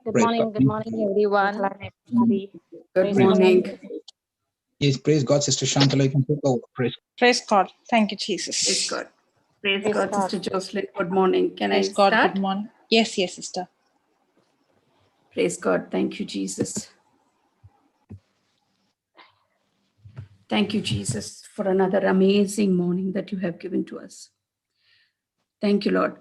Good Praise morning, God. good morning, everyone. Good Praise morning. God. Yes, praise God, Sister Shantala. You can take over. Praise God. Thank you, Jesus. Praise God. Praise Praise God, God. Sister Jocelyn. Good morning. Can Praise I God. start? Good morning. Yes, sister. Praise God. Thank you, Jesus. Thank you, Jesus, for another amazing morning that you have given to us. Thank you, Lord.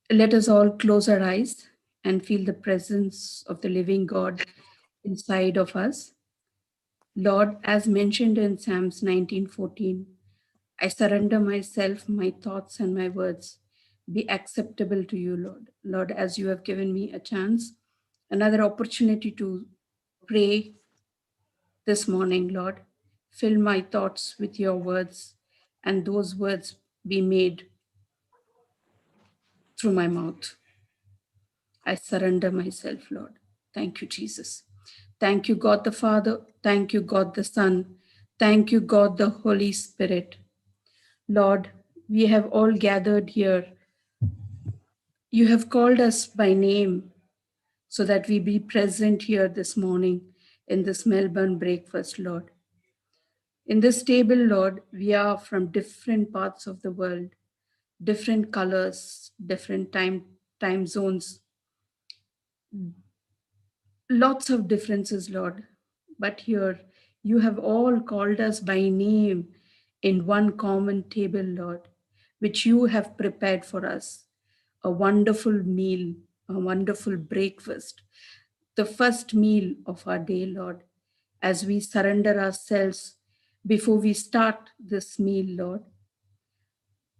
Let us all close our eyes and feel the presence of the living God inside of us. Lord, as mentioned in Psalms 19:14, I surrender myself, my thoughts, and my words be acceptable to you, Lord. Lord, as you have given me a chance, another opportunity to pray this morning, Lord, fill my thoughts with your words, and those words be made through my mouth. I surrender myself, Lord. Thank you, Jesus. Thank you, God the Father. Thank you, God the Son. Thank you, God the Holy Spirit. Lord, we have all gathered here. You have called us by name so that we be present here this morning in this Melbourne breakfast, Lord. In this table, Lord, we are from different parts of the world, different colors, different time zones, lots of differences, Lord. But here, you have all called us by name in one common table, Lord, which you have prepared for us. A wonderful meal, a wonderful breakfast, the first meal of our day, Lord, as we surrender ourselves before we start this meal, Lord.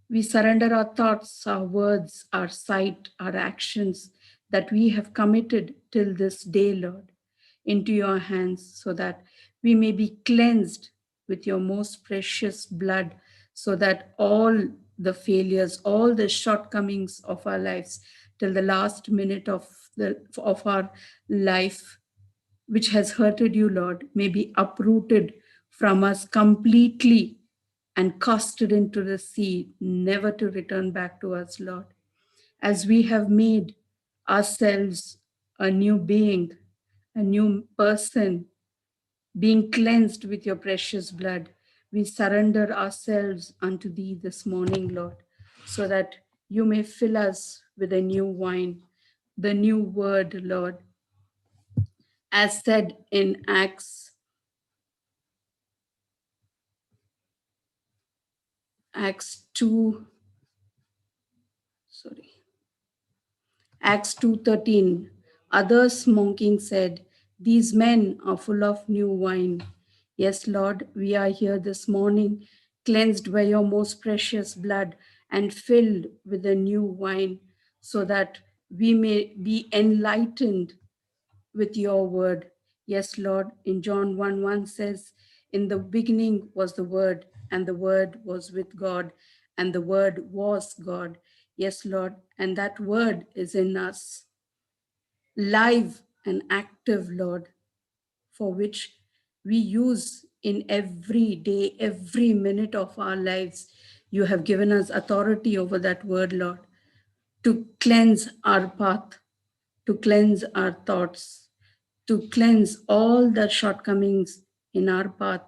We surrender our thoughts, our words, our sight, our actions that we have committed till this day, Lord, into your hands so that we may be cleansed with your most precious blood, so that all the failures, all the shortcomings of our lives till the last minute of our life, which has hurted you, Lord, may be uprooted from us completely and casted into the sea, never to return back to us, Lord. As we have made ourselves a new being, a new person, being cleansed with your precious blood, we surrender ourselves unto thee this morning, Lord, so that you may fill us with a new wine, the new word, Lord. As said in Acts 2, Acts 2:13, others mocking said, these men are full of new wine. Yes, Lord, we are here this morning, cleansed by your most precious blood and filled with the new wine, so that we may be enlightened with your word. Yes, Lord, in John 1:1 says, in the beginning was the word, and the word was with God, and the word was God. Yes, Lord, and that word is in us, live and active, Lord, for which we use in every day, every minute of our lives. You have given us authority over that word, Lord, to cleanse our path, to cleanse our thoughts, to cleanse all the shortcomings in our path,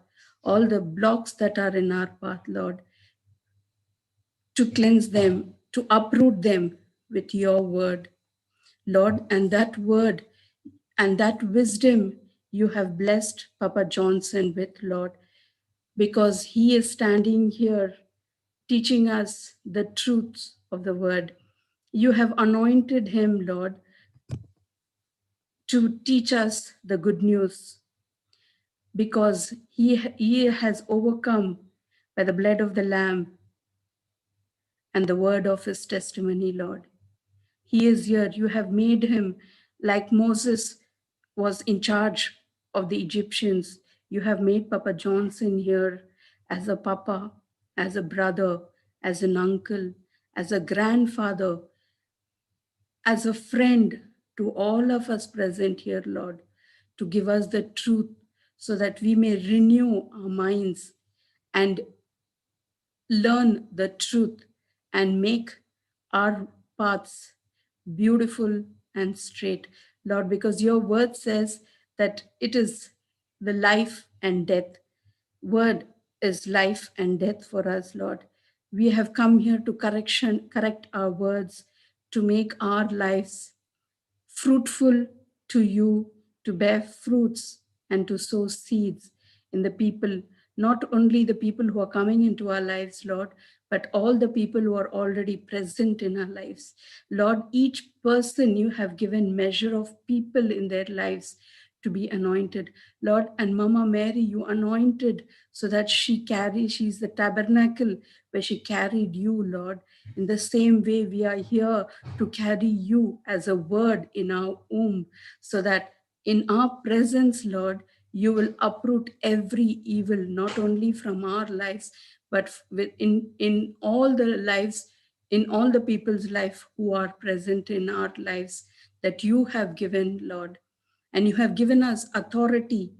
all the blocks that are in our path, Lord, to cleanse them, to uproot them with your word, Lord. And that word and that wisdom you have blessed Papa Johnson with, Lord, because he is standing here teaching us the truths of the word. You have anointed him, Lord, to teach us the good news, because he has overcome by the blood of the Lamb and the word of his testimony, Lord. He is here. You have made him like Moses was in charge of the Egyptians. You have made Papa Johnson here as a papa, as a brother, as an uncle, as a grandfather, as a friend to all of us present here, Lord, to give us the truth so that we may renew our minds and learn the truth and make our paths beautiful and straight. Lord, because your word says that it is the life and death. Word is life and death for us, Lord. We have come here to correct our words, to make our lives fruitful to you, to bear fruits and to sow seeds in the people, not only the people who are coming into our lives, Lord, but all the people who are already present in our lives. Lord, each person you have given measure of people in their lives to be anointed. Lord, and Mama Mary, you anointed so that she's the tabernacle where she carried you, Lord. In the same way, we are here to carry you as a word in our womb, so that in our presence, Lord, you will uproot every evil, not only from our lives, but in all the lives, in all the people's life who are present in our lives that you have given, Lord. And you have given us authority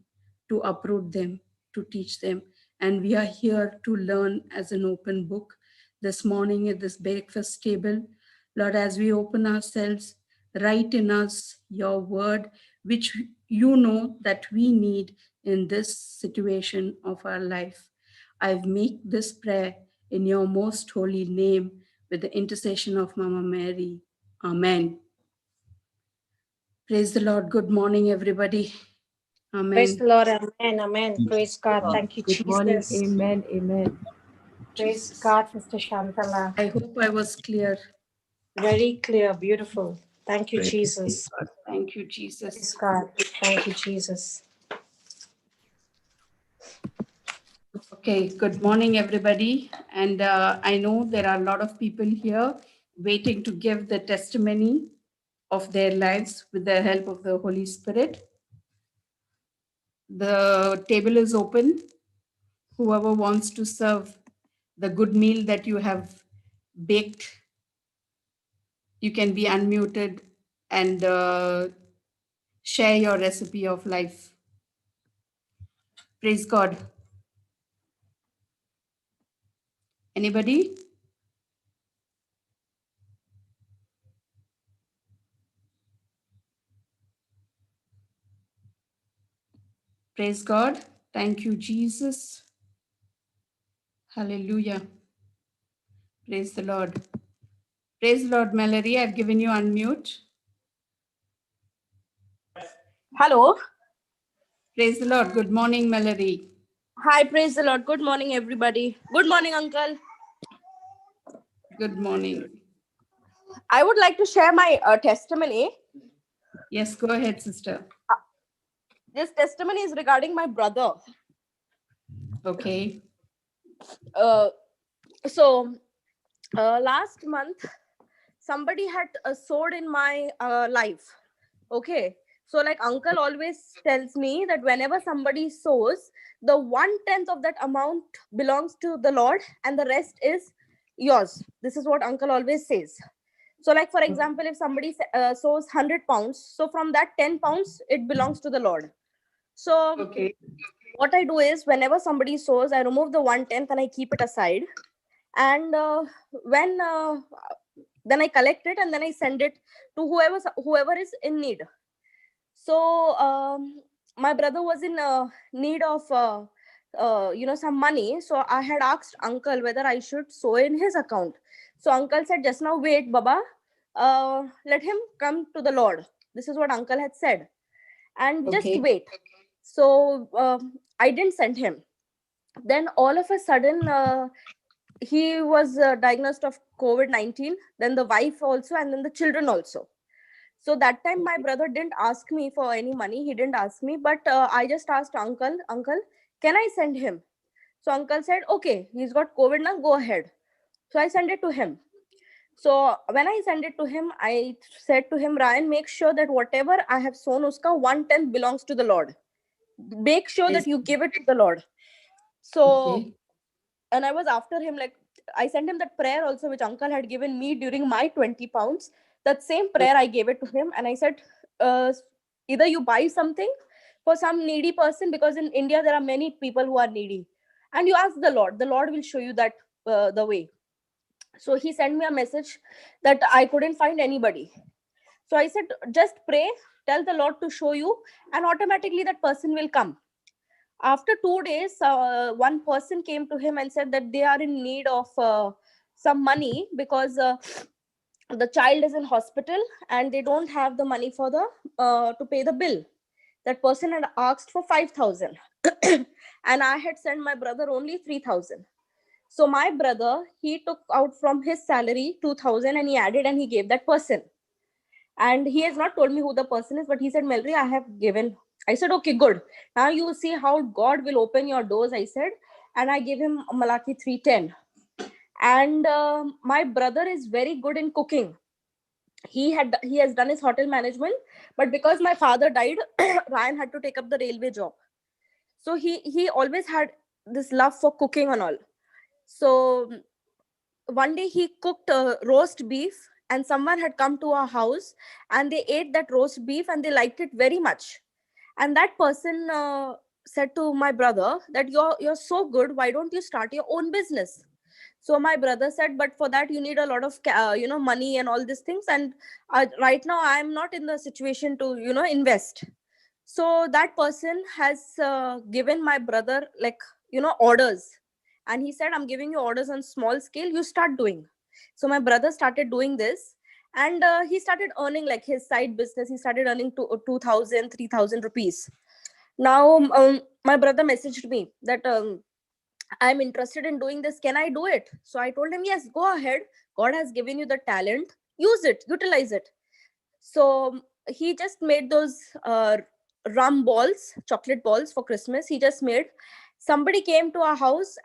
to uproot them, to teach them. And we are here to learn as an open book this morning at this breakfast table. Lord, as we open ourselves, write in us your word, which you know that we need in this situation of our life. I make this prayer in your most holy name with the intercession of Mama Mary. Amen. Praise the Lord. Good morning, everybody. Praise the Amen. Lord. Amen. Amen. Praise God. Thank you, Good morning. Jesus. Amen. Amen. Praise Jesus. God, Sister Shantala. I hope I was clear. Very clear. Beautiful. Thank you, Praise Jesus. God. Thank you, Praise Jesus. God. Thank you, Jesus. Okay, good morning, everybody. And I know there are a lot of people here waiting to give the testimony of their lives with the help of the Holy Spirit. The table is open. Whoever wants to serve the good meal that you have baked, you can be unmuted and share your recipe of life. Praise God. Anybody? Praise God. Thank you, Jesus. Hallelujah. Praise the Lord. Praise the Lord, Mallory. I've given you unmute. Hello. Praise the Lord. Good morning, Mallory. Hi, praise the Lord. Good morning, everybody. Good morning, Uncle. Good morning. I would like to share my testimony. Yes, go ahead, sister. This testimony is regarding my brother. Okay. So, last month, somebody had sowed in my life. Okay. So, like Uncle always tells me that whenever somebody sows, the 1/10 of that amount belongs to the Lord and the rest is yours. This is what Uncle always says. So, like, for example, if somebody sows 100 pounds, so from that 10 pounds, it belongs to the Lord. So, Okay. what I do is whenever somebody sows, I remove the 1/10 and I keep it aside. And when then I collect it and then I send it to whoever is in need. So, my brother was in need of some money. So I had asked Uncle whether I should sow in his account. So Uncle said, just now wait, Baba, let him come to the Lord. This is what Uncle had said, and just Okay. wait. So I didn't send him. Then all of a sudden he was diagnosed of COVID-19, then the wife also, and then the children also. So that time my brother didn't ask me for any money. He didn't ask me, but I just asked Uncle, can I send him? So Uncle said, okay, he's got COVID now, go ahead. So I sent it to him. So when I sent it to him, I said to him, Ryan, make sure that whatever I have sown, uska 1/10 belongs to the Lord. Make sure that you give it to the Lord. So, Okay. and I was after him, like, I sent him that prayer also, which Uncle had given me during my 20 pounds. That same prayer, I gave it to him. And I said, either you buy something for some needy person, because in India, there are many people who are needy. And you ask the Lord will show you that the way. So he sent me a message that I couldn't find anybody. So I said, just pray, tell the Lord to show you, and automatically that person will come. After 2 days, one person came to him and said that they are in need of some money because the child is in hospital and they don't have the money for the to pay the bill. That person had asked for 5,000 and I had sent my brother only 3,000. So my brother, he took out from his salary 2,000 and he added and he gave that person. And he has not told me who the person is, but he said, Mallory, I have given. I said, okay, good. Now you will see how God will open your doors, I said. And I gave him Malachi 3:10. And my brother is very good in cooking. He has done his hotel management, but because my father died, Ryan had to take up the railway job. So he always had this love for cooking and all. So one day he cooked roast beef, and someone had come to our house and they ate that roast beef and they liked it very much. And that person said to my brother that you're so good, why don't you start your own business? So my brother said, but for that you need a lot of money and all these things, and right now I am not in the situation to invest. So that person has given my brother orders, and he said, I'm giving you orders on small scale, you start doing. So my brother started doing this, and he started earning like his side business. He started earning 2,000 3,000 rupees. Now my brother messaged me that I'm interested in doing this, can I do it? So I told him, yes, go ahead, God has given you the talent, use it, utilize it. So he just made those rum balls, chocolate balls for Christmas. He just made. Somebody came to our house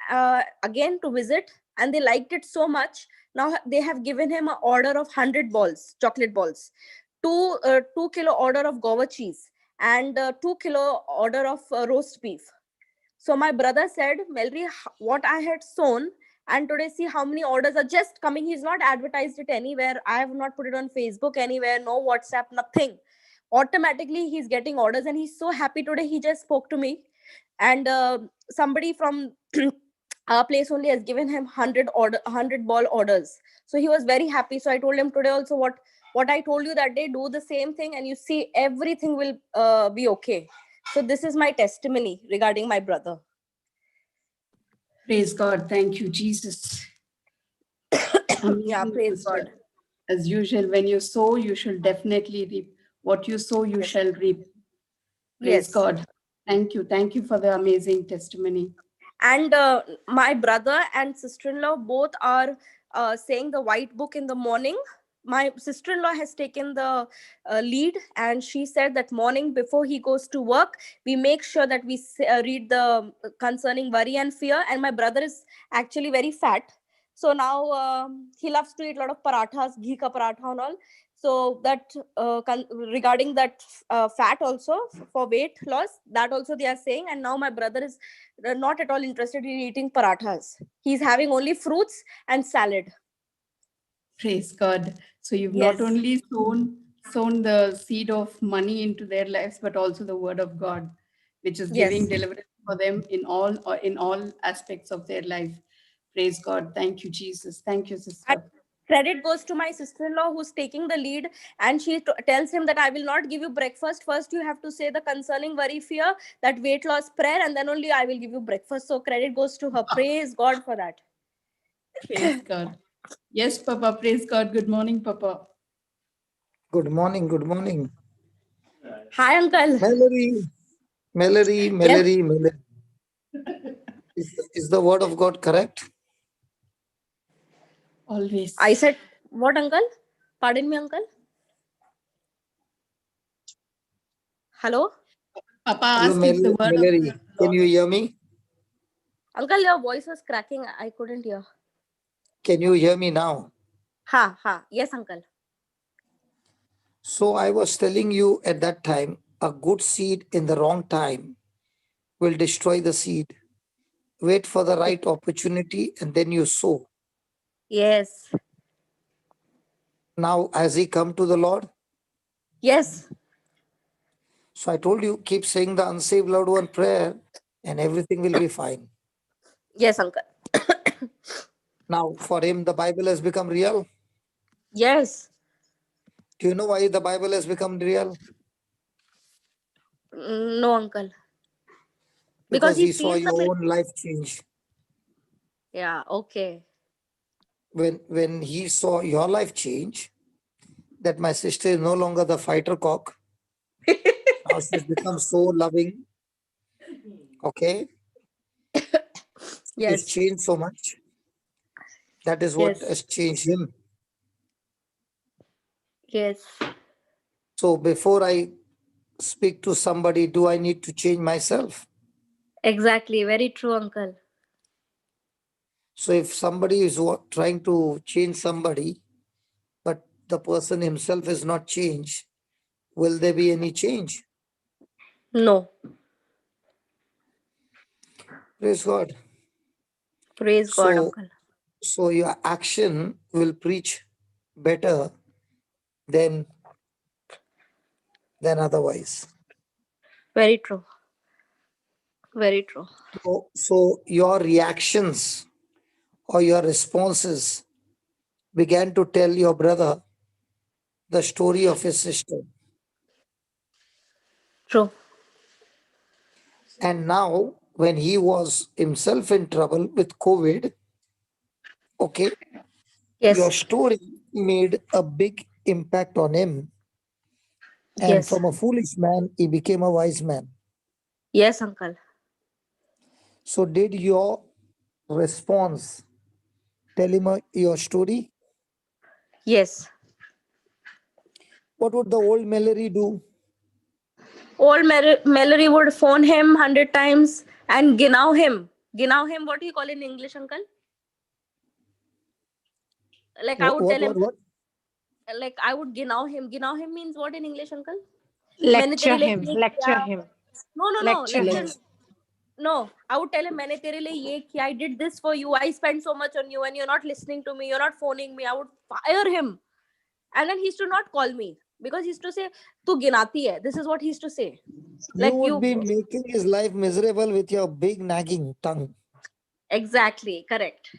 again to visit, and they liked it so much. Now they have given him an order of 100 balls, chocolate balls, 2 kilo order of guava cheese, and 2 kilo order of roast beef. So my brother said, Melry, what I had sown, and today see how many orders are just coming. He's not advertised it anywhere. I have not put it on Facebook anywhere, no WhatsApp, nothing. Automatically he's getting orders, and he's so happy today. He just spoke to me, and somebody from our place only has given him 100 ball orders. So he was very happy. So I told him today also what I told you that day, do the same thing, and you see everything will be okay. So this is my testimony regarding my brother. Praise God. Thank you, Jesus. Yeah, praise Sister. God. As usual, when you sow, you shall definitely reap. What you sow, you shall reap. Praise Yes. God. Thank you. Thank you for the amazing testimony. And my brother and sister-in-law both are saying the white book in the morning. My sister-in-law has taken the lead, and she said that morning before he goes to work, we make sure that we read the concerning worry and fear. And my brother is actually very fat, so now he loves to eat a lot of parathas, ghee ka paratha and all. So that regarding that fat also for weight loss, that also they are saying. And now my brother is not at all interested in eating parathas. He's having only fruits and salad. Praise God. So you've Yes. not only sown the seed of money into their lives, but also the word of God, which is Yes. giving deliverance for them in all aspects of their life. Praise God. Thank you, Jesus. Thank you, sister. And credit goes to my sister-in-law who's taking the lead, and she tells him that I will not give you breakfast. First, you have to say the concerning worry, fear, that weight loss prayer, and then only I will give you breakfast. So credit goes to her. Praise God for that. Praise God. Yes, Papa. Praise God. Good morning, Papa. Good morning. Good morning. Hi, Uncle. Mallory. Is the word of God correct? Always. I said, what, Uncle? Pardon me, Uncle. Hello? Papa Hello, asked if the word of Mallory. the Can you hear me? Uncle, your voice was cracking. I couldn't hear. Can you hear me now? Ha. Yes, Uncle. So I was telling you at that time, a good seed in the wrong time will destroy the seed. Wait for the right opportunity and then you sow. Yes. Now, has he come to the Lord? Yes. So I told you, keep saying the unsaved loved one prayer and everything will be fine. Yes, Uncle. Now, for him, the Bible has become real. Yes. Do you know why the Bible has become real? No, uncle. Because Because he he saw feels a your bit. own life change. Yeah, okay. When he saw your life change, that my sister is no longer the fighter cock. Now she's become so loving. Okay. She's Yes, changed so much. That is what yes, has changed him. yes. So before I speak to somebody, do I need to change myself? Exactly. Very true, uncle. So if somebody is trying to change somebody, but the person himself is not changed, will there be any change? No. Praise God. Praise God, So, uncle. so your action will preach better than otherwise. Very true. Very true. So your reactions or your responses began to tell your brother the story of his sister. True. And now, when he was himself in trouble with COVID, okay, your Yes. story made a big impact on him. And Yes. from a foolish man, he became a wise man. Yes, uncle. So, did your response tell him your story? Yes. What would the old Mallory do? Old Mallory would phone him 100 times and gnaw him. Gnaw him. What do you call in English, uncle? Like I What, would what, tell him. what? what? Like I would gnaw him. Gnaw him means what in English, uncle? मैंने Lecture तेरे लिए him. ये Lecture किया. him. No, no, no. Lecture Lecture. him. No, I would tell him, मैंने तेरे लिए ये किया. I did this for you. I spent so much on you, and you're not listening to me. You're not phoning me. I would fire him, and then he used to not call me because he used to say, "तू गिनाती है." This is what he used to say. You Like would you. be making his life miserable with your big nagging tongue. Exactly. Correct.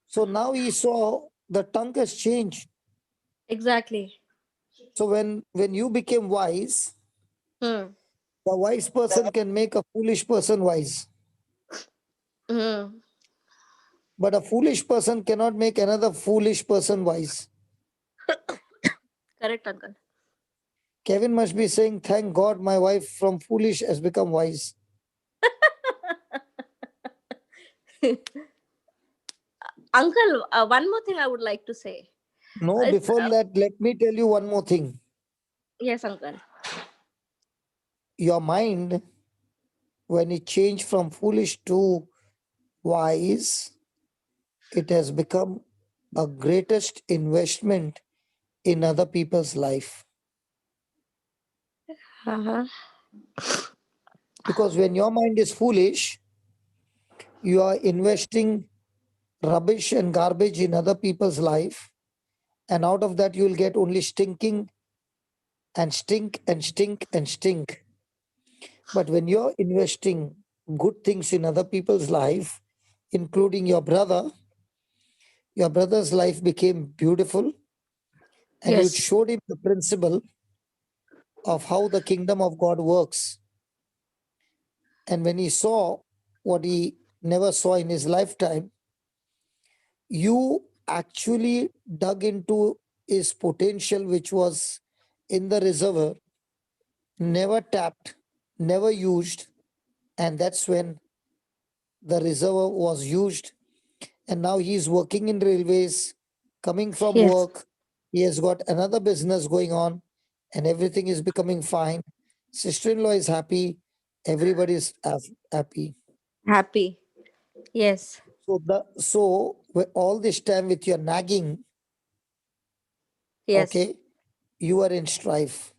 So now he saw the tongue has changed. Exactly. So when you became wise, Hmm. the wise person can make a foolish person wise. Hmm. But a foolish person cannot make another foolish person wise. Correct, uncle. Kevin must be saying, thank God my wife from foolish has become wise. Uncle, one more thing I would like to say. No, It's, before that, let me tell you one more thing. yes, uncle. Your mind, when it changed from foolish to wise, it has become a greatest investment in other people's life. Uh-huh. Because when your mind is foolish, you are investing rubbish and garbage in other people's life. And out of that, you'll get only stinking and stink and stink and stink. But when you're investing good things in other people's life, including your brother's life became beautiful, and you Yes. showed him the principle of how the kingdom of God works. And when he saw what he never saw in his lifetime, you actually dug into his potential, which was in the reservoir, never tapped, never used. And that's when the reservoir was used. And now he's working in railways, coming from Yes. work. He has got another business going on, and everything is becoming fine. Sister-in-law is happy. Everybody is happy. Happy. Yes. So all this time with your nagging, Yes. okay, you are in strife.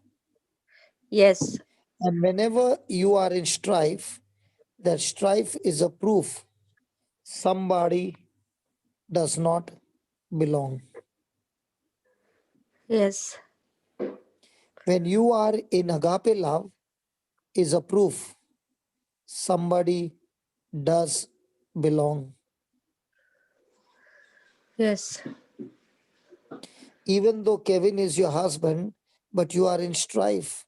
Yes. And whenever you are in strife, that strife is a proof somebody does not belong. Yes. When you are in agape love, is a proof somebody does belong. Yes. even though Kevin is your husband, but you are in strife.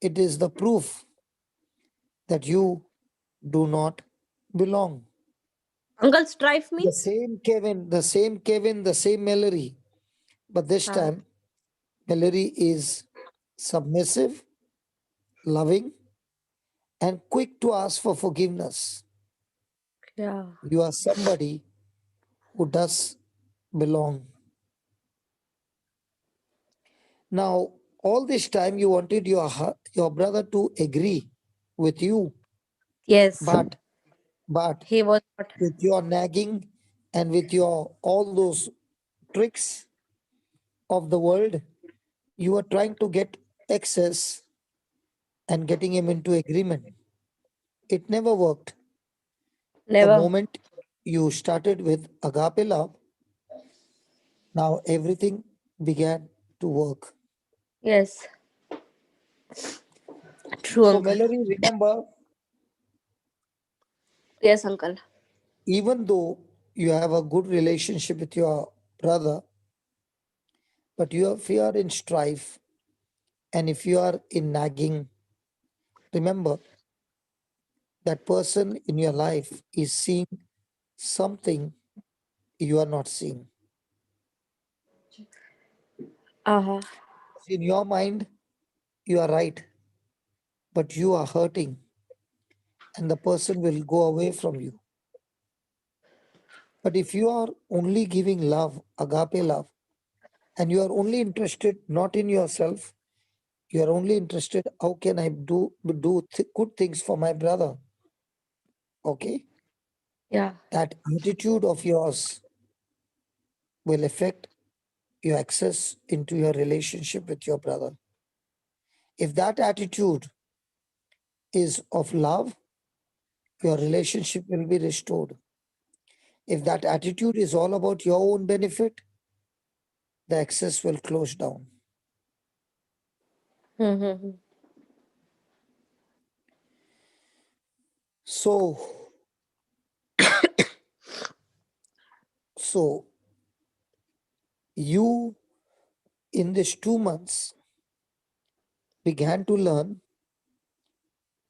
It is the proof that you do not belong. Uncle, strife The means? same Kevin, the same Kevin, the same Mallory, but this time Mallory is submissive, loving, and quick to ask for forgiveness. Yeah. You are somebody who does belong. Now, all this time you wanted your brother to agree with you, Yes. but He was not. with your nagging and with your all those tricks of the world, you are trying to get access and getting him into agreement. It never worked. The Never. moment you started with agape love, now everything began to work. Yes. True, So, uncle. Mallory, remember, Yes, uncle. even though you have a good relationship with your brother, but if you are in strife and if you are in nagging, remember that person in your life is seeing something you are not seeing. Uh-huh. In your mind, you are right, but you are hurting, and the person will go away from you. But if you are only giving love, agape love, and you are only interested not in yourself, you are only interested how can I do good things for my brother. Okay, Yeah. that attitude of yours will affect your access into your relationship with your brother. If that attitude is of love, your relationship will be restored. If that attitude is all about your own benefit, the access will close down. Mm-hmm. So, so you in these 2 months began to learn,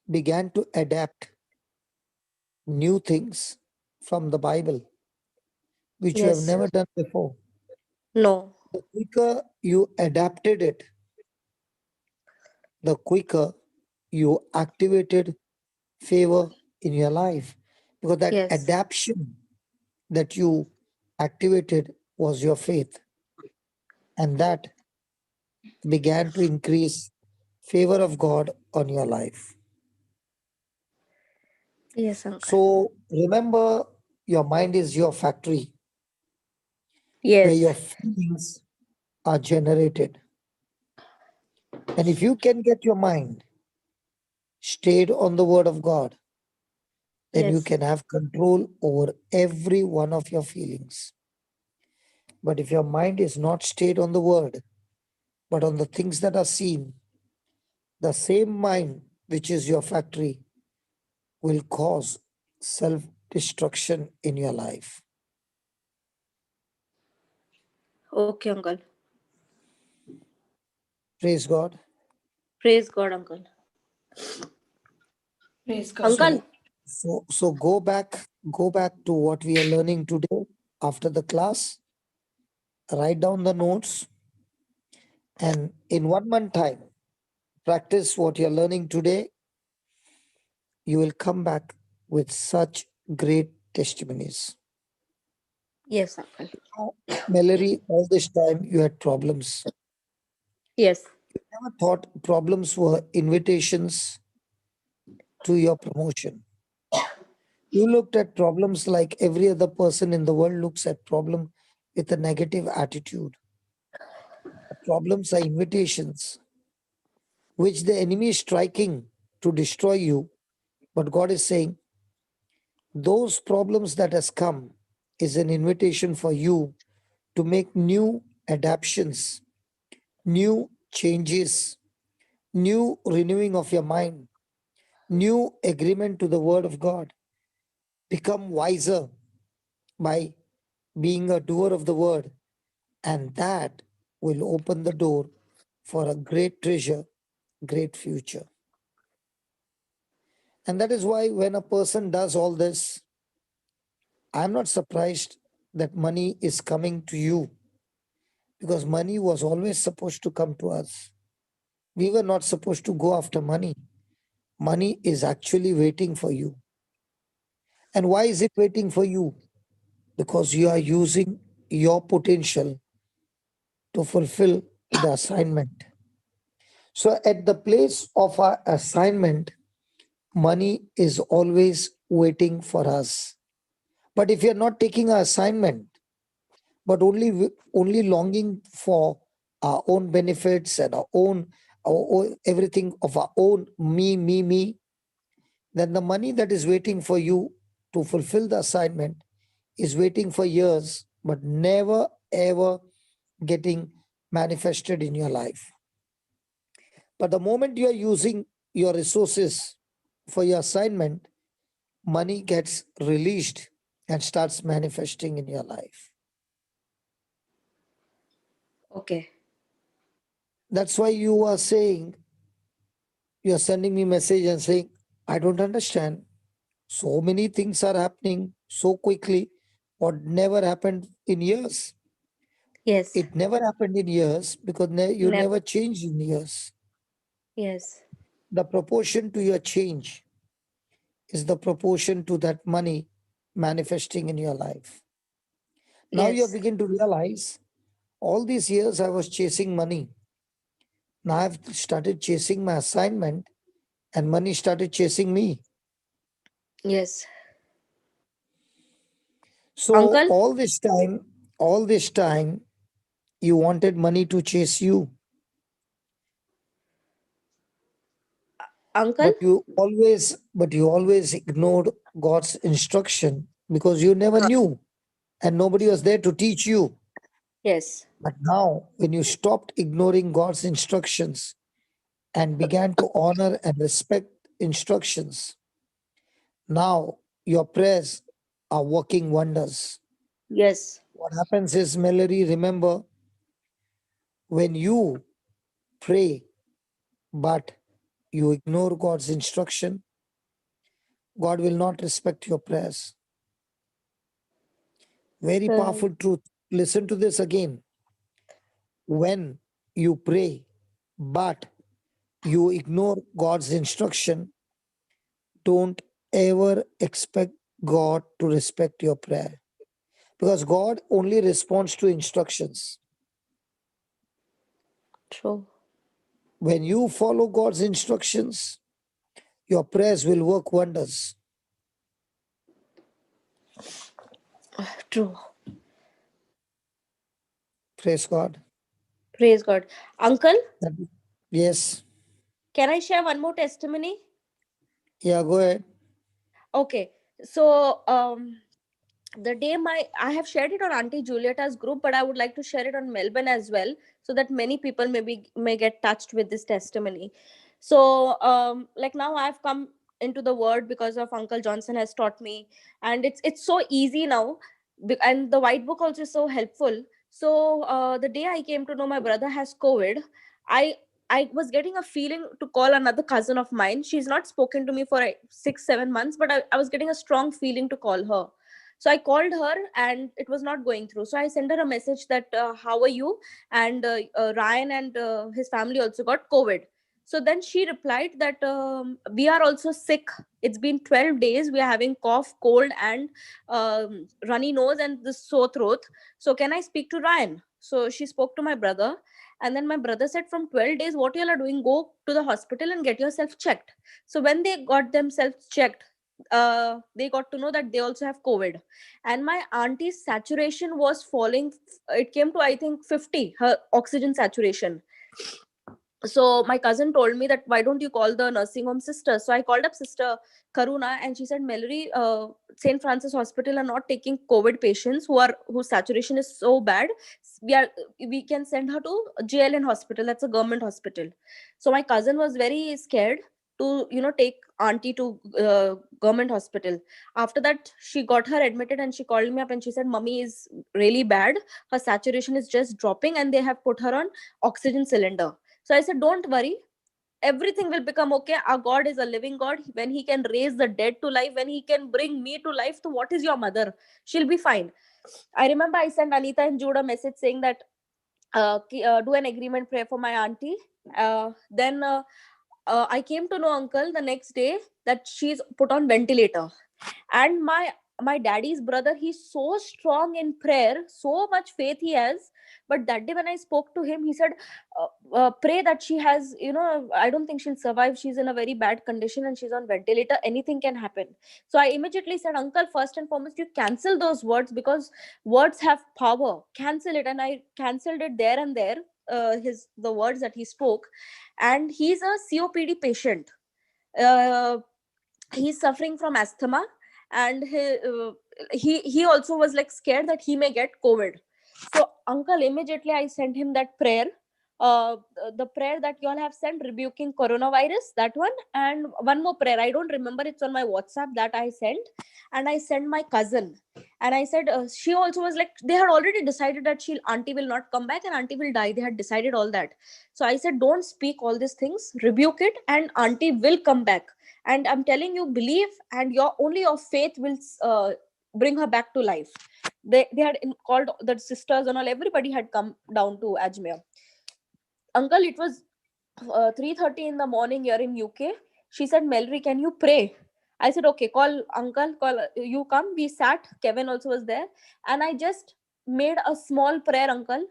began to adapt new things from the Bible, which you have Yes. never done before. No. The quicker you adapted it, the quicker you activated favor in your life. Because that Yes. adaptation that you activated was your faith. And that began to increase favor of God on your life. Yes, uncle. So remember, your mind is your factory where Yes. your feelings are generated. And if you can get your mind stayed on the word of God, then you Yes. can have control over every one of your feelings. But if your mind is not stayed on the word, but on the things that are seen, the same mind, which is your factory, will cause self destruction in your life. Okay, uncle. Praise God. Praise God, uncle. Praise God. Uncle. So go back to what we are learning today after the class. Write down the notes, and in 1 month time, practice what you're learning today. You will come back with such great testimonies. Yes, uncle. Mallory, all this time you had problems. Yes. Never thought problems were invitations to your promotion. You looked at problems like every other person in the world looks at problem with a negative attitude. Problems are invitations which the enemy is striking to destroy you. But God is saying, those problems that has come is an invitation for you to make new adaptations, new changes, new renewing of your mind, new agreement to the word of God. Become wiser by being a doer of the word. And that will open the door for a great treasure, great future. And that is why when a person does all this, I'm not surprised that money is coming to you, because money was always supposed to come to us. We were not supposed to go after money. Money is actually waiting for you. And why is it waiting for you? Because you are using your potential to fulfill the assignment. So, at the place of our assignment, money is always waiting for us. But if you're not taking our assignment, but only longing for our own benefits and our own everything of our own, me, then the money that is waiting for you to fulfill the assignment is waiting for years, but never ever getting manifested in your life. But the moment you are using your resources for your assignment, money gets released and starts manifesting in your life. Okay. That's why you are saying, you are sending me message and saying, I don't understand. So many things are happening so quickly. What never happened in years? Yes. It never happened in years because you Never. never changed in years. Yes. The proportion to your change is the proportion to that money manifesting in your life. Now you Yes. begin to realize all these years I was chasing money. Now I've started chasing my assignment and money started chasing me. Yes. So Uncle? all this time, you wanted money to chase you, Uncle? but you always ignored God's instruction because you never knew and nobody was there to teach you. Yes. But now, when you stopped ignoring God's instructions and began to honor and respect instructions, now your prayers are working wonders. Yes. What happens is, Mallory, remember, when you pray but you ignore God's instruction, God will not respect your prayers. Very powerful truth. Listen to this again. When you pray but you ignore God's instruction, don't ever expect God to respect your prayer, because God only responds to instructions. True. When you follow God's instructions, your prayers will work wonders. True. Praise God. Praise God. Uncle, Yes. can I share one more testimony? Yeah, go ahead. Okay. So the day I have shared it on Auntie Julieta's group, but I would like to share it on Melbourne as well, so that many people may get touched with this testimony. So like now I've come into the word because of Uncle Johnson has taught me, and it's so easy now, and the white book also is so helpful. So the day I came to know my brother has COVID, I I was getting a feeling to call another cousin of mine. She's not spoken to me for 6-7 months, but I was getting a strong feeling to call her. So I called her and it was not going through. So I sent her a message that, how are you? And Ryan and his family also got COVID. So then she replied that we are also sick. It's been 12 days. We are having cough, cold, and runny nose and the sore throat. So can I speak to Ryan? So she spoke to my brother. And then my brother said, from 12 days, what you all are doing, go to the hospital and get yourself checked. So when they got themselves checked, they got to know that they also have COVID. And my auntie's saturation was falling. It came to, I think, 50, her oxygen saturation. So my cousin told me that, why don't you call the nursing home sister? So I called up Sister Karuna, and she said, Mallory, St. Francis Hospital are not taking COVID patients whose saturation is so bad. We can send her to JLN hospital. That's a government hospital. So my cousin was very scared. to take auntie to government hospital. After that, she got her admitted, and she called me up and she said, "Mummy is really bad. Her saturation is just dropping, and they have put her on oxygen cylinder." So I said, "Don't worry, everything will become okay. Our God is a living God. When He can raise the dead to life, when He can bring me to life, so what is your mother? She'll be fine." I remember I sent Anita and Jude a message saying that do an agreement prayer for my auntie. Then I came to know, uncle, the next day that she's put on ventilator. And my daddy's brother, he's so strong in prayer, so much faith he has. But that day when I spoke to him, he said, pray that she has, I don't think she'll survive. She's in a very bad condition and she's on ventilator. Anything can happen. So I immediately said, uncle, first and foremost, you cancel those words, because words have power. Cancel it. And I canceled it there and there, the words that he spoke. And he's a COPD patient. uh, he's suffering from asthma, and he also was like scared that he may get COVID. So uncle, immediately I sent him that prayer, the prayer that you all have sent, rebuking coronavirus, that one, and one more prayer, I don't remember, it's on my WhatsApp, that I sent. And I sent my cousin, and I said, she also was like, they had already decided that auntie will not come back and auntie will die. They had decided all that. So I said, don't speak all these things, rebuke it, and auntie will come back. And I'm telling you, believe, and your faith will bring her back to life. They had called the sisters and all, everybody had come down to Ajmer. Uncle, it was 3:30 in the morning here in UK. She said, Mallory, can you pray? I said, okay, call uncle, call, you come. We sat, Kevin also was there, and I just made a small prayer, uncle,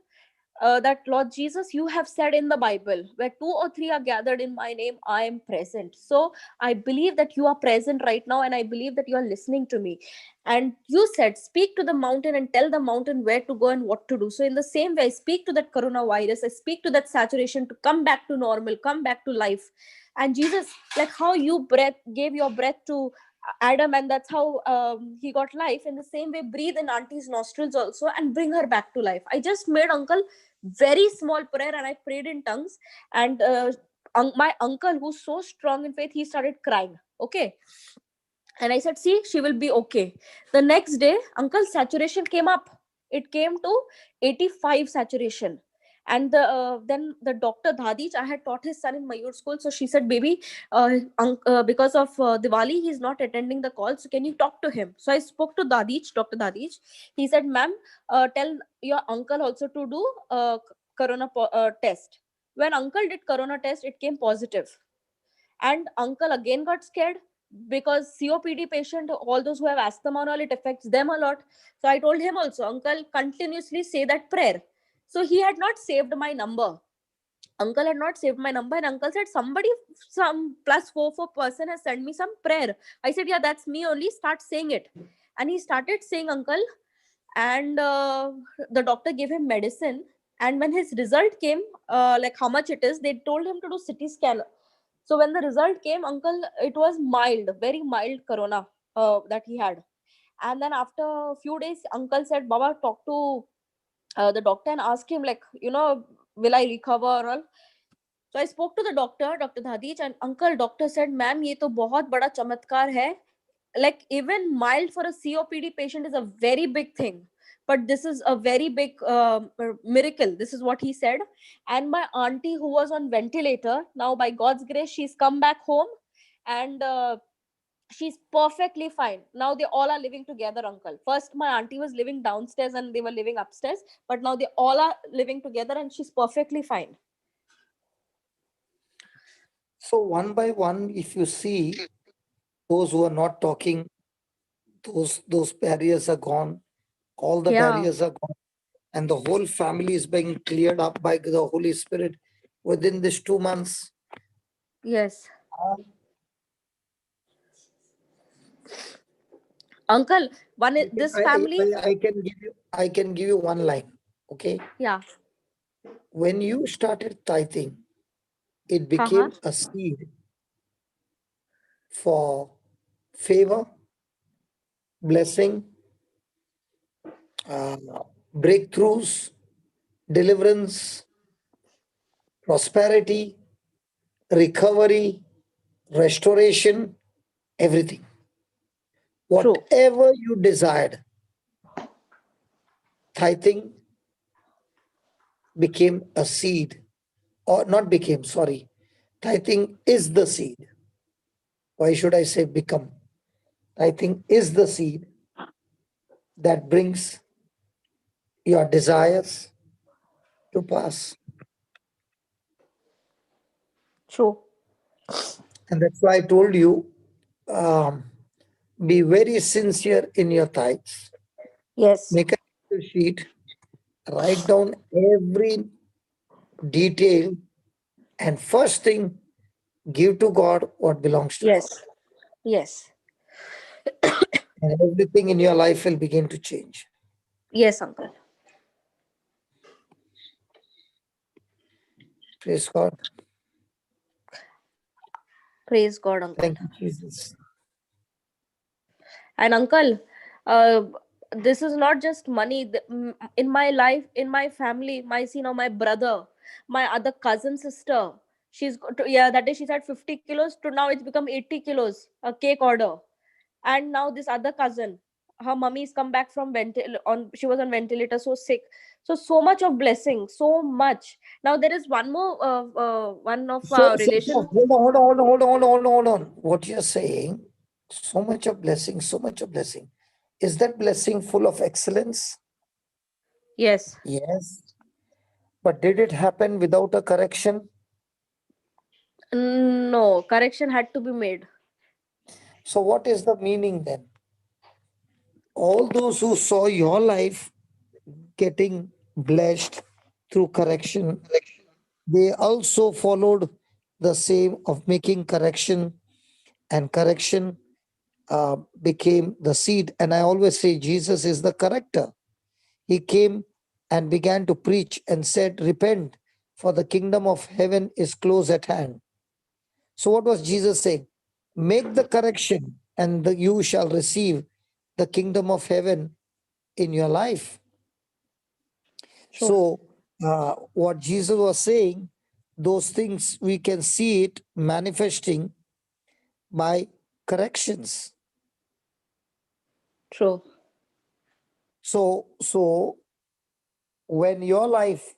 that Lord Jesus, you have said in the Bible, where 2 or 3 are gathered in my name, I am present. So I believe that you are present right now, and I believe that you are listening to me. And you said, speak to the mountain and tell the mountain where to go and what to do. So in the same way, I speak to that coronavirus, I speak to that saturation to come back to normal, come back to life. And Jesus, like how you gave your breath to Adam, and that's how he got life. In the same way, breathe in auntie's nostrils also and bring her back to life. I just made uncle very small prayer, and I prayed in tongues. And my uncle, who's so strong in faith, he started crying. Okay. And I said, see, she will be okay. The next day, uncle's saturation came up. It came to 85 saturation. And then the doctor Dhadij, I had taught his son in Mayur school. So she said, baby, because of Diwali, he's not attending the call. So can you talk to him? So I spoke to Dhadij, Dr. Dhadij. He said, ma'am, tell your uncle also to do corona test. When uncle did corona test, it came positive. And uncle again got scared, because COPD patient, all those who have asthma and all, it affects them a lot. So I told him also, uncle, continuously say that prayer. So he had not saved my number. Uncle had not saved my number, and uncle said, somebody, some +44 person has sent me some prayer. I said, yeah, that's me only, start saying it. And he started saying, uncle, and the doctor gave him medicine. And when his result came, like how much it is, they told him to do CT scan. So when the result came, uncle, it was mild, very mild corona that he had. And then after a few days, uncle said, Baba, talk to the doctor and ask him, like, will I recover or all? So I spoke to the doctor, Dr. Dhadij, and uncle, doctor said, ma'am, ye to bahut bada chamatkar hai. Like even mild for a COPD patient is a very big thing. But this is a very big miracle. This is what he said. And my auntie, who was on ventilator, now by God's grace, she's come back home, and she's perfectly fine. Now they all are living together, uncle. First, my auntie was living downstairs and they were living upstairs, but now they all are living together and she's perfectly fine. So one by one, if you see those who are not talking, those barriers are gone. All the Yeah. barriers are gone, and the whole family is being cleared up by the Holy Spirit within these 2 months. Yes. Uncle, this family. I can give you one line. Okay. Yeah. When you started tithing, it Uh-huh. became a seed for favor, blessing, breakthroughs, deliverance, prosperity, recovery, restoration, everything. True. Whatever you desired, tithing became a seed, or not became, sorry. Tithing is the seed. Why should I say become? Tithing is the seed that brings your desires to pass. True. And that's why I told you, um, be very sincere in your tithes. Yes. Make a Excel sheet, write down every detail, and first thing, give to God what belongs to God. Yes. Yes. And everything in your life will begin to change. Yes, uncle. Praise God. Praise God, uncle. Thank you, Jesus. And uncle, uh, this is not just money. In my life, in my family, my brother, my other cousin sister, yeah, that day she said 50 kilos, to now it's become 80 kilos, a cake order. And now this other cousin, her mummy's come back from she was on ventilator, so sick. So much of blessing, so much. Now there is one more, one of our relation. Hold on. What you're saying, so much of blessing, so much of blessing. Is that blessing full of excellence? Yes. Yes. But did it happen without a correction? No, correction had to be made. So what is the meaning then? All those who saw your life getting blessed through correction, they also followed the same of making correction, and correction became the seed. And I always say Jesus is the corrector. He came and began to preach and said, repent, for the kingdom of heaven is close at hand. So what was Jesus saying? Make the correction and you shall receive the kingdom of heaven in your life. Sure. So what Jesus was saying, those things we can see it manifesting by corrections. True. So when your life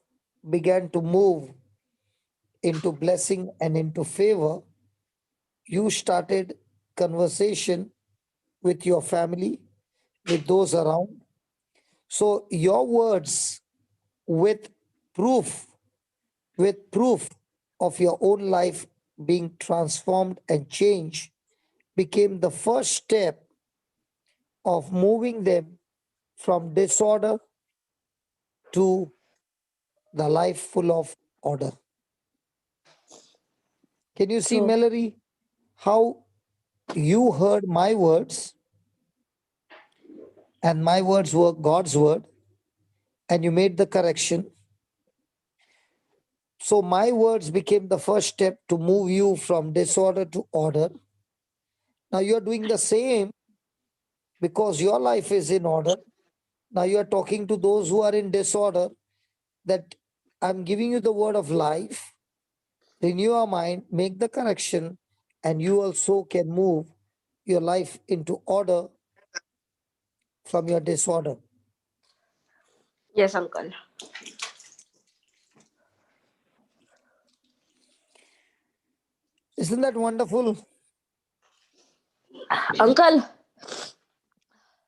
began to move into blessing and into favor, you started conversation with your family, with those around. So your words with proof, with proof of your own life being transformed and changed, became the first step of moving them from disorder to the life full of order. Can you see, True. Mallory, how you heard my words and my words were God's word, and you made the correction? So my words became the first step to move you from disorder to order. Now you're doing the same because your life is in order. Now you're talking to those who are in disorder that I'm giving you the word of life. Renew your mind, make the correction, and you also can move your life into order from your disorder. Yes, uncle. Isn't that wonderful? Uncle.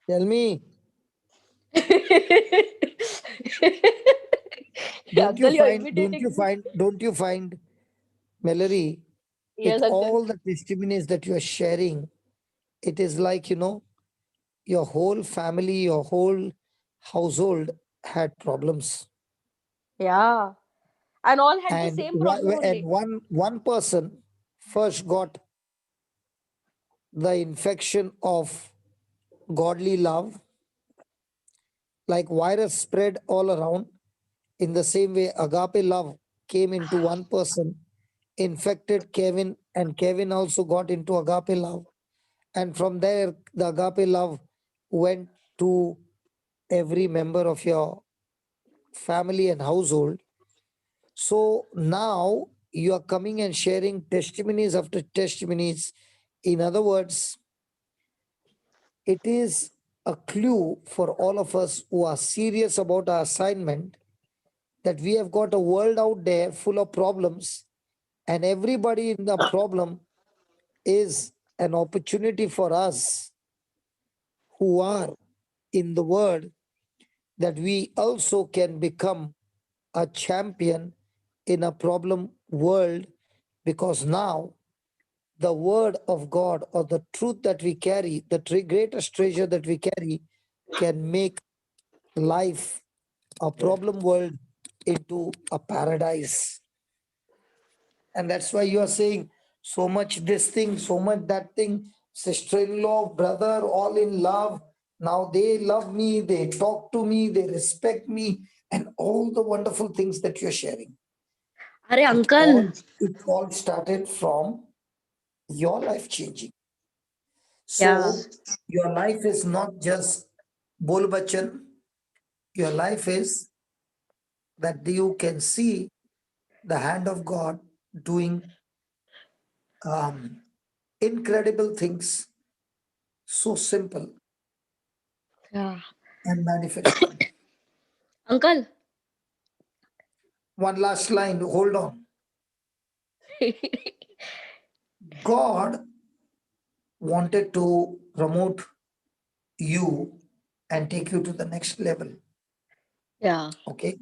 Tell me, Uncle, you're imitating me. don't you find, Mallory, Yes, with uncle. all the testimonies that you are sharing, it is like, your whole family, your whole household had problems. Yeah. And all had the And same problem only. one person first got the infection of godly love, like virus spread all around. In the same way, agape love came into one person, infected Kevin, and Kevin also got into agape love. And from there, the agape love went to every member of your family and household. So now you are coming and sharing testimonies after testimonies. In other words, it is a clue for all of us who are serious about our assignment that we have got a world out there full of problems, and everybody in the problem is an opportunity for us who are in the word, that we also can become a champion in a problem world, because now the word of God, or the truth that we carry, the greatest treasure that we carry, can make life, a problem world, into a paradise. And that's why you are saying so much this thing, so much that thing, sister-in-law, brother, all in love. Now they love me, they talk to me, they respect me, and all the wonderful things that you're sharing. Arey uncle. It all started from your life changing. So Yeah. your life is not just bol bachan. Your life is that you can see the hand of God doing incredible things, so simple, Yeah. and manifesting. Uncle. One last line, hold on. God wanted to promote you and take you to the next level. Yeah. Okay.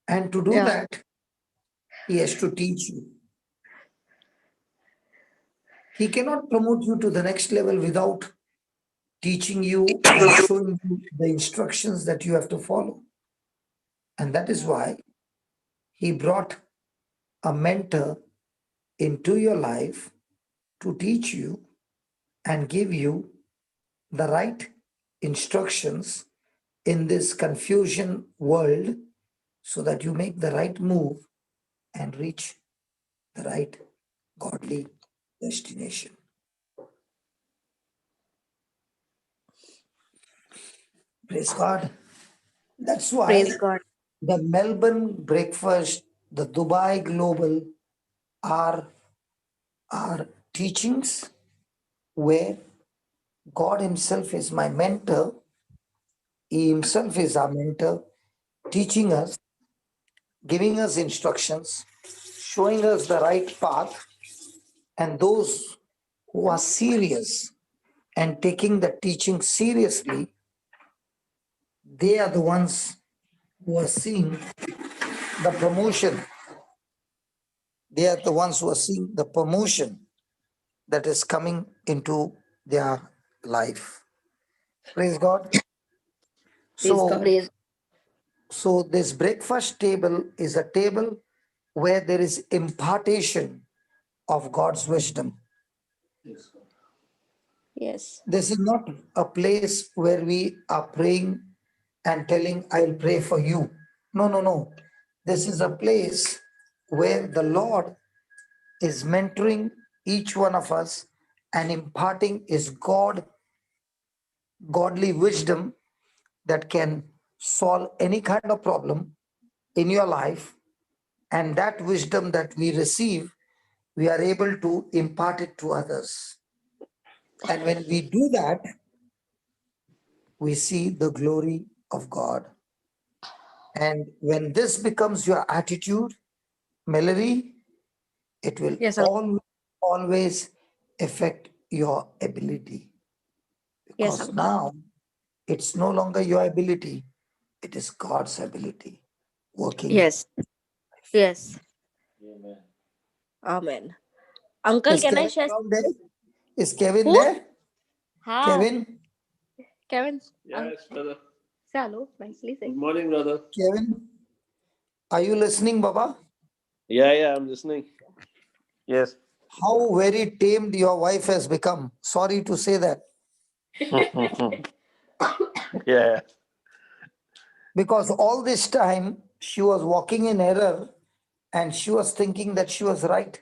And to do Yeah. that, He has to teach you. He cannot promote you to the next level without teaching you and showing you the instructions that you have to follow. And that is why He brought a mentor into your life to teach you and give you the right instructions in this confusion world, so that you make the right move and reach the right godly destination. Praise God. That's why Praise God. the Melbourne breakfast, the Dubai Global are teachings where God Himself is my mentor. He Himself is our mentor, teaching us, giving us instructions, showing us the right path. And those who are serious and taking the teaching seriously, they are the ones who are seeing the promotion. They are the ones who are seeing the promotion that is coming into their life. Praise God. So, so this breakfast table is a table where there is impartation of God's wisdom. Yes. This is not a place where we are praying and telling, I'll pray for you. No, no, no. This is a place where the Lord is mentoring each one of us and imparting His godly wisdom that can solve any kind of problem in your life. And that wisdom that we receive, we are able to impart it to others. And when we do that, we see the glory of God. And when this becomes your attitude, Mallory, it will Yes, uncle. always affect your ability. Yes, Because uncle. now it's no longer your ability, it is God's ability working. Yes. Yes. Amen. Uncle, Is can I Kevin share? around there? Is Kevin Who? there? Hi. Kevin? Kevin. Yes, brother. Say hello. Nicely say. Good morning, brother. Kevin? Are you listening, Baba? Yeah, I'm listening. Yes. How very tamed your wife has become. Sorry to say that. Yeah. Because all this time she was walking in error and she was thinking that she was right.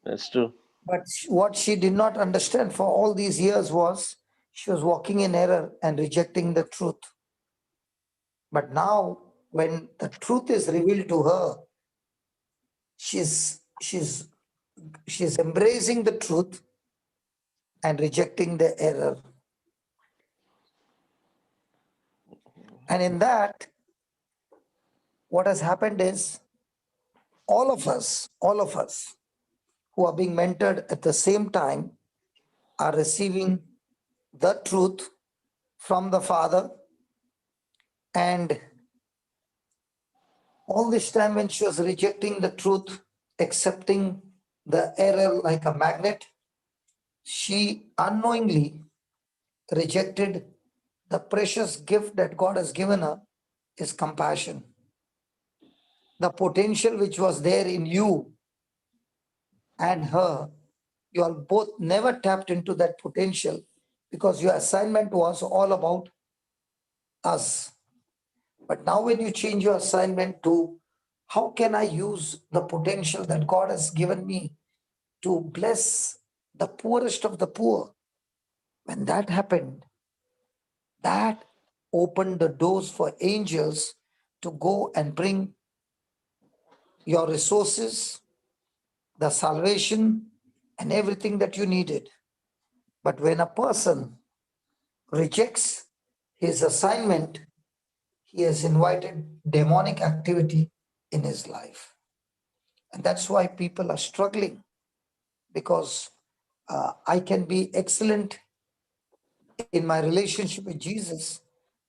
That's true. But what she did not understand for all these years was she was walking in error and rejecting the truth. But now, when the truth is revealed to her, she's embracing the truth and rejecting the error. And in that, what has happened is all of us who are being mentored at the same time are receiving the truth from the Father. And all this time when she was rejecting the truth, accepting the error like a magnet, she unknowingly rejected the precious gift that God has given her, is compassion. The potential which was there in you and her, you all both never tapped into that potential because your assignment was all about us. But now when you change your assignment to how can I use the potential that God has given me to bless the poorest of the poor, when that happened, that opened the doors for angels to go and bring your resources, the salvation, and everything that you needed. But when a person rejects his assignment, he has invited demonic activity in his life. And that's why people are struggling, because I can be excellent in my relationship with Jesus,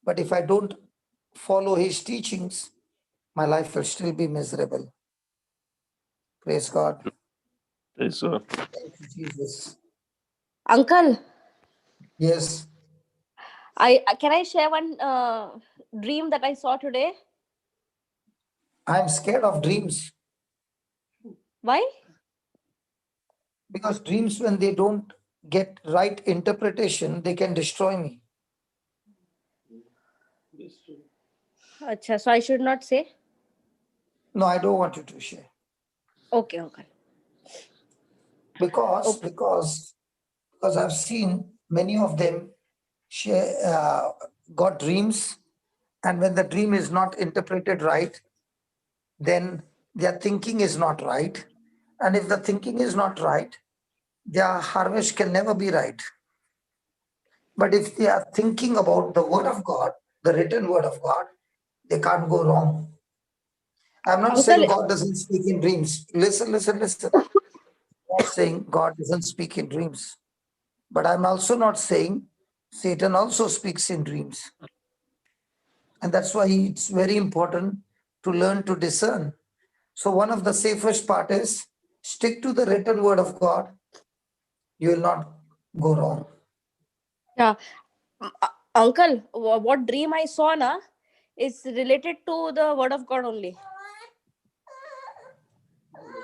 but if I don't follow his teachings, my life will still be miserable. Praise God. Praise God. Thank you, Jesus. Uncle, Yes, can I share one dream that I saw today? I'm scared of dreams, Why? because dreams, when they don't get right interpretation, they can destroy me. Acha, so I should not say? No, I don't want you to share. Okay, uncle. Because I've seen many of them share got dreams, and when the dream is not interpreted right, then their thinking is not right. And if the thinking is not right, their harvest can never be right. But if they are thinking about the word of God, the written word of God, they can't go wrong. I'm not saying Uncle, God doesn't speak in dreams. Listen. I'm not saying God doesn't speak in dreams. But I'm also not saying Satan also speaks in dreams. And that's why it's very important to learn to discern. So one of the safest part is stick to the written word of God. You will not go wrong. yeah. Uncle, what dream I saw na is related to the word of God only.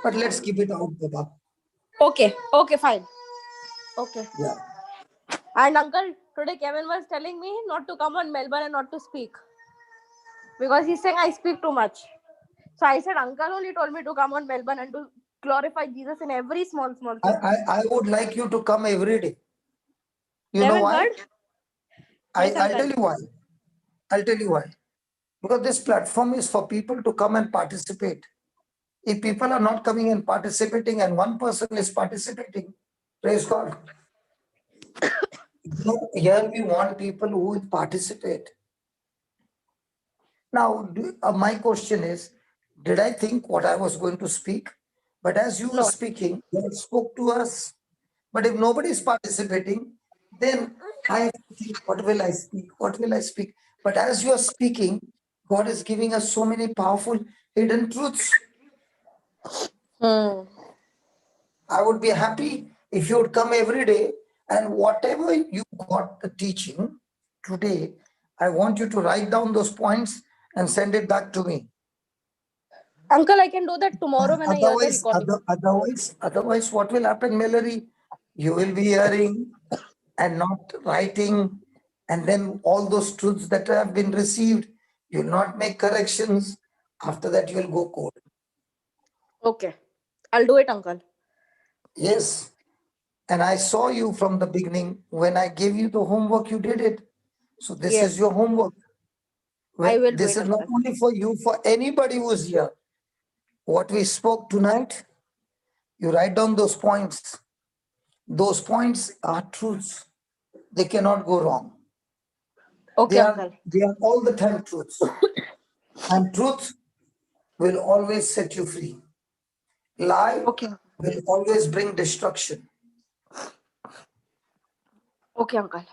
But let's keep it out, Baba. Okay, fine. Okay. Yeah. And uncle, today Kevin was telling me not to come on Melbourne and not to speak, because he's saying I speak too much. So I said, uncle only told me to come on Melbourne and to glorify Jesus in every small thing. I would like you to come every day. You know Kevin why? heard? Yes, I'll uncle. tell you why. I'll tell you why. Because this platform is for people to come and participate. If people are not coming and participating and one person is participating, praise God. Here we want people who will participate. Now, my question is, did I think what I was going to speak? But as you were No. speaking, God spoke to us. But if nobody is participating, then I have to think, what will I speak? What will I speak? But as you are speaking, God is giving us so many powerful hidden truths. I would be happy if you would come every day, and whatever you got the teaching today, I want you to write down those points and send it back to me. Uncle, I can do that tomorrow when I hear the recording. Otherwise, what will happen, Mallory? You will be hearing and not writing, and then all those truths that have been received, you will not make corrections. After that, you will go cold. Okay. I'll do it, uncle. Yes. And I saw you from the beginning. When I gave you the homework, you did it. So this Yes. is your homework. I will do This it, is not uncle. only for you, for anybody who is here. what we spoke tonight, you write down those points. Those points are truths. They cannot go wrong. Okay, uncle. They are all the time truths. And truth will always set you free. Lie Okay. will always bring destruction. Okay, uncle.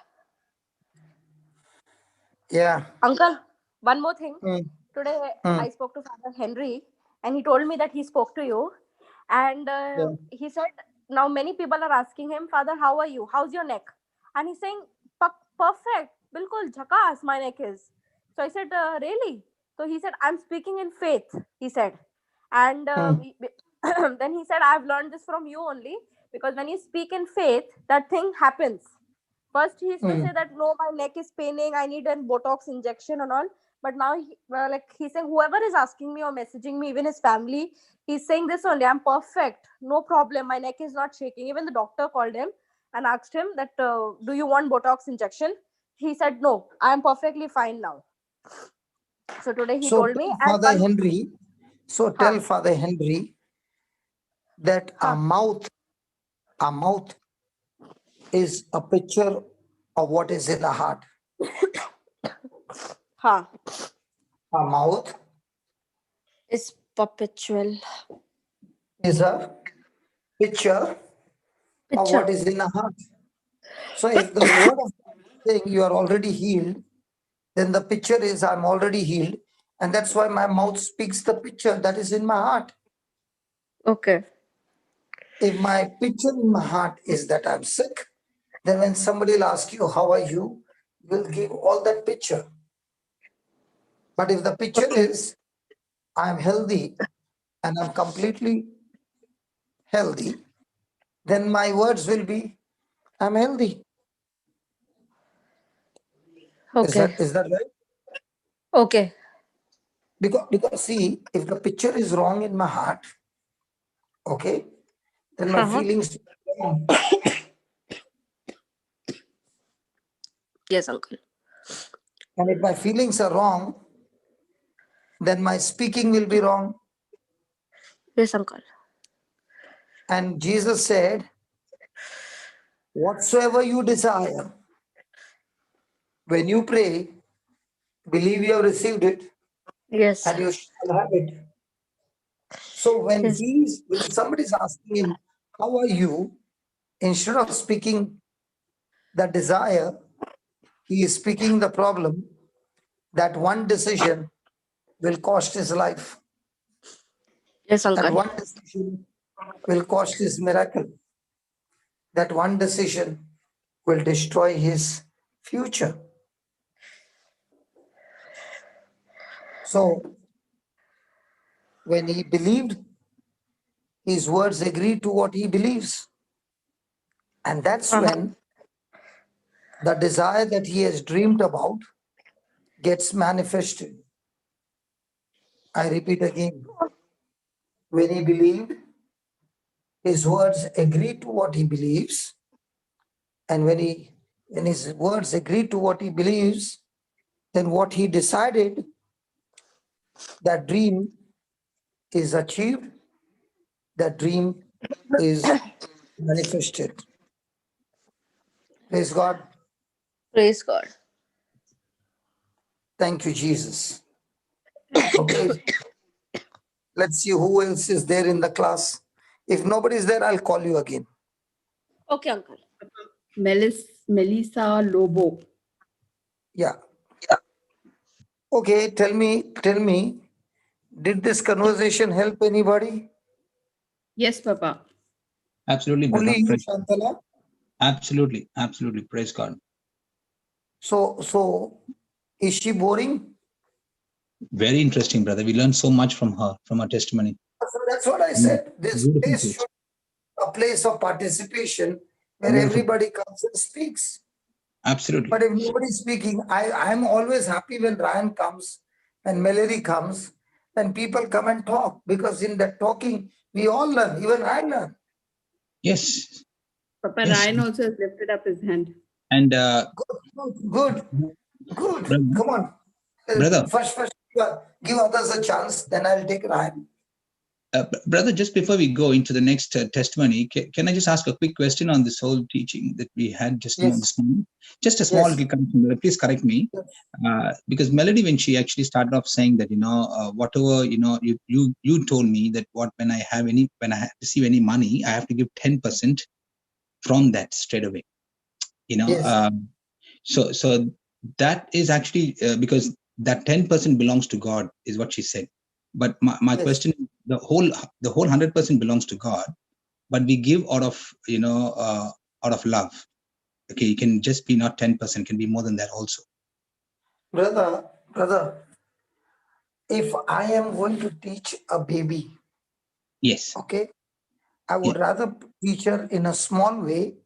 Yeah. Uncle, one more thing. Mm. Today Mm. I spoke to Father Henry, and he told me that he spoke to you, and Yeah. he said now many people are asking him, Father, how are you? How's your neck? And he's saying, perfect, bilkul jhakas, my neck is. So I said, really? So he said, I'm speaking in faith. He said, and then he said, I've learned this from you only, because when you speak in faith, that thing happens. First, he used to say that no, my neck is paining. I need a Botox injection and all. But now, he's saying, whoever is asking me or messaging me, even his family, he's saying this only. I'm perfect, no problem. My neck is not shaking. Even the doctor called him and asked him that, do you want Botox injection? He said no. I am perfectly fine now. So today he So told me, tell and Father Henry. So tell Huh. Father Henry that Huh. a mouth is a picture of what is in the heart. Huh. A mouth Is perpetual. is a picture of what is in the heart. So if the word of God is saying you are already healed, then the picture is I'm already healed. And that's why my mouth speaks the picture that is in my heart. Okay. If my picture in my heart is that I'm sick, then when somebody will ask you, how are you? You'll give all that picture. But if the picture is I'm healthy and I'm completely healthy, then my words will be I'm healthy. Okay. Is that right? Okay. Because see, if the picture is wrong in my heart, okay, then my feelings are wrong. Yes, uncle. And if my feelings are wrong, then my speaking will be wrong. Yes, uncle. And Jesus said, whatsoever you desire, when you pray, believe you have received it Yes. and you shall have it. So when Yes. somebody is asking him, how are you? Instead of speaking the desire, he is speaking the problem that one decision will cost his life. Yes, That uncle. one decision will cost his miracle. That one decision will destroy his future. So when he believed, his words agreed to what he believes. And that's when the desire that he has dreamed about gets manifested. I repeat again. When he believed, his words agreed to what he believes. And when his words agreed to what he believes, then what he decided, that dream is achieved, that dream is manifested. Praise God. Praise God. Thank you, Jesus. Okay, let's see who else is there in the class. If nobody is there, I'll call you again. Okay, uncle. Melissa Lobo. Yeah. Okay, tell me, did this conversation help anybody? Yes, Papa. Absolutely, brother. Only you, Praise- Shantala? Absolutely. Absolutely. Praise God. So is she boring? Very interesting, brother. We learned so much from her, from her testimony. So that's what I said. This Beautiful place place. should be a place of participation where Beautiful. everybody comes and speaks. Absolutely. But if nobody's speaking, I'm always happy when Ryan comes and Mallory comes, and people come and talk, because in that talking, we all learn, even I learn. Yes. Papa Yes. Ryan also has lifted up his hand. And Good. brother, Come on. brother, First, give others a chance, then I'll take Ryan. Brother, just before we go into the next testimony, can I just ask a quick question on this whole teaching that we had just Yes. this morning? Just a small Yes. little correction. Please correct me. Because Melody, when she actually started off saying that, whatever, you told me that when I receive any money, I have to give 10% from that straight away. Yes. So that is actually because that 10% belongs to God, is what she said. But my Yes. question is, the whole 100% belongs to God, but we give out of love. Okay, it can just be not 10%, can be more than that also. Brother, if I am going to teach a baby, Yes. okay, I would rather teach her in a small way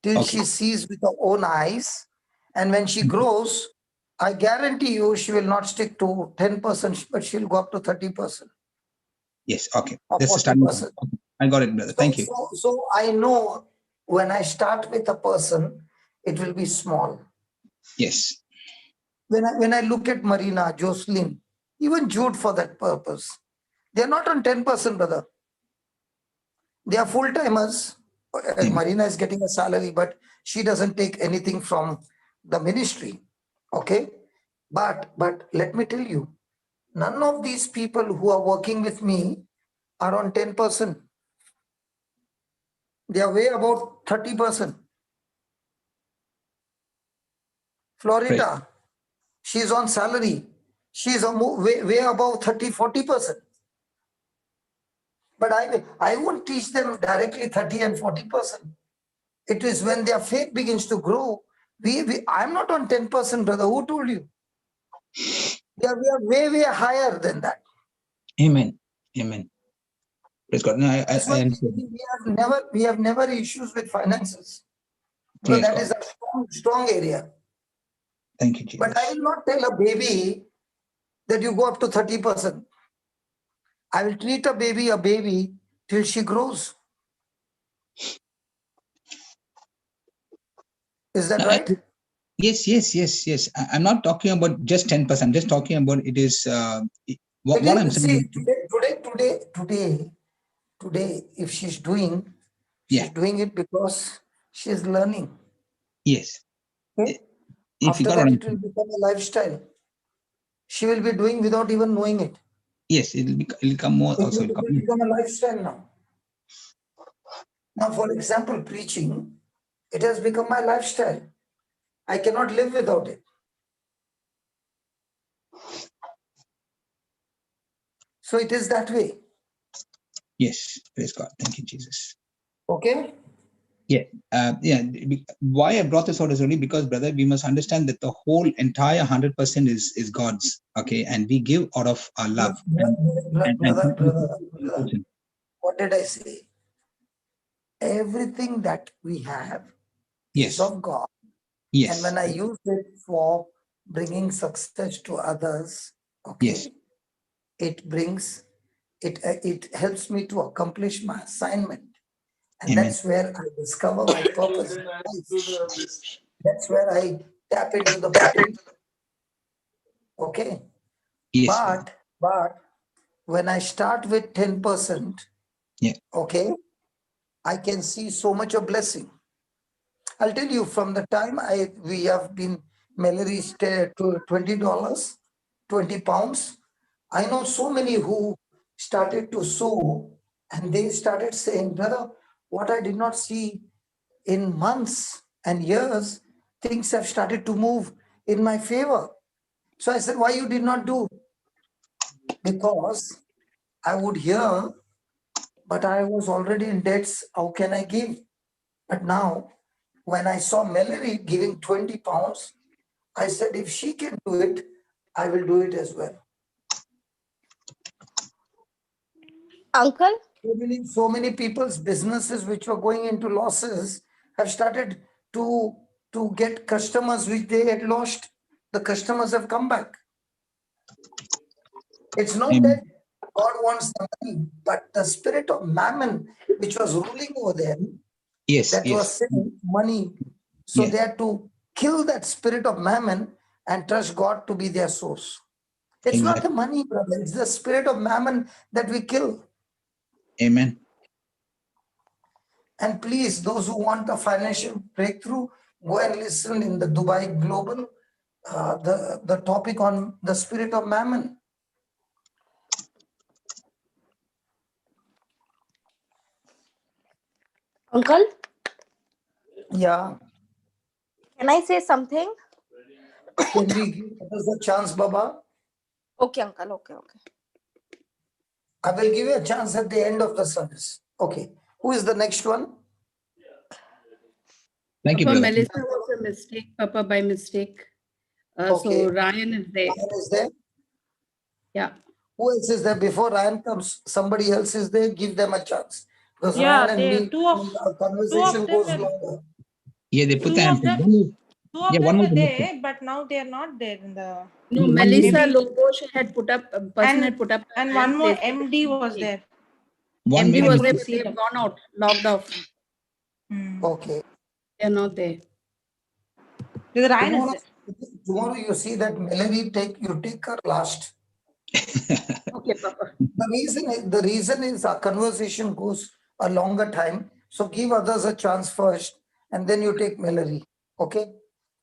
till Okay. she sees with her own eyes. And when she grows, I guarantee you she will not stick to 10%, but she'll go up to 30% Yes. Okay. or That's the starting 40%. point. Okay. I got it, brother. Thank you. So I know when I start with a person, it will be small. Yes. When I look at Marina, Jocelyn, even Jude for that purpose, they're not on 10%, brother. They are full-timers. Marina is getting a salary, but she doesn't take anything from the ministry. Okay? But let me tell you, none of these people who are working with me are on 10%. They are way about 30%. Florida, she's on salary. She's way above 30-40%. But I won't teach them directly 30 and 40%. It is when their faith begins to grow. I'm not on 10%, brother. Who told you? We are way higher than that. Amen. Amen. Praise God. No, I understand. We have never issues with finances. Because Praise that God. is a strong area. Thank you, Jesus. But I will not tell a baby that you go up to 30%. I will treat a baby till she grows. Is that right? Yes. I'm not talking about just 10%. I'm just talking about it is what I'm saying. Today, if she's doing Yeah. it because she's learning. Yes. Okay? If After you got that, on, it will become a lifestyle. She will be doing without even knowing it. yes, it'll become more It also. will become a lifestyle now. Now, for example, preaching, it has become my lifestyle. I cannot live without it. So it is that way. Yes, praise God. Thank you, Jesus. Okay? Yeah. Why I brought this out is only because, brother, we must understand that the whole entire 100% is God's. Okay, and we give out of our love. Brother, what did I say? Everything that we have is of God. Yes. And when I use it for bringing success to others, okay, yes. it helps me to accomplish my assignment. And Amen. that's where I discover my purpose. That's where I tap into the potential. Okay. Yes. But when I start with 10%, yeah. Okay, I can see so much of blessing. I'll tell you, from the time we have been Mallory's to $20, 20 pounds, I know so many who started to sow and they started saying, brother, what I did not see in months and years, things have started to move in my favor. So I said, why you did not do? Because I would hear, but I was already in debts. How can I give? But now, when I saw Mallory giving 20 pounds, I said, if she can do it, I will do it as well. Uncle? So many people's businesses which were going into losses have started to get customers which they had lost. The customers have come back. It's not Amen. that God wants the money, but the spirit of mammon which was ruling over them, was saying money. So they had to kill that spirit of mammon and trust God to be their source. It's not the money, brother. It's the spirit of mammon that we kill. Amen. And please, those who want a financial breakthrough, go and listen in the Dubai Global, the topic on the spirit of mammon. Uncle, Yeah. can I say something? Can we give others a chance, Baba? Okay, Uncle. Okay. I will give you a chance at the end of the service. Okay. Who is the next one? Thank you, Papa, brother. Melissa was a mistake, Papa, by mistake. Okay. So Ryan is there. Ryan is there. Yeah. Who else is there? Before Ryan comes, somebody else is there. Give them a chance. Because Yeah, Ryan and they me, two of our conversation them goes were longer. Yeah, they put two the of hand. them One two of yeah, them one were was the mistake. there, but now they are not there in the No, One Melissa maybe logo she had put up, a person had put up. her and hand, one more they said MD was mistake. there. One MD made a was there, mistake. but they have gone out, logged off. Okay. They're not there. The Ryan is Tomorrow, there. tomorrow you see that Melody you take her last. Okay, Papa. The reason is our conversation goes a longer time. So give others a chance first, and then you take Melody. Okay?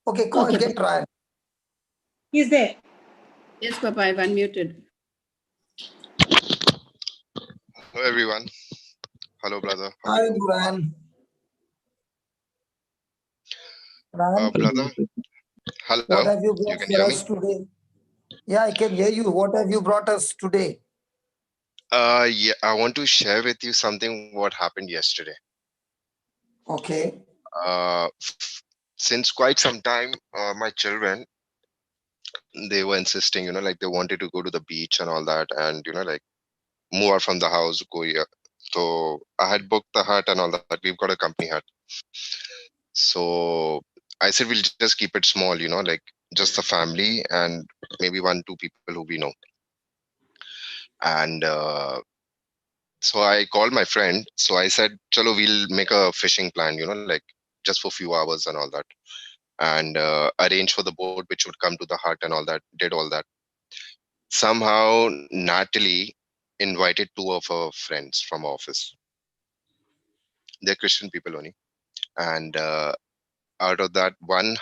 Okay, call, Okay, get Ryan. He's there. Yes, Papa, I've unmuted. Hello, everyone. Hello, brother. How Hi, are you? Ryan. Ryan, Brother, what hello. have you You brought can for hear me? us today? Yeah, I can hear you. What have you brought us today? Yeah, I want to share with you something what happened yesterday. Okay. Since quite some time, my children, they were insisting, like they wanted to go to the beach and all that, and like move out from the house, go here. So I had booked the hut and all that. We've got a company hut. So I said we'll just keep it small, like just the family and maybe 1-2 people who we know. And so I called my friend. So I said, "Chalo, we'll make a fishing plan, like just for a few hours and all that, and arrange for the boat which would come to the hut and all that." Did all that. Somehow, Natalie invited 2 of her friends from office. They're Christian people only, and out of that, one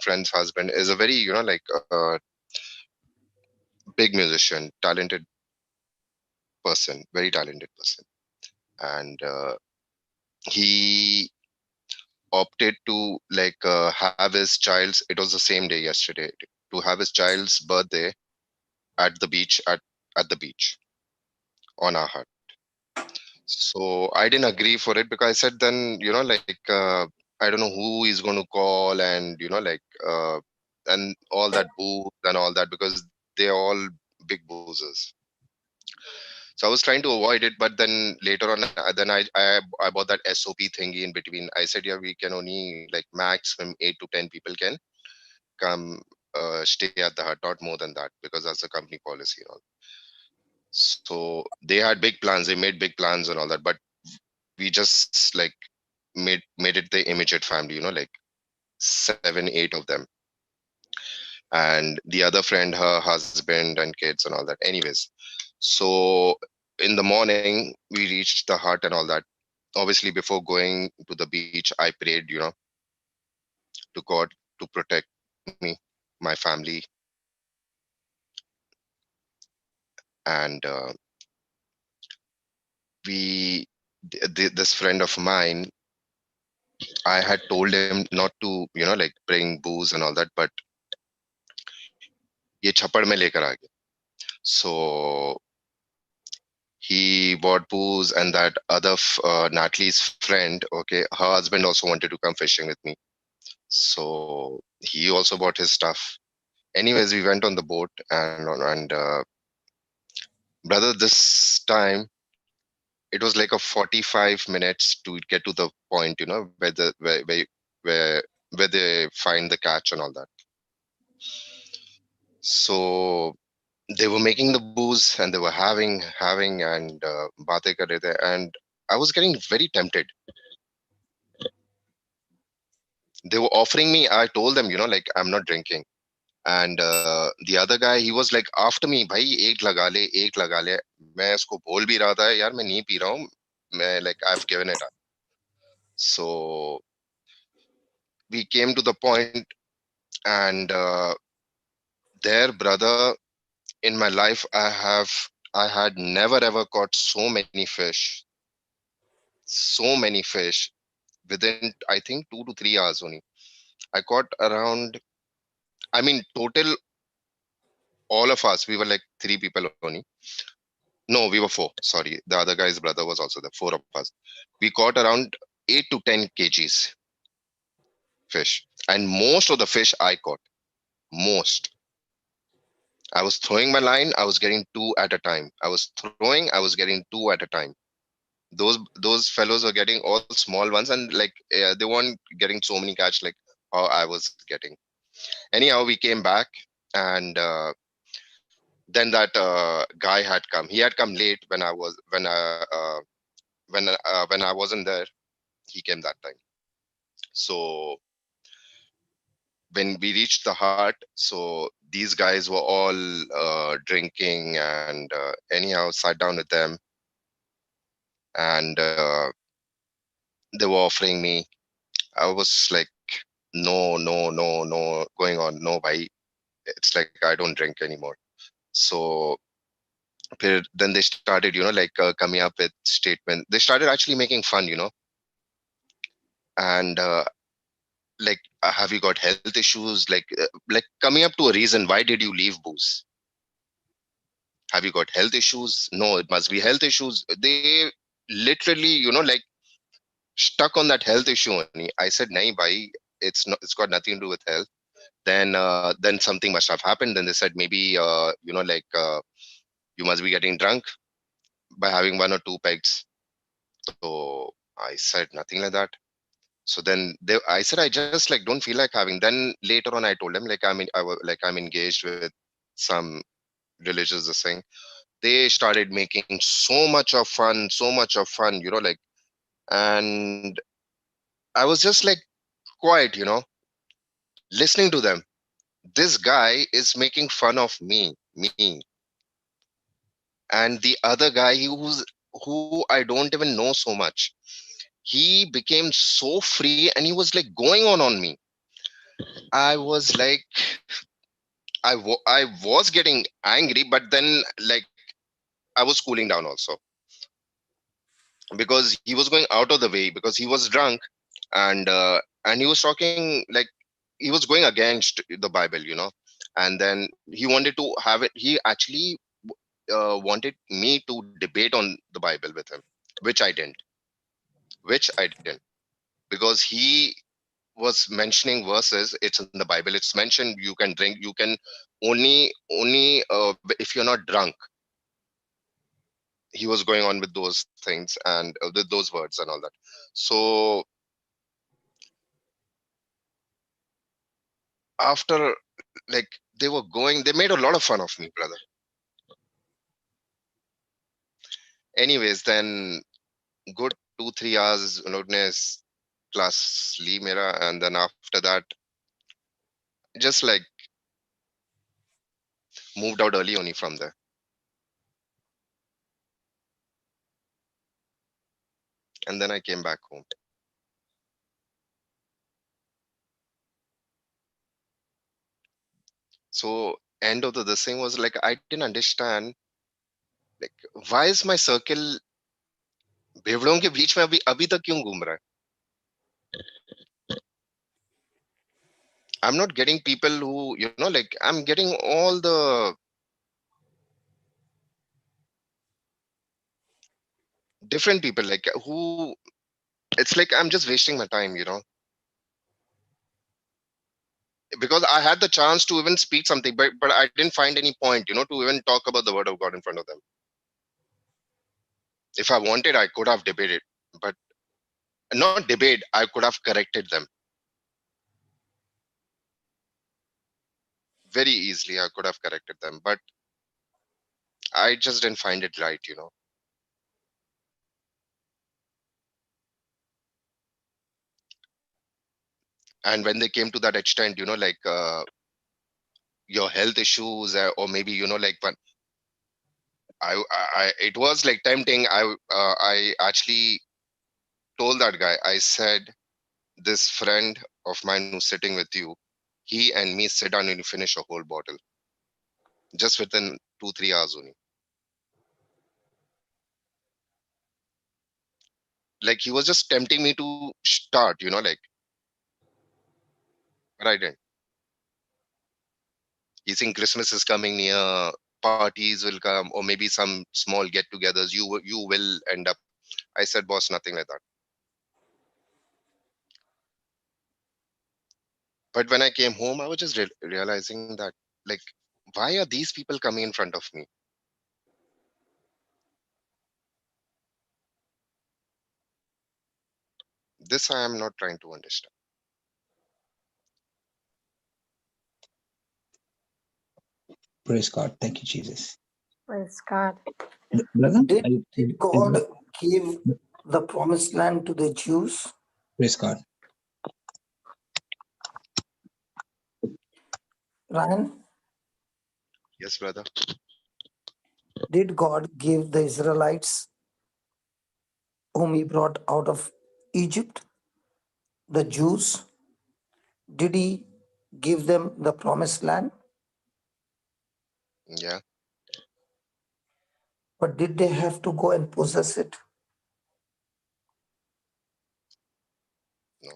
friend's husband is a very, like big musician, talented person, very talented person, and he opted to like have his child's, it was the same day yesterday, to have his child's birthday at the beach, at the beach on our hut. So I didn't agree for it because I said then, like I don't know who is going to call, and like and all that booze and all that, because they're all big boozers. So I was trying to avoid it, but then later on, then I bought that SOP thingy in between. I said, yeah, we can only like maximum 8 to 10 people can come stay at the hut, not more than that, because that's the company policy and all. So they had big plans. They made big plans and all that, but we just like made it the immediate family. Like 7, 8 of them, and the other friend, her husband and kids and all that. Anyways, so in the morning we reached the hut and all that. Obviously, before going to the beach, I prayed, to God to protect me, my family, and this friend of mine, I had told him not to, like bring booze and all that, but ye chapad mein lekar aa gaya. So he bought booze, and that other Natalie's friend, okay, her husband also wanted to come fishing with me. So he also bought his stuff. Anyways, we went on the boat, and brother, this time it was like a 45 minutes to get to the point, where where they find the catch and all that. So they were making the booze and they were having and baate kar rahe the, and I was getting very tempted. They were offering me, I told them, like I'm not drinking, And the other guy, he was like after me, bhai ek laga le, ek laga le. मैं उसको बोल भी रहा था यार मैं नहीं P रहा हूँ, मैं like I've given it up. So we came to the point, and their brother, in my life I had never ever caught so many fish within I think 2 to 3 hours only. I caught around, I mean total, all of us, we were like 3 people only. No, we were 4. Sorry, the other guy's brother was also there. 4 of us. We caught around 8 to 10 kgs fish, and most of the fish I caught. Most. I was throwing my line. I was getting 2 at a time. I was throwing. I was getting 2 at a time. Those fellows were getting all small ones, and like they weren't getting so many catch like how I was getting. Anyhow, we came back, and then that guy had come. He had come late when I wasn't there. He came that time. So when we reached the hut, so these guys were all drinking, and anyhow sat down with them, and they were offering me. I was like, no, no, no, no, going on, no, bhai. It's like I don't drink anymore. So then they started, like coming up with statement. They started actually making fun, and like, have you got health issues? Like coming up to a reason. Why did you leave booze? Have you got health issues? No, it must be health issues. They literally, like stuck on that health issue only. I said, nahi bhai, it's not. It's got nothing to do with health. Then something must have happened. Then they said maybe, like you must be getting drunk by having 1 or 2 pegs. So I said nothing like that. So then I said I just like don't feel like having. Then later on, I told them like I'm engaged with some religious this thing. They started making so much of fun, like, and I was just like quiet, listening to them. This guy is making fun of me, and the other guy who I don't even know so much. He became so free, and he was like going on me. I was like, I was getting angry, but then like I was cooling down also, because he was going out of the way because he was drunk, and he was talking like he was going against the Bible, and then he wanted to have it. He actually wanted me to debate on the Bible with him, which I didn't, because he was mentioning verses. It's in the Bible. It's mentioned you can drink. You can only if you're not drunk. He was going on with those things and with those words and all that. So after, like, they made a lot of fun of me, brother. Anyways, then good 2-3 hours class lee mera, and then after that, just like moved out early only from there. And then I came back home. So end of this thing was like I didn't understand, like, why is my circle भेवड़ों के बीच में अभी तक क्यों घूम रहा है? I'm not getting people who, like, I'm getting all the different people, like, who, it's like I'm just wasting my time, because I had the chance to even speak something, but I didn't find any point, to even talk about the word of God in front of them. If I wanted, I could have debated, but not debate, I could have corrected them. Very easily, I could have corrected them, but I just didn't find it right, And when they came to that extent, like, your health issues, or maybe, like when it was like tempting. I actually told that guy, I said, this friend of mine who's sitting with you, he and me sit down and finish a whole bottle just within 2-3 hours only. Like he was just tempting me to start, like, but I didn't. You think Christmas is coming near, parties will come, or maybe some small get-togethers. You will end up. I said, boss, nothing like that. But when I came home, I was just realizing that, like, why are these people coming in front of me? This I am not trying to understand. Praise God. Thank you, Jesus. Praise God. Brother, Did God give the promised land to the Jews? praise God. Ryan, Yes, brother. did God give the Israelites whom he brought out of Egypt, the Jews, did he give them the promised land? Yeah. But did they have to go and possess it? No.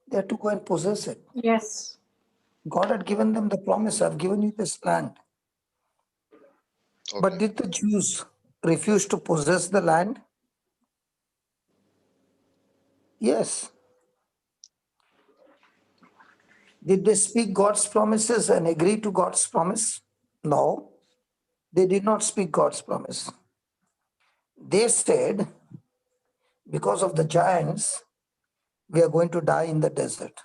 They had to go and possess it. Yes. God had given them the promise, I've given you this land. Okay. But did the Jews refuse to possess the land? Yes. Did they speak God's promises and agree to God's promise? No, they did not speak God's promise. They said, because of the giants, we are going to die in the desert.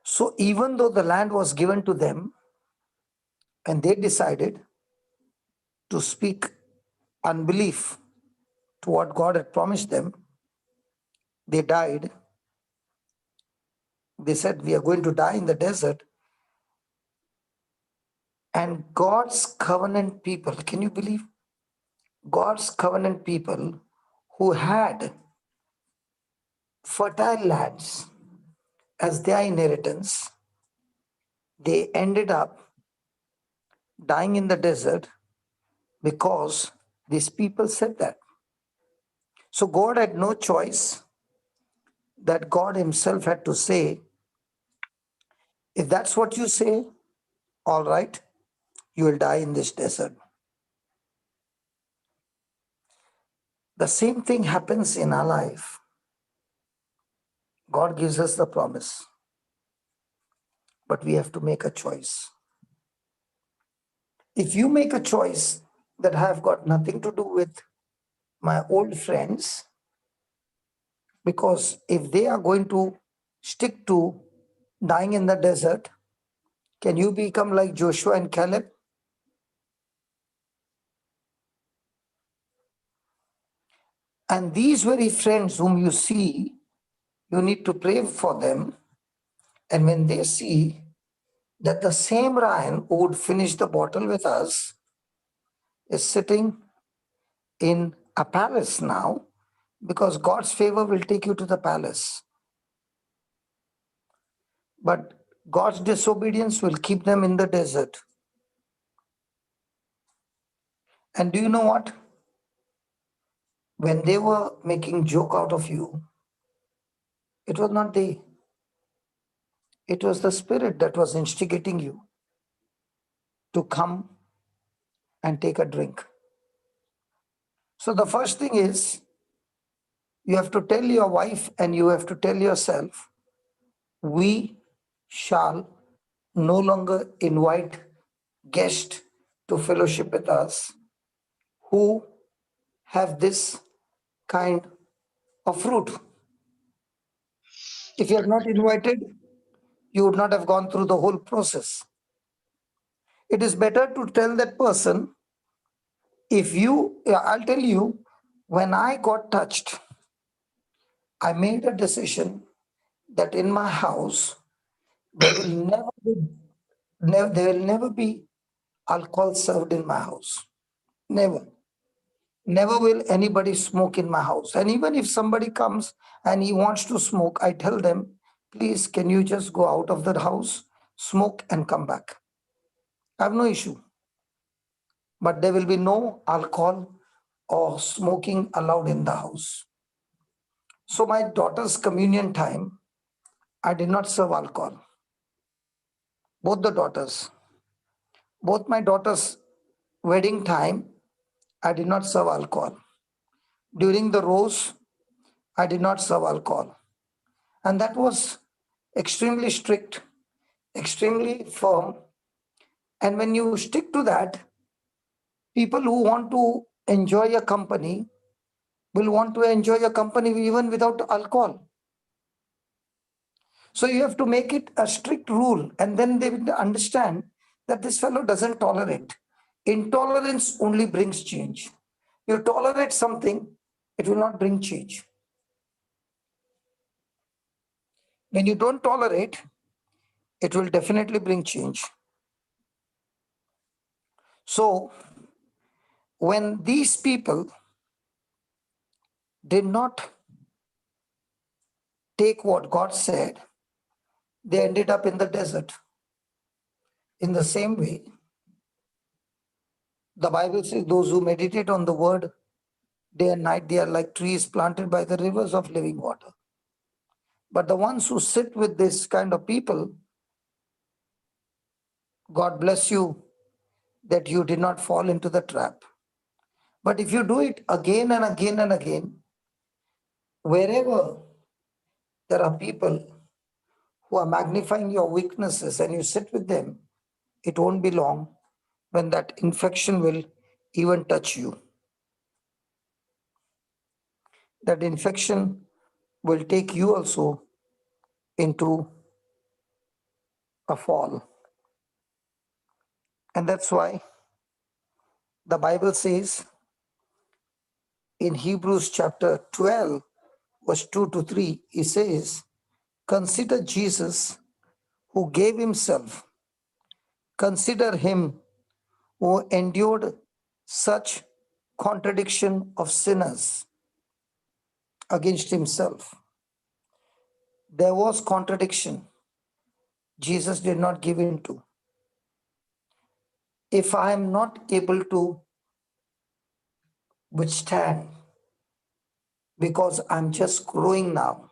So even though the land was given to them and they decided to speak unbelief to what God had promised them, they died. They said, we are going to die in the desert. And God's covenant people, can you believe? God's covenant people who had fertile lands as their inheritance, they ended up dying in the desert because these people said that. So God had no choice, that God himself had to say, if that's what you say, all right, you will die in this desert. The same thing happens in our life. God gives us the promise, but we have to make a choice. If you make a choice that have got nothing to do with my old friends, because if they are going to stick to dying in the desert, can you become like Joshua and Caleb? And these very friends whom you see, you need to pray for them. And when they see that the same Ryan who would finish the bottle with us is sitting in a palace now, because God's favor will take you to the palace. But God's disobedience will keep them in the desert. And do you know what? When they were making joke out of you, it was not they. It was the Spirit that was instigating you to come and take a drink. So the first thing is, you have to tell your wife and you have to tell yourself, we shall no longer invite guests to fellowship with us who have this kind of fruit. If you are not invited, you would not have gone through the whole process. It is better to tell that person, I'll tell you, when I got touched I made a decision that in my house, there will never be alcohol served in my house. Never. Never will anybody smoke in my house. And even if somebody comes and he wants to smoke, I tell them, please, can you just go out of the house, smoke and come back? I have no issue. But there will be no alcohol or smoking allowed in the house. So my daughter's communion time, I did not serve alcohol. Both the daughters. Both my daughters' wedding time, I did not serve alcohol. During the rose, I did not serve alcohol. And that was extremely strict, extremely firm. And when you stick to that, people who want to enjoy your company will want to enjoy your company even without alcohol. So you have to make it a strict rule, and then they will understand that this fellow doesn't tolerate. Intolerance only brings change. You tolerate something, it will not bring change. When you don't tolerate, it will definitely bring change. So when these people did not take what God said, they ended up in the desert. In the same way, the Bible says those who meditate on the word day and night, they are like trees planted by the rivers of living water. But the ones who sit with this kind of people, God bless you that you did not fall into the trap. But if you do it again and again and again, wherever there are people who are magnifying your weaknesses and you sit with them, it won't be long when that infection will even touch you. That infection will take you also into a fall. And that's why the Bible says in Hebrews chapter 12, verse 2 to 3, it says, consider Jesus who gave himself. Consider him who endured such contradiction of sinners against himself. There was contradiction Jesus did not give in to. If I am not able to withstand because I'm just growing now,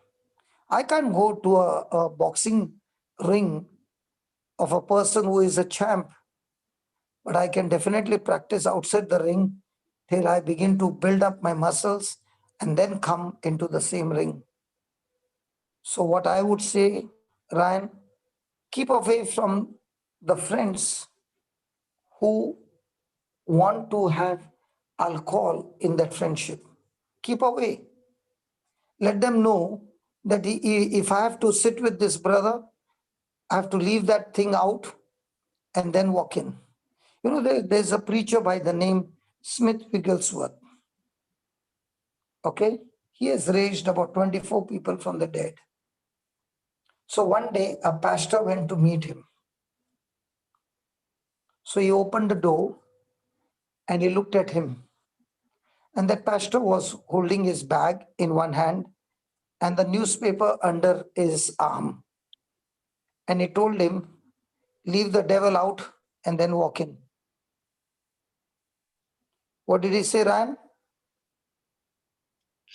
I can't go to a boxing ring of a person who is a champ, but I can definitely practice outside the ring till I begin to build up my muscles and then come into the same ring. So what I would say, Ryan, keep away from the friends who want to have alcohol in that friendship. Keep away. Let them know that if I have to sit with this brother, I have to leave that thing out and then walk in. You know, there's a preacher by the name Smith Wigglesworth. Okay? He has raised about 24 people from the dead. So one day a pastor went to meet him. So he opened the door and he looked at him. And that pastor was holding his bag in one hand and the newspaper under his arm. And he told him, leave the devil out and then walk in. What did he say, Ryan?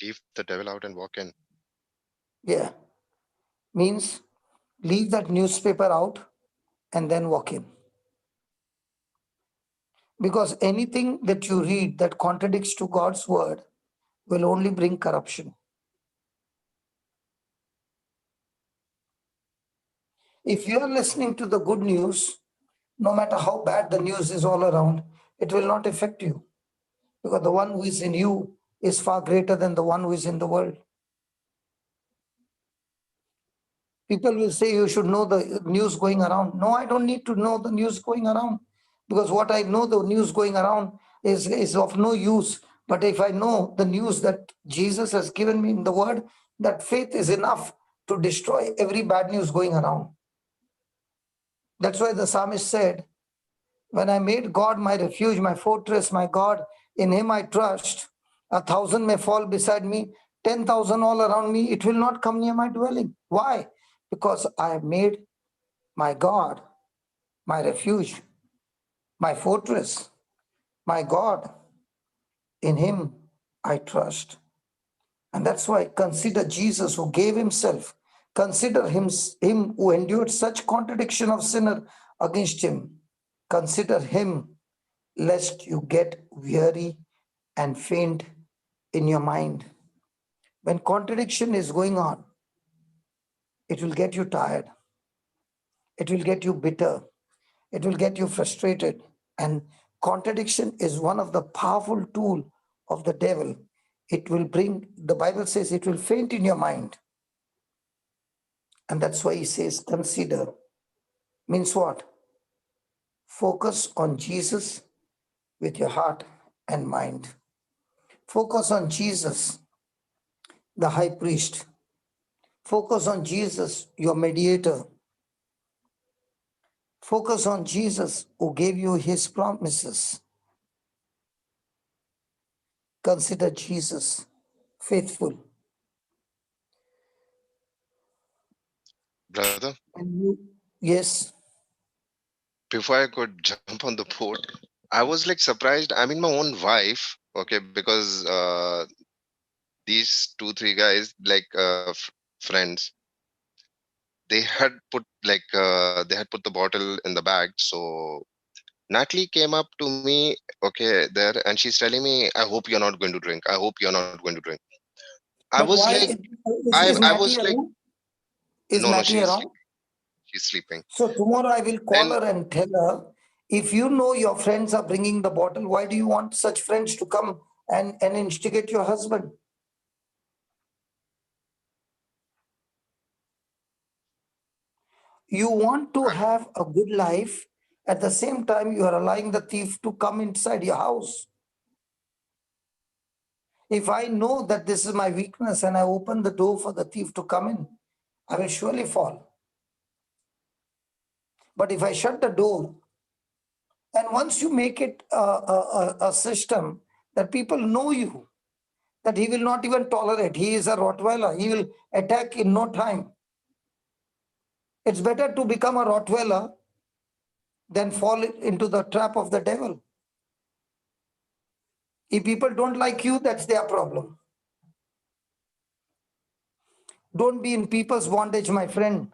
Leave the devil out and walk in. Yeah. Means leave that newspaper out and then walk in. Because anything that you read that contradicts to God's word will only bring corruption. If you are listening to the good news, no matter how bad the news is all around, it will not affect you. Because the one who is in you is far greater than the one who is in the world. People will say you should know the news going around. No, I don't need to know the news going around. Because what I know the news going around is of no use. But if I know the news that Jesus has given me in the word, that faith is enough to destroy every bad news going around. That's why the psalmist said, when I made God my refuge, my fortress, my God, in him I trust, 1,000 may fall beside me, 10,000 all around me, it will not come near my dwelling. Why? Because I have made my God my refuge, my fortress, my God. In him I trust. And that's why consider Jesus who gave himself. Consider him who endured such contradiction of sinner against him. Consider him, lest you get weary and faint in your mind. When contradiction is going on, it will get you tired. It will get you bitter. It will get you frustrated. And contradiction is one of the powerful tools of the devil. It will bring, the Bible says, it will faint in your mind. And that's why he says, consider. Means what? Focus on Jesus with your heart and mind. Focus on Jesus, the high priest. Focus on Jesus, your mediator. Focus on Jesus who gave you his promises. Consider Jesus faithful. Brother, And you, yes, before I could jump on the boat, I was like surprised. I mean, my own wife, okay, because these 2, 3 guys, like friends, they had put the bottle in the bag. So Natalie came up to me, okay, there, and she's telling me, "I hope you're not going to drink. I hope you're not going to drink." I but was why like, is I was Matty like, around? Is no, Matty she's around? sleeping. She's sleeping. So tomorrow I will call Then her and tell her, if you know your friends are bringing the bottle, why do you want such friends to come and instigate your husband? You want to have a good life. At the same time, you are allowing the thief to come inside your house. If I know that this is my weakness and I open the door for the thief to come in, I will surely fall. But if I shut the door, and once you make it a system that people know you, that he will not even tolerate, he is a Rottweiler, he will attack in no time. It's better to become a Rottweiler than fall into the trap of the devil. If people don't like you, that's their problem. Don't be in people's bondage, my friend.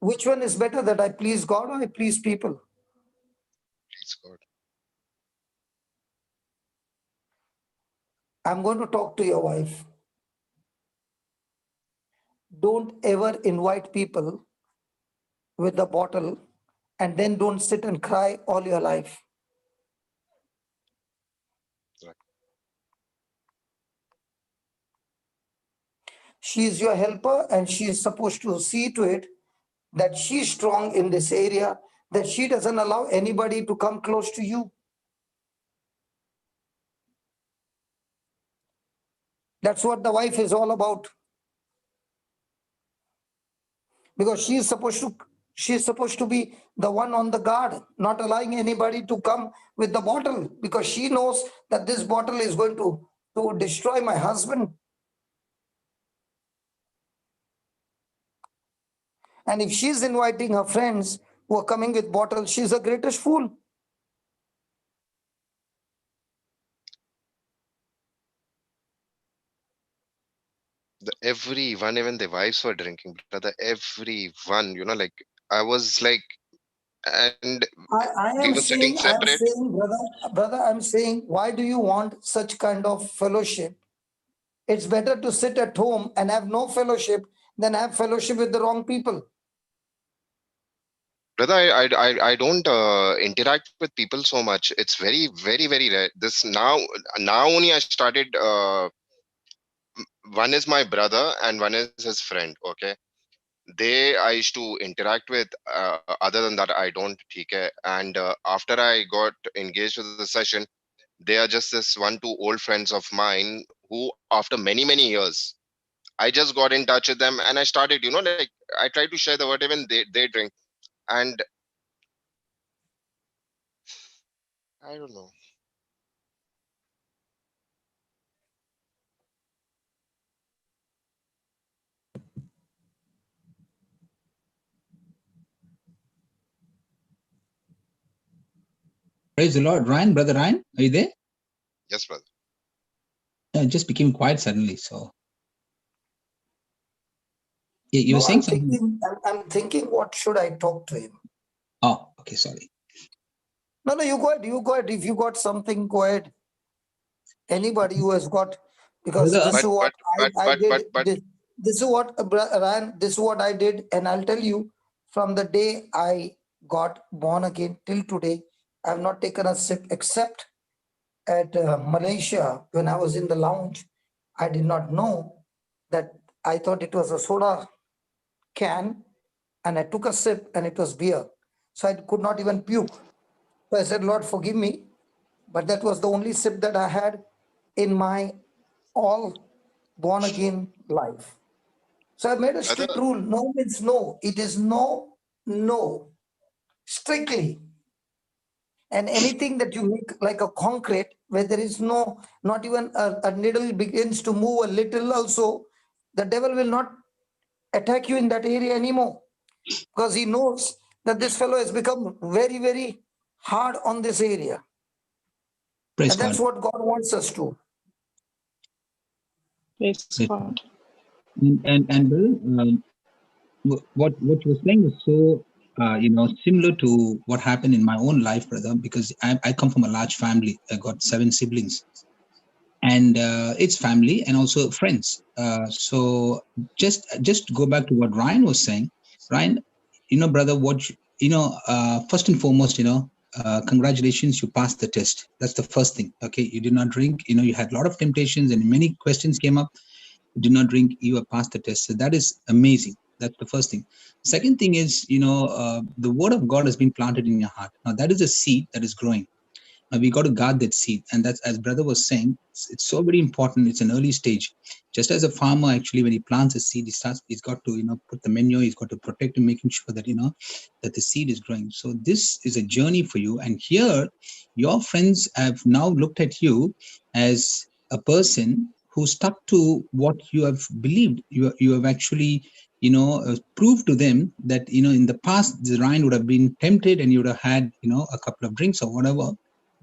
Which one is better, that I please God or I please people? please God. I'm going to talk to your wife. Don't ever invite people with the bottle and then don't sit and cry all your life. Right. She is your helper and she is supposed to see to it that she's strong in this area, that she doesn't allow anybody to come close to you. That's what the wife is all about. Because she's supposed to be the one on the guard, not allowing anybody to come with the bottle, because she knows that this bottle is going to destroy my husband. And if she's inviting her friends who are coming with bottles, she's the greatest fool. Everyone, even the wives were drinking, brother. Everyone, like I was like, and I we am were sitting saying, separate. brother, I'm saying, why do you want such kind of fellowship? It's better to sit at home and have no fellowship than have fellowship with the wrong people. Brother, I don't interact with people so much. It's very, very, very rare. This now only I started. One is my brother and one is his friend. Okay, they I used to interact with. Other than that, I don't. Okay, and after I got engaged with the session, They are just this 1-2 old friends of mine who, after many, many years, I just got in touch with them and I started, like I try to share the word, even they drink. And I don't know. Praise the Lord. Ryan, brother Ryan, are you there? Yes, brother. It just became quiet suddenly. So yeah, you No, were saying I'm something. thinking. I'm thinking. What should I talk to him? Oh, okay, sorry. No, you go ahead. You go ahead. If you got something, go ahead. Anybody who has got, because Brother, this is what I did. But This is what Ryan. This is what I did, and I'll tell you. From the day I got born again till today, I have not taken a sip except at Malaysia when I was in the lounge. I did not know that. I thought it was a soda can, and I took a sip and it was beer. So I could not even puke. So I said, Lord, forgive me. But that was the only sip that I had in my all born again life. So I made a brother, strict rule. No means no. It is no, no, strictly. And anything that you make like a concrete, where there is no, not even a needle begins to move a little also, the devil will not attack you in that area anymore, because he knows that this fellow has become very, very hard on this area. praise And that's God. what God wants us to. Praise Praise God. and Bill, what you were saying was so similar to what happened in my own life, brother, because I come from a large family. I got 7 siblings, and it's family and also friends. So just to go back to what Ryan was saying, Ryan, brother, first and foremost, congratulations, you passed the test. That's the first thing. Okay, you did not drink. You had a lot of temptations and many questions came up. You did not drink. You have passed the test. So that is amazing. That's the first thing. Second thing is, the word of God has been planted in your heart. Now that is a seed that is growing. Now we got to guard that seed, and that's, as brother was saying, it's so very important. It's an early stage. Just as a farmer, actually, when he plants a seed, he's got to put the manure, he's got to protect and making sure that that the seed is growing. So this is a journey for you, and here your friends have now looked at you as a person who stuck to what you have believed. You have actually proved to them that in the past the Ryan would have been tempted and you would have had a couple of drinks or whatever.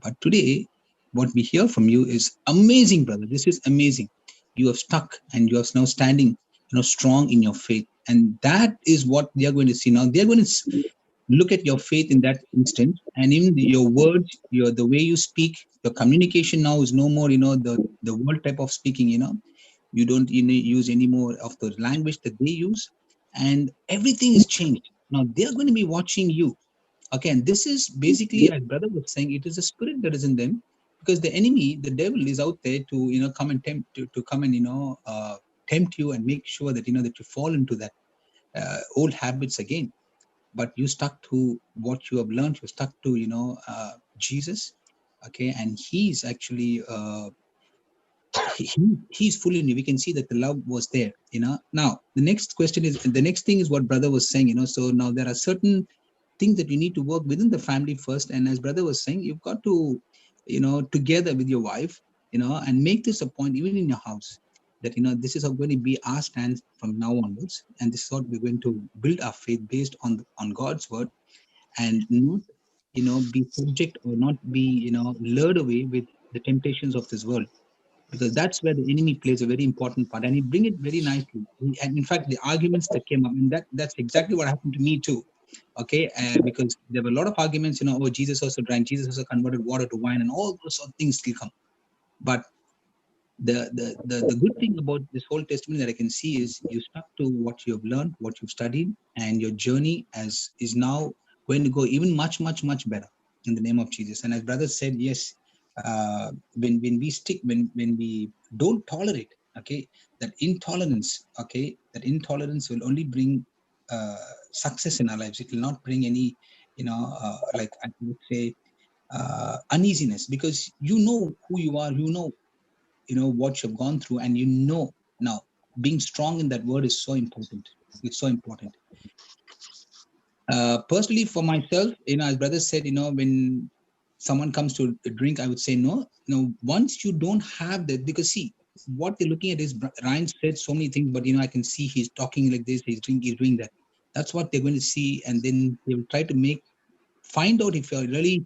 But today, what we hear from you is amazing, brother. This is amazing. You have stuck and you are now standing, strong in your faith. And that is what they are going to see now. They are going to look at your faith in that instant, and in your words, the way you speak, your communication now is no more, the world type of speaking. You don't use any more of the language that they use, and everything is changed. Now they are going to be watching you. Okay, and this is basically, as brother was saying, it is a spirit that is in them, because the enemy, the devil, is out there to come and tempt to come and tempt you and make sure that that you fall into that old habits again. But you stuck to what you have learned. You stuck to Jesus. Okay, and he's actually he's fully in you. We can see that the love was there. Now the next thing is what brother was saying. So now there are certain things that you need to work within the family first. And as brother was saying, you've got to, together with your wife, and make this a point even in your house, that, this is going to be our stance from now onwards. And this is what we're going to build our faith based on God's word, and not, be subject or not be, lured away with the temptations of this world, because that's where the enemy plays a very important part, and he bring it very nicely. And in fact, the arguments that came up, and that's exactly what happened to me too. Okay, because there were a lot of arguments, oh, Jesus also drank, Jesus also converted water to wine, and all those sort of things still come. But the good thing about this whole testimony that I can see is you stuck to what you have learned, what you've studied, and your journey is now going to go even much, much, much better in the name of Jesus. And as brother said, yes, when we don't tolerate, okay, that intolerance will only bring success in our lives. It will not bring any, like I would say, uneasiness, because you know who you are, you know what you've gone through, and now being strong in that word is so important. It's so important. Personally, for myself, as brother said, when someone comes to a drink, I would say no. Once you don't have that, because see, what they're looking at is Ryan said so many things, but I can see he's talking like this, he's doing that. That's what they're going to see, and then they will try to find out if you're really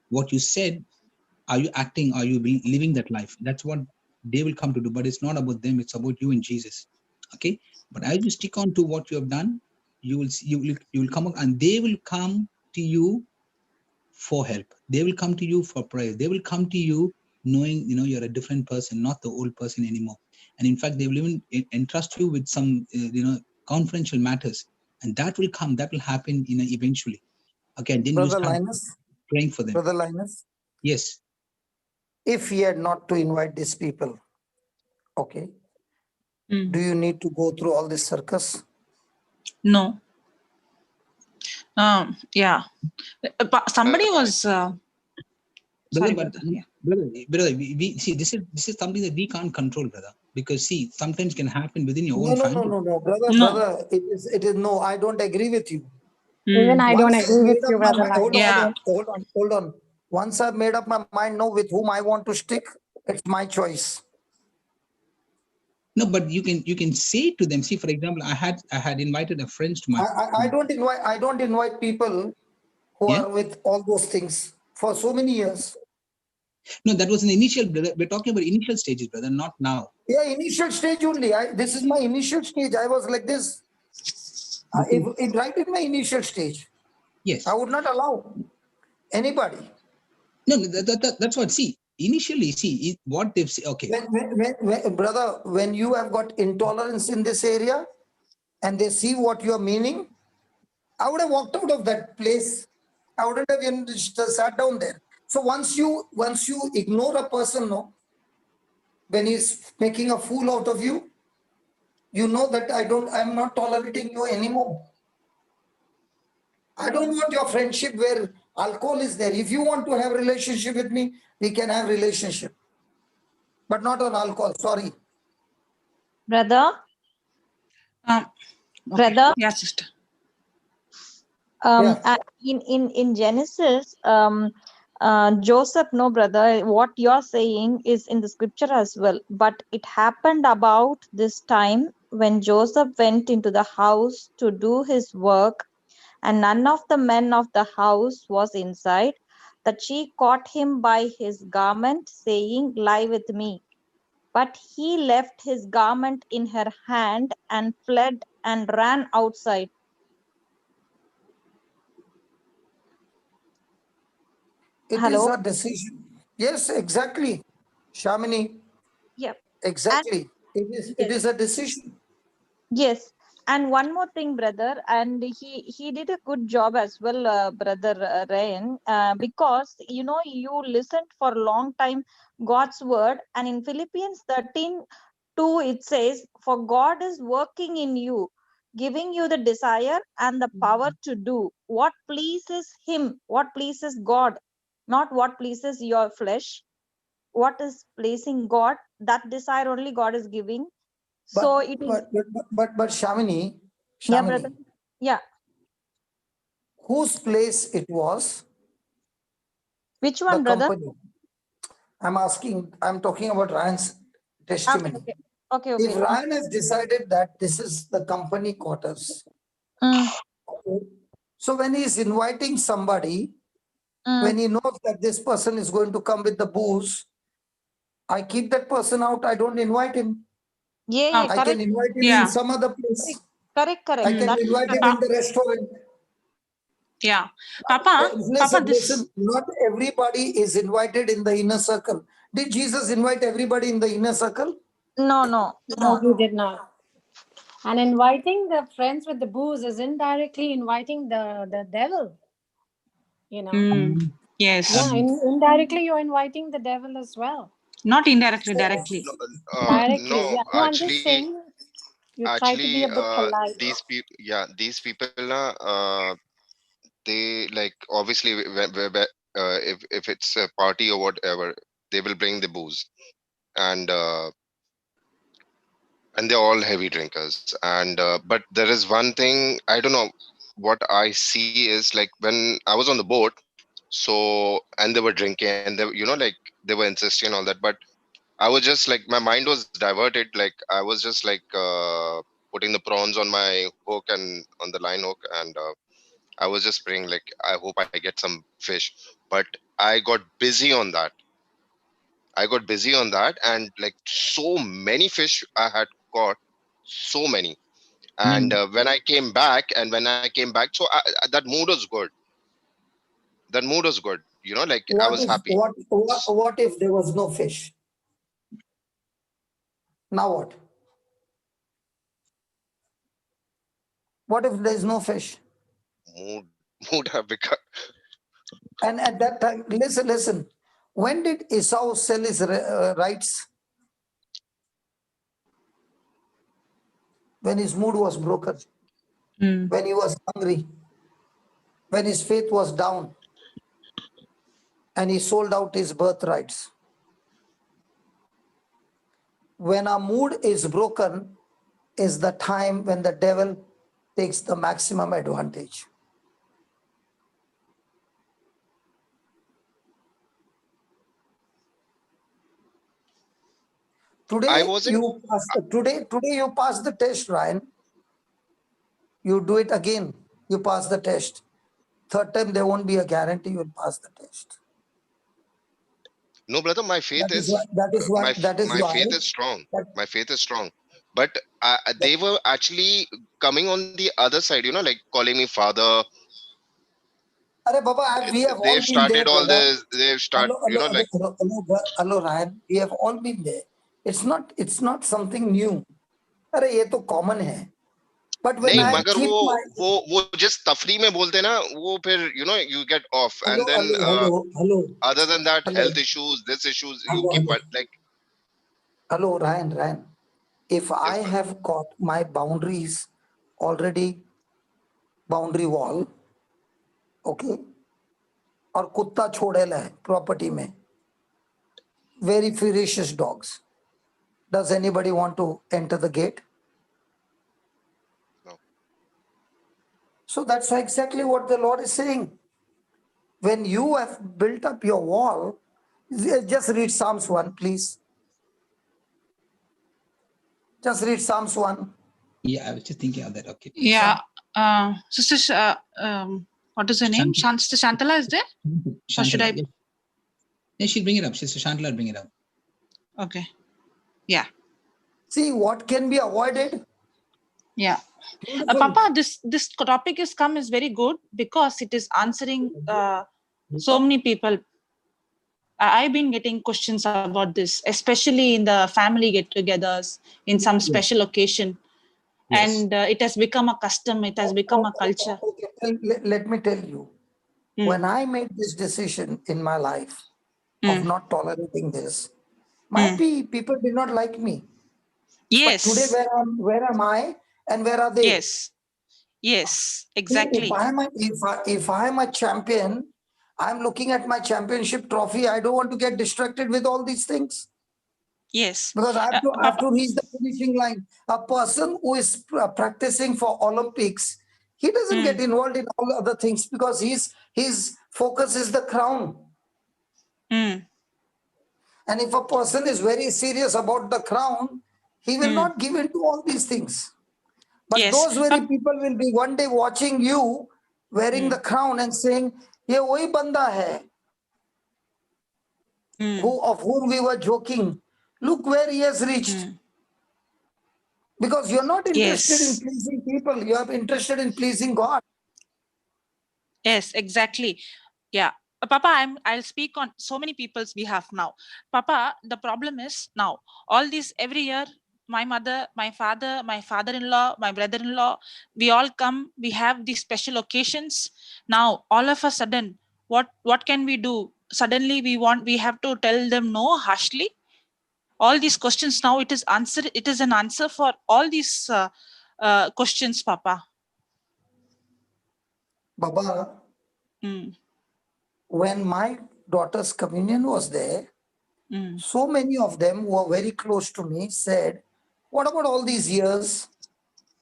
what you said. Are you acting? Are you living that life? That's what they will come to do. But it's not about them. It's about you and Jesus. Okay. But as you stick on to what you have done, you will come up, and they will come to you for help. They will come to you for prayer. They will come to you knowing you're a different person, not the old person anymore. And in fact, they will even entrust you with some confidential matters, and that will come. That will happen eventually. Okay. And then Brother you start Linus, praying for them. Brother Linus, Yes. if he had not to invite these people, okay, do you need to go through all this circus? No. Yeah. Somebody was. Brother, Sorry, but brother. Yeah. brother, we see this is something that we can't control, brother. Because see, sometimes can happen within your own family. No, brother, No. brother, it is no. I don't agree with you. Even I don't Once I've agree made with up you, my Brother mind, hold Linus. on, hold on. Once I've made up my mind, know with whom I want to stick, it's my choice. No, but you can say to them. See, for example, I had invited a friend to my. I don't invite people who Yeah? are with all those things for so many years. No, that was an initial. Brother. We're talking about initial stages, brother, not now. Yeah, initial stage only. This is my initial stage. I was like this. Right in my initial stage. Yes. I would not allow anybody. No, that's what. See, initially, see what they've said. Okay. When, brother, when you have got intolerance in this area, and they see what you are meaning, I would have walked out of that place. I wouldn't have even sat down there. So once you ignore a person, no, when he's making a fool out of you, you know that I'm not tolerating you anymore. I don't want your friendship where alcohol is there. If you want to have relationship with me, we can have relationship, but not on alcohol. Sorry. Brother, Okay. brother, Yeah, sister. in Genesis, Joseph, no, brother, what you're saying is in the scripture as well. But it happened about this time when Joseph went into the house to do his work, and none of the men of the house was inside, that she caught him by his garment, saying, "Lie with me." But he left his garment in her hand and fled and ran outside. It is Hello? a decision. Yes, exactly. Shamini, Yep. exactly. It is Yes. a decision. Yes. And one more thing, brother, and he did a good job as well, brother Ryan, because you listened for a long time God's word, and in Philippians 13:2 it says, "For God is working in you, giving you the desire and the power to do what pleases Him, what pleases God, not what pleases your flesh. What is pleasing God, that desire only God is giving." So it is. But Shamini, Yeah, brother. Yeah. whose place it was? Which The one, brother? company. I'm talking about Ryan's testimony. Okay. If Ryan has decided that this is the company quarters, okay, so when he's inviting somebody, when he knows that this person is going to come with the booze, I keep that person out. I don't invite him. Yeah, I correct. can invite him in some other place. Correct. I can invite him in the restaurant. Yeah. Papa, Listen, not everybody is invited in the inner circle. Did Jesus invite everybody in the inner circle? No. No, he did not. And inviting the friends with the booze is indirectly inviting the devil. Yes. Yeah, indirectly you're inviting the devil as well. Not indirectly, directly. Directly. No, Yeah. No, I'm just saying you try to be a bit polite. these people, they like obviously if it's a party or whatever, they will bring the booze, and they're all heavy drinkers. And but there is one thing, I don't know, what I see is like when I was on the boat, so and they were drinking, and they, like they were insisting and all that, but I was just like, my mind was diverted. Like I was just like putting the prawns on my hook and on the line hook, and I was just praying like, I hope I get some fish. But I got busy on that. And like so many fish I had caught, so many. And when I came back, so that mood was good. That mood was good. Like I was happy. What if there was no fish? Now what? What if there is no fish? Mood have become. And at that time, listen. When did Esau sell his rights? When his mood was broken, when he was hungry, when his faith was down, and he sold out his birthrights. When our mood is broken is the time when the devil takes the maximum advantage. Today you pass the test, Ryan. You do it again. You pass the test. Third time there won't be a guarantee you will pass the test. No, brother, my faith is strong. My faith is strong. But they were actually coming on the other side, like calling me father. Arey Baba, we have all They've been there. started all this. They've started, Hello, Ryan. We have all been there. It's not something new. अरे ये तो common है. But when I keep my वो जिस तफरी में बोलते ना, वो फिर you get off, and then hello. Other than that, health issues, this issues, you keep like. Hello, Ryan. If I have got my boundaries already, boundary wall, okay, और कुत्ता छोड़ेला है property में, very ferocious dogs. Does anybody want to enter the gate? No. So that's exactly what the Lord is saying. When you have built up your wall, just read Psalms 1, please. Just read Psalms 1. Yeah, I was just thinking of that. Okay. Yeah. Sister, what is her name? Sister Shantala is there? Or should I? Yeah, she'll bring it up. Sister Shantala will bring it up. Okay. Yeah. See what can be avoided. Yeah. Papa, this topic is very good because it is answering so many people. I've been getting questions about this, especially in the family get-togethers, in some special occasion. Yes. And it has become a custom. It has become a culture. Okay. Let me tell you, when I made this decision in my life of not tolerating this, people did not like me. Yes. But today, where am I and where are they? Yes, exactly. If I am a champion, I'm looking at my championship trophy. I don't want to get distracted with all these things. Yes. Because I have to reach the finishing line. A person who is practicing for Olympics, he doesn't get involved in all other things because his focus is the crown. And if a person is very serious about the crown, he will not give in to all these things. But those very people will be one day watching you wearing the crown and saying, "Ye wahi banda hai, of whom we were joking. Look where he has reached." Because you're not interested in pleasing people, you are interested in pleasing God. Yes, exactly. Yeah. Papa, I'll speak on so many people's behalf now. Papa, the problem is now, all this every year, my mother, my father, my father-in-law, my brother-in-law, we all come, we have these special occasions. Now, all of a sudden, what can we do? Suddenly we have to tell them no harshly. All these questions now, it is an answer for all these questions, Papa. Baba, when my daughter's communion was there, so many of them who were very close to me said, what about all these years?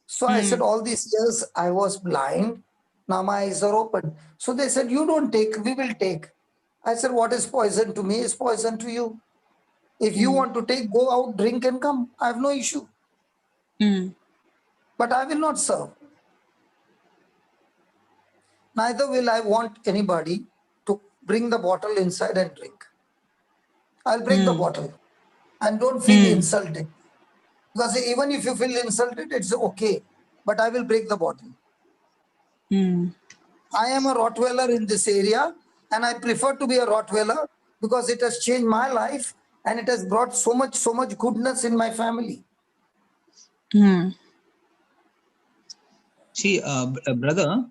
So I said, all these years I was blind. Now my eyes are open. So they said, you don't take, we will take. I said, what is poison to me is poison to you. If you want to take, go out, drink and come. I have no issue. But I will not serve. Neither will I want anybody to bring the bottle inside and drink. I'll break the bottle. And don't feel insulted. Because even if you feel insulted, it's okay. But I will break the bottle. I am a Rottweiler in this area, and I prefer to be a Rottweiler because it has changed my life and it has brought so much goodness in my family. See, brother,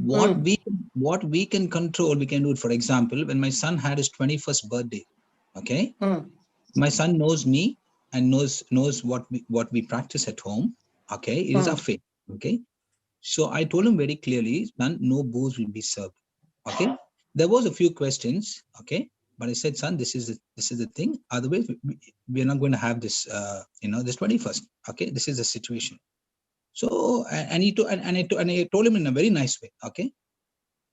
what we can control, we can do it. For example, when my son had his 21st birthday, okay, my son knows me and knows what we practice at home. Okay, it is our faith. Okay, so I told him very clearly, son, no booze will be served. Okay, there was a few questions. Okay, but I said, son, this is the thing. Otherwise, we are not going to have this. This 21st. Okay, this is the situation. So and I told him in a very nice way. Okay,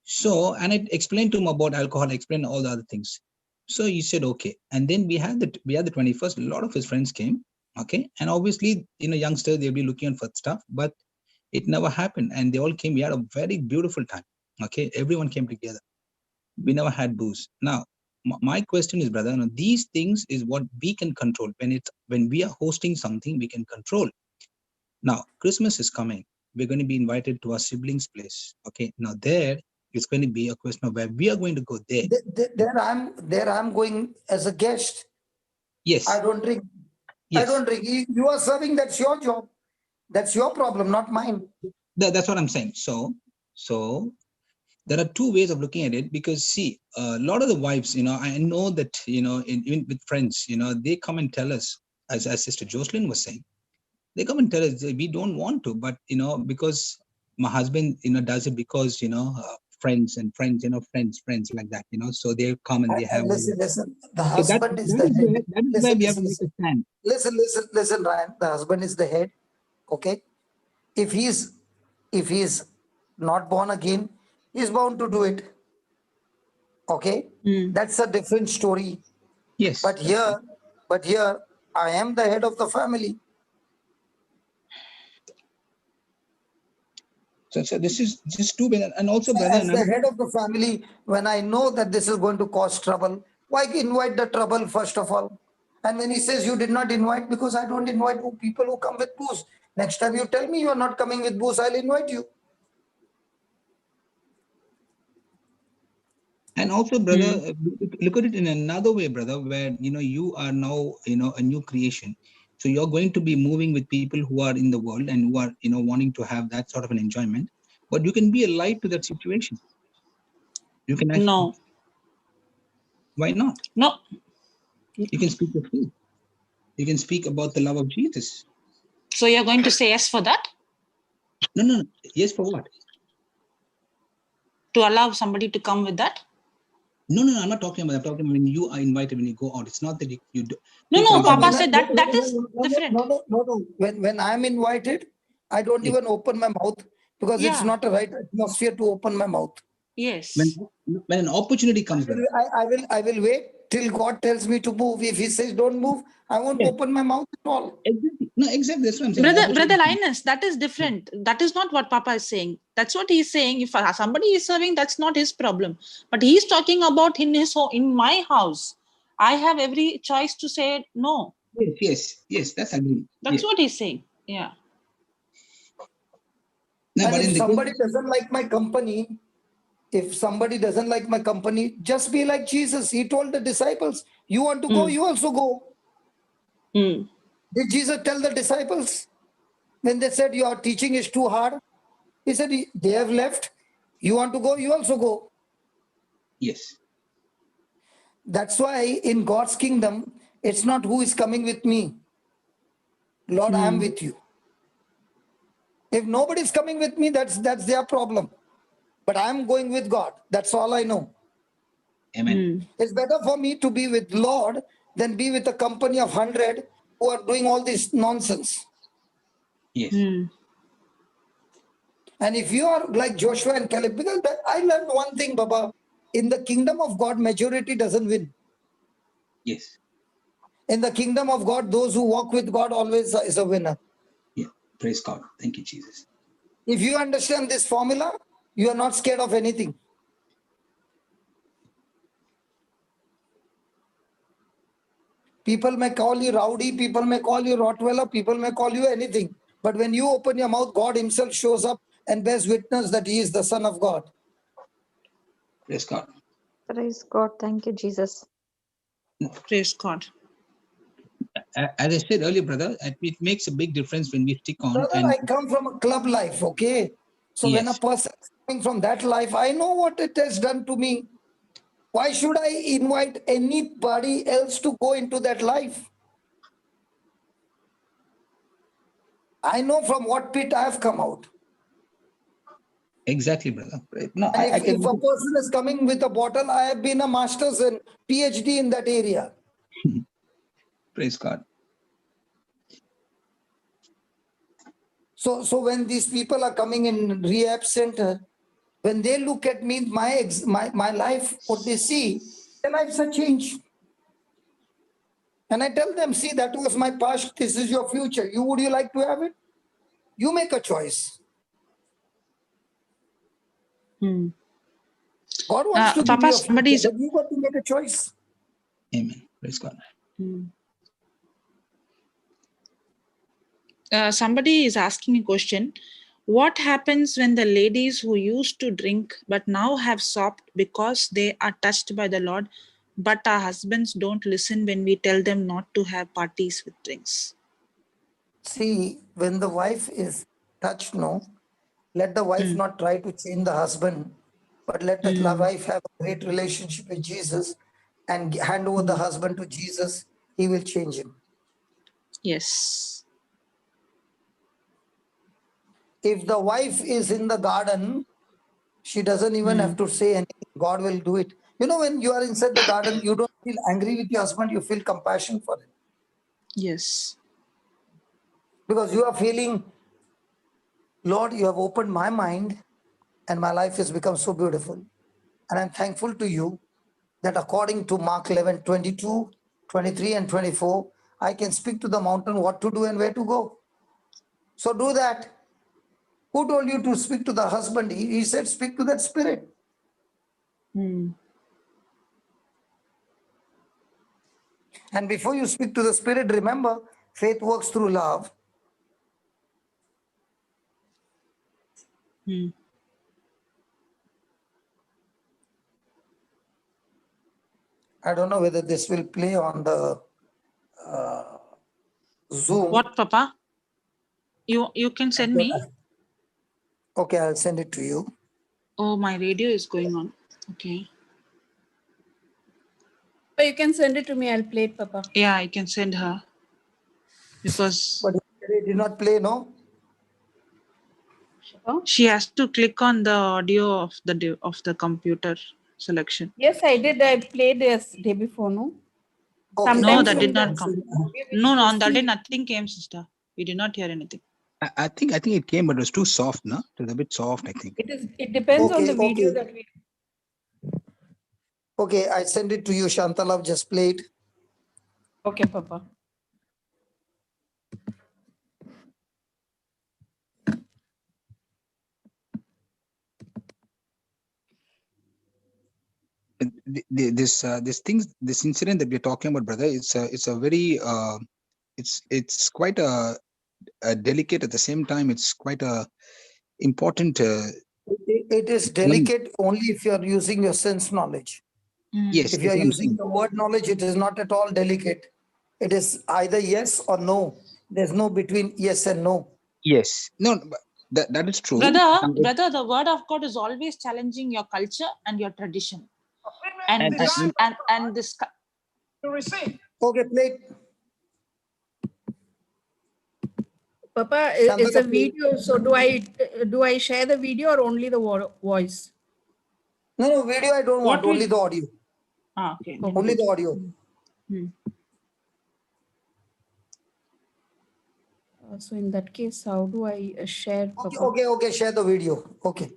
so and I explained to him about alcohol, explained all the other things. So he said okay, and then we had the 21st. A lot of his friends came. Okay, and obviously youngsters, they'll be looking for stuff, but it never happened, and they all came. We had a very beautiful time. Okay, everyone came together. We never had booze. Now my question is, brother, these things is what we can control. When we are hosting something, we can control. Now, Christmas is coming. We're going to be invited to our siblings' place. Okay. Now there, it's going to be a question of where we are going to go there. There I'm going as a guest. Yes. I don't drink. Yes. I don't drink. You are serving, that's your job. That's your problem, not mine. That's what I'm saying. So there are two ways of looking at it, because see, a lot of the wives, I know that, even with friends, they come and tell us, as Sister Jocelyn was saying, they come and tell us we don't want to, but because my husband does it because friends like that, so they come and they have listen, the husband is the head. That is why we have to make a stand. Listen, Ryan, the husband is the head. Okay, if he's not born again, he's bound to do it. Okay, that's a different story. Yes, but here I am the head of the family. So this is just too bad. And also, brother, as the head of the family, when I know that this is going to cause trouble, why invite the trouble first of all? And when he says you did not invite, because I don't invite people who come with booze. Next time you tell me you are not coming with booze, I'll invite you. And also, brother, look at it in another way, brother, where you are now a new creation. So you're going to be moving with people who are in the world and who are wanting to have that sort of an enjoyment. But you can be a light to that situation. You can actually. No. Why not? No. You can speak the truth. You can speak about the love of Jesus. So you're going to say yes for that? No. Yes for what? To allow somebody to come with that? No, I'm not talking about that. I'm talking about when you are invited, when you go out. It's not that you do. No, Papa said that is different. No. When I'm invited, I don't even open my mouth, because it's not a right atmosphere to open my mouth. Yes. When an opportunity comes, I will wait till God tells me to move. If He says don't move, I won't open my mouth at all. Exactly. No, exactly. That's what I'm saying. Brother Linus, that is different. That is not what Papa is saying. That's what he's saying. If somebody is serving, that's not his problem. But he's talking about in my house. I have every choice to say no. Yes. That's agreed. That's what he's saying. Yeah. No, and if somebody doesn't like my company, just be like Jesus. He told the disciples, you want to go, you also go. Did Jesus tell the disciples when they said your teaching is too hard? He said, they have left. You want to go, you also go. Yes. That's why in God's kingdom, it's not who is coming with me. Lord, I am with you. If nobody's coming with me, that's their problem. But I'm going with God. That's all I know. Amen. It's better for me to be with Lord than be with a company of 100 who are doing all this nonsense. Yes. And if you are like Joshua and Caleb, because I learned one thing, Baba, in the kingdom of God, majority doesn't win. Yes. In the kingdom of God, those who walk with God always is a winner. Yeah. Praise God. Thank you, Jesus. If you understand this formula, you are not scared of anything. People may call you rowdy, people may call you Rottweiler, people may call you anything. But when you open your mouth, God himself shows up and bears witness that he is the Son of God. Praise God. Praise God. Thank you, Jesus. Praise God. As I said earlier, brother, it makes a big difference when we stick on. Brother, And I come from a club life, okay? So when a yes, person is coming from that life, I know what it has done to me. Why should I invite anybody else to go into that life? I know from what pit I have come out. exactly, brother. No, And I if can. a person is coming with a bottle, I have been a master's and PhD in that area. Praise God. So when these people are coming in rehab center, when they look at me, my life, what they see, their lives are changed. And I tell them, see, that was my past. This is your future. Would you like to have it? You make a choice. God wants to give Papa, you a future, somebody's but you got to make a choice. Amen. Praise God. somebody is asking a question. What happens when the ladies who used to drink but now have stopped because they are touched by the Lord, but our husbands don't listen when we tell them not to have parties with drinks? See, when the wife is touched, no, let the wife not try to change the husband, but let the wife have a great relationship with Jesus and hand over the husband to Jesus. He will change him. Yes. If the wife is in the garden, she doesn't even have to say anything. God will do it. You know, when you are inside the garden, you don't feel angry with your husband, you feel compassion for him. Yes. Because you are feeling, Lord, you have opened my mind and my life has become so beautiful. And I'm thankful to you that according to Mark 11, 22, 23, and 24, I can speak to the mountain what to do and where to go. So do that. Who told you to speak to the husband? He said, speak to that spirit. And before you speak to the spirit, remember, faith works through love. I don't know whether this will play on the Zoom. What, Papa? You can send me. Okay, I'll send it to you. Oh, my radio is going on. Okay. But you can send it to me. I'll play it, Papa. Yeah, I can send her. Because But it did not play, no? she has to click on the audio of the computer selection. Yes, I did. I played this day before, no? Okay, No, Sometimes that did when not the come. audio which No, you on that day see- nothing came, sister. We did not hear anything. I think it came, but it was too soft, no? It was a bit soft, I think. It depends on the video Okay. that we. Okay, I send it to you, Shantalav, just play it. Okay, Papa. This incident that we're talking about, brother, it's a very it's quite a delicate. At the same time, it's quite a important. It is delicate only if you are using your sense knowledge. Yes, If you that's are what I'm using saying. the word knowledge, it is not at all delicate. It is either yes or no. There's no between yes and no. Yes, no, but that is true. Brother, the word of God is always challenging your culture and your tradition. And this Okay, play it. Papa, it's a video. So do I share the video or only the voice? No, video I don't want, will- only the audio. Ah, okay. Okay. Only the audio. So in that case, how do I share? Okay, Papa? okay. Share the video. Okay.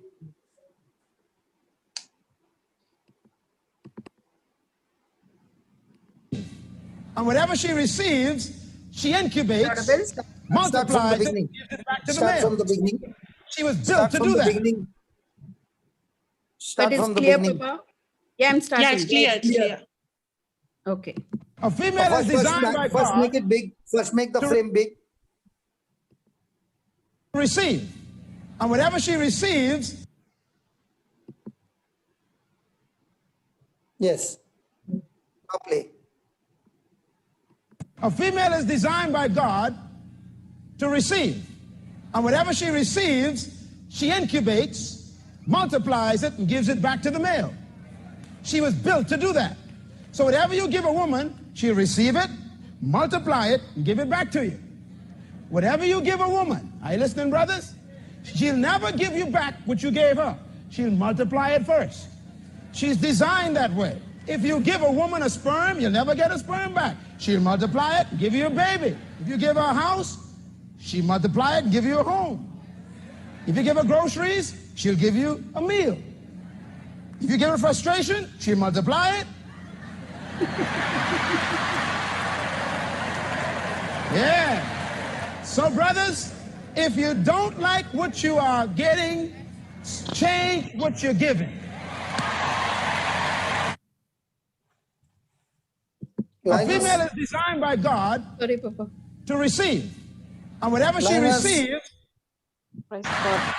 And whatever she receives, she incubates, Start from the multiplies it, beginning. gives it back to the Start male. from the beginning. She was built Start to from do the that. beginning. But Start it's from the clear, beginning. Papa. Yeah, I'm starting. Yeah, it's clear. It's clear. Okay. A female is designed by First God make it big. First make the frame big. to receive. And whatever she receives, Yes. Now play. a female is designed by God to receive. And whatever she receives, she incubates, multiplies it, and gives it back to the male. She was built to do that. So whatever you give a woman, she'll receive it, multiply it, and give it back to you. Whatever you give a woman, are you listening, brothers? She'll never give you back what you gave her. She'll multiply it first. She's designed that way. If you give a woman a sperm, you'll never get a sperm back. She'll multiply it and give you a baby. If you give her a house, she'll multiply it and give you a home. If you give her groceries, she'll give you a meal. If you give her frustration, she'll multiply it. Yeah. So, brothers, if you don't like what you are getting, change what you're giving. A female is designed by God Sorry, Papa. to receive. And whatever she Linus. receives, Praise God.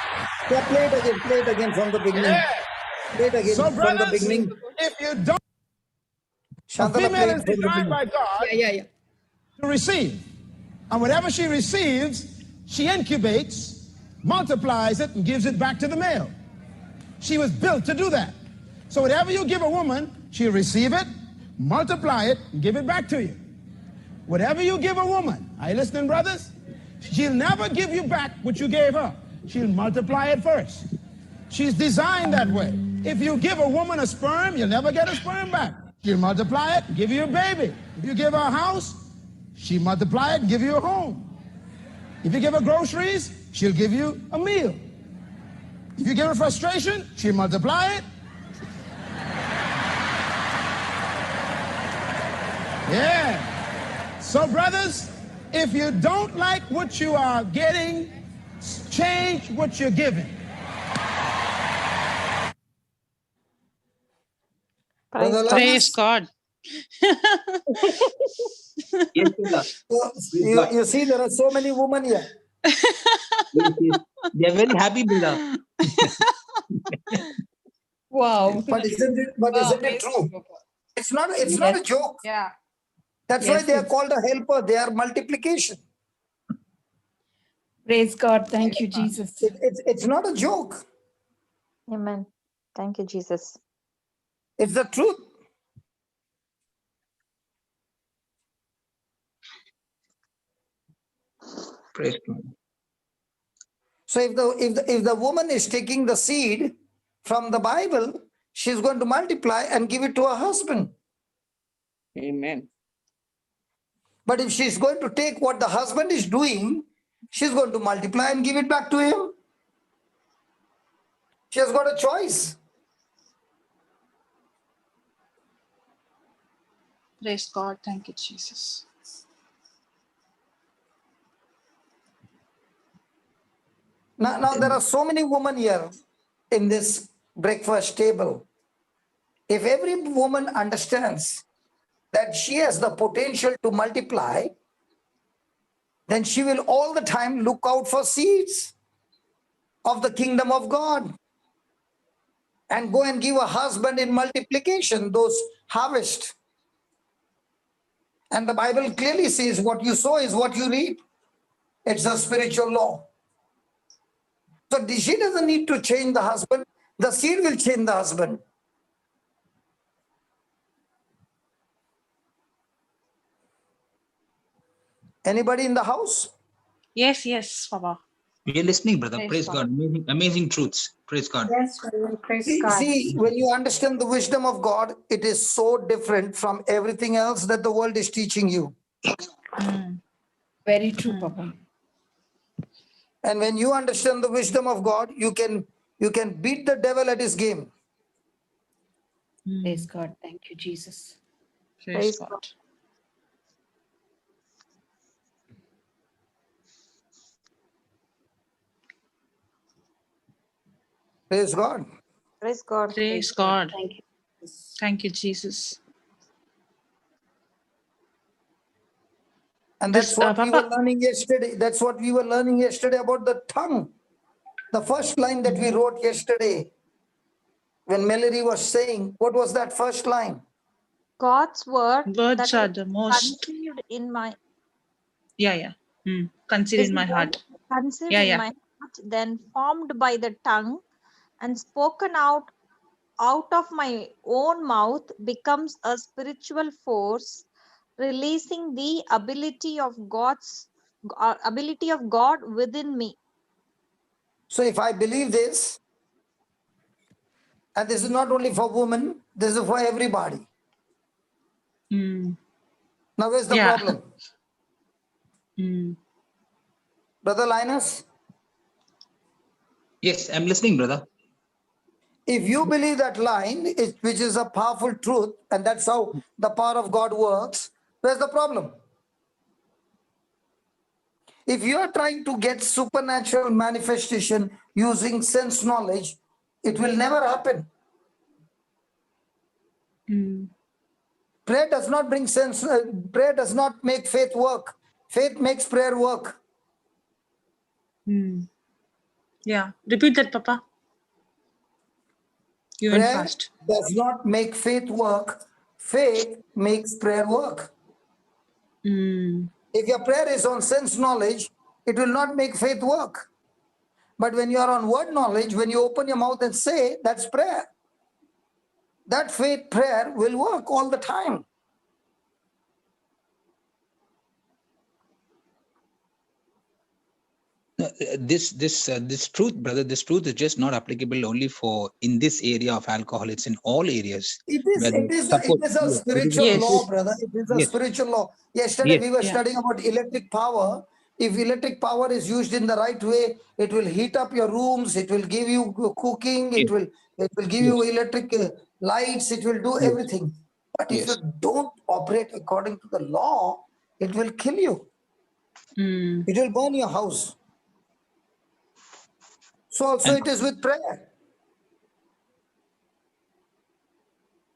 Yeah, play it again from the beginning. yeah. Play it again So, from the brothers, beginning. if you don't, a Shantana, female play is it from the designed beginning. by God Yeah. to receive. And whatever she receives, she incubates, multiplies it, and gives it back to the male. She was built to do that. So whatever you give a woman, she'll receive it, multiply it, and give it back to you. Whatever you give a woman, are you listening, brothers? She'll never give you back what you gave her. She'll multiply it first. She's designed that way. If you give a woman a sperm, you'll never get a sperm back. She'll multiply it and give you a baby. If you give her a house, she'll multiply it and give you a home. If you give her groceries, she'll give you a meal. If you give her frustration, she'll multiply it. Yeah. So, brothers, if you don't like what you are getting, change what you're giving. Praise God. You see, there are so many women here. They are very happy, brother. Wow. But isn't it true? It's not a joke. Yeah. That's why they are called a helper. They are multiplication. Praise God. Thank you, Jesus. It's not a joke. Amen. Thank you, Jesus. It's the truth. Praise God. So if the woman is taking the seed from the Bible, she's going to multiply and give it to her husband. Amen. But if she's going to take what the husband is doing, she's going to multiply and give it back to him. She has got a choice. Praise God. Thank you, Jesus. Now there are so many women here in this breakfast table. If every woman understands that she has the potential to multiply, then she will all the time look out for seeds of the kingdom of God and go and give a husband in multiplication, those harvest. And the Bible clearly says what you sow is what you reap. It's a spiritual law. So she doesn't need to change the husband. The seed will change the husband. Anybody in the house? Yes, Papa. We are listening, brother. Praise Praise God. God. Amazing truths. Praise God. Yes, praise God. See, when you understand the wisdom of God, it is so different from everything else that the world is teaching you. Very true, Papa. And when you understand the wisdom of God, you can beat the devil at his game. Praise God. Thank you, Jesus. Praise God. Praise God. Praise God. Praise God. Thank you. Thank you, Jesus. And This, that's what we were Papa. learning yesterday. That's what we were learning yesterday about the tongue. The first line that we wrote yesterday, when Mallory was saying, what was that first line? God's word Words that are is the most. conceived in my Yeah. Conceived in my heart. conceived Yeah, in yeah. my heart, then formed by the tongue and spoken out of my own mouth, becomes a spiritual force, releasing the ability of God within me. So if I believe this, and this is not only for women, this is for everybody. Now where's the problem? Brother Linus? Yes, I'm listening, brother. If you believe that line, which is a powerful truth, and that's how the power of God works, where's the problem? If you are trying to get supernatural manifestation using sense knowledge, it will never happen. Prayer does not bring sense, prayer does not make faith work. Faith makes prayer work. Yeah. Repeat that, Papa. You went Prayer fast. does not make faith work. Faith makes prayer work. If your prayer is on sense knowledge, it will not make faith work. But when you are on word knowledge, when you open your mouth and say, that's prayer. That faith prayer will work all the time. This truth, brother, this truth is just not applicable only for in this area of alcohol. It's in all areas. It is a spiritual Yes. law, brother. It is a Yes. spiritual law. Yesterday we were Yeah. studying about electric power. If electric power is used in the right way, it will heat up your rooms. It will give you cooking. It will give you electric lights. It will do everything. But if you don't operate according to the law, it will kill you. It will burn your house. So also it is with prayer.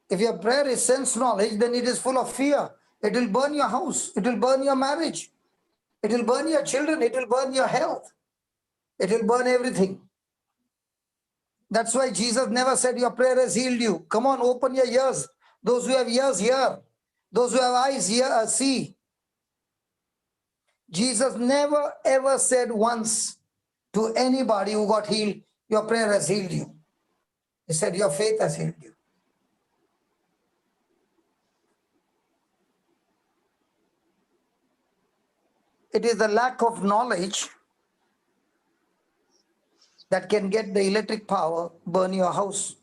If your prayer is sense knowledge, then it is full of fear. It will burn your house. It will burn your marriage. It will burn your children. It will burn your health. It will burn everything. That's why Jesus never said your prayer has healed you. Come on, open your ears. Those who have ears hear. Those who have eyes hear, see. Jesus never ever said once to anybody who got healed, your prayer has healed you. He said your faith has healed you. It is the lack of knowledge that can get the electric power, burn your house.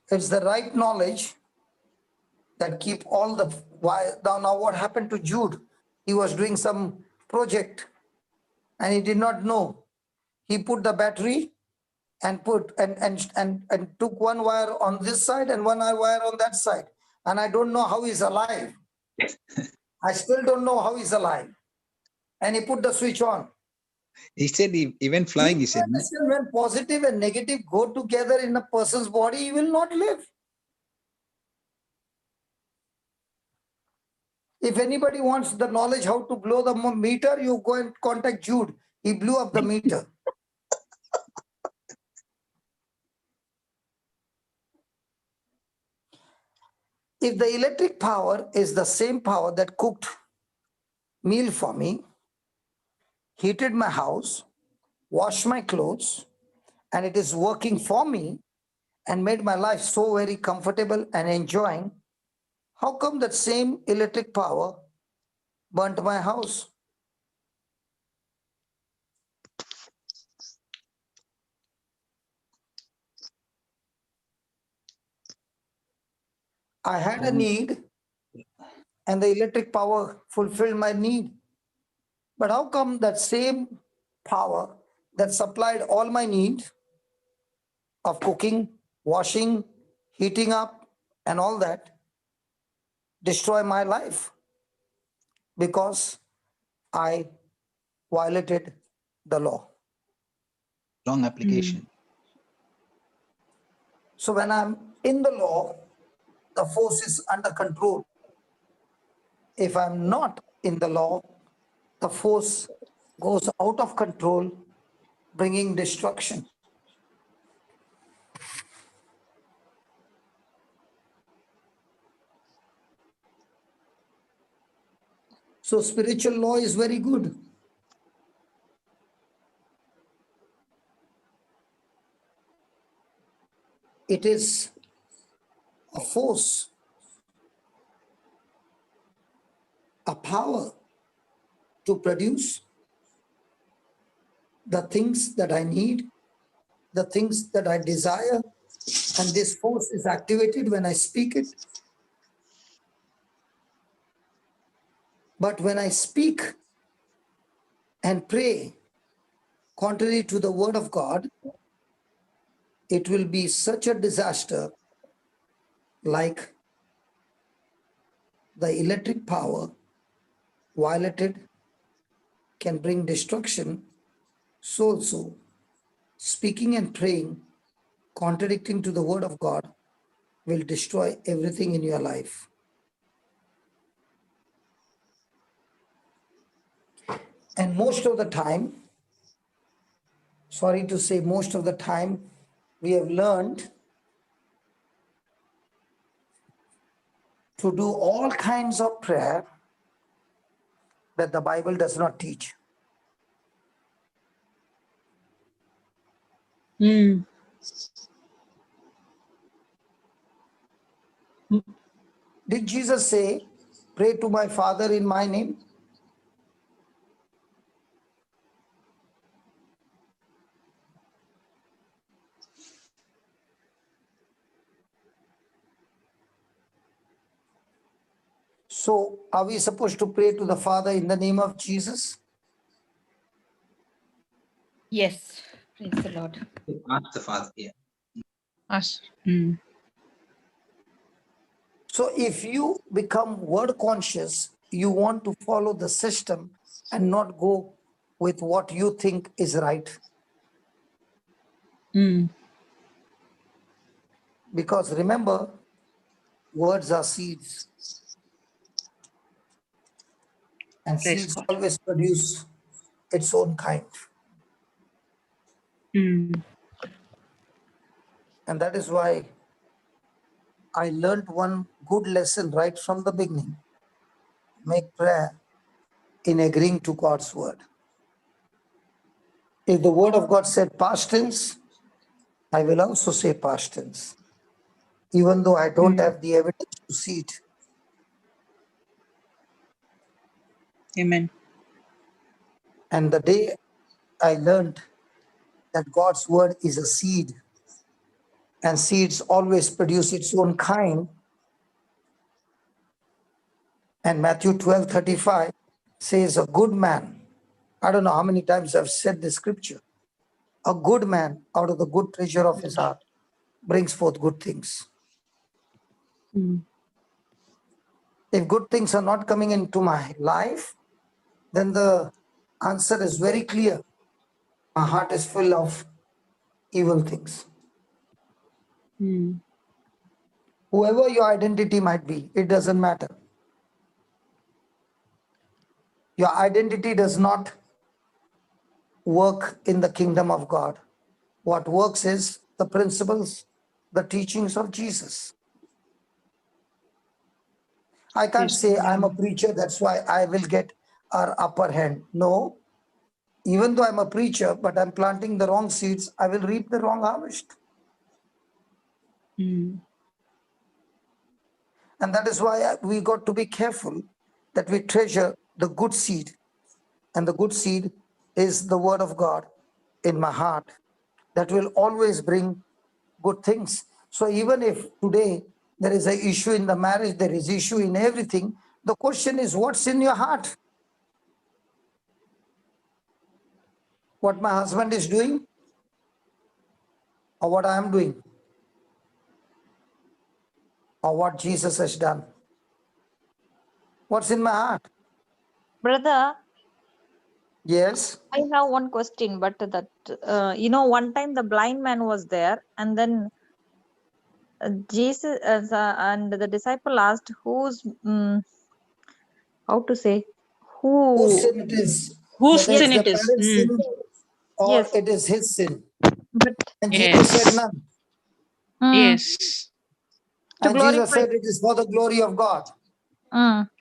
It's the right knowledge that keep all the wire. Now what happened to Jude? He was doing some project and he did not know. He put the battery and took one wire on this side and one wire on that side. And I don't know how he's alive. I still don't know how he's alive. And he put the switch on. He said he went flying. He said, Understand, when positive and negative go together in a person's body, he will not live. If anybody wants the knowledge how to blow the meter, you go and contact Jude. He blew up the meter. If the electric power is the same power that cooked meal for me, heated my house, washed my clothes, and it is working for me and made my life so very comfortable and enjoying, how come that same electric power burnt my house? I had a need and the electric power fulfilled my need. But how come that same power that supplied all my need of cooking, washing, heating up, and all that destroy my life? Because I violated the law. Wrong application. So when I'm in the law, the force is under control. If I'm not in the law, the force goes out of control, bringing destruction. So spiritual law is very good. It is a force, a power to produce the things that I need, the things that I desire, and this force is activated when I speak it. But when I speak and pray contrary to the word of God, it will be such a disaster like the electric power violated can bring destruction. So also speaking and praying contradicting to the word of God will destroy everything in your life. And most of the time, sorry to say, most of the time, we have learned to do all kinds of prayer that the Bible does not teach. Did Jesus say, pray to my Father in my name? So are we supposed to pray to the Father in the name of Jesus? Yes. Praise the Lord. Ask the Father. Yeah. Us. So if you become word conscious, you want to follow the system and not go with what you think is right. Because remember, words are seeds. And Praise seeds God. always produce its own kind. And that is why I learned one good lesson right from the beginning. Make prayer in agreeing to God's word. If the word of God said past tense, I will also say past tense, even though I don't have the evidence to see it. Amen. And the day I learned that God's word is a seed, and seeds always produce its own kind, and Matthew 12:35 says, a good man, I don't know how many times I've said this scripture, a good man out of the good treasure of his heart brings forth good things. If good things are not coming into my life, then the answer is very clear. My heart is full of evil things. Whoever your identity might be, it doesn't matter. Your identity does not work in the kingdom of God. What works is the principles, the teachings of Jesus. I can't say I'm a preacher, that's why I will get our upper hand. No, even though I'm a preacher, but I'm planting the wrong seeds, I will reap the wrong harvest. And that is why we got to be careful that we treasure the good seed. And the good seed is the word of God in my heart that will always bring good things. So even if today There is an issue in the marriage. There is issue in everything. The question is, what's in your heart? What my husband is doing or what I am doing or what Jesus has done? What's in my heart? Brother, Yes. I have one question, but that, one time the blind man was there, and then Jesus and the disciple asked, how to say, Whose who? sin it is? Whose Whether Yes, it's sin the it is? parent's sin or yes, it is his sin. but And Jesus said Yes. none. Yes. to And Jesus glorify. said it is for the glory of God.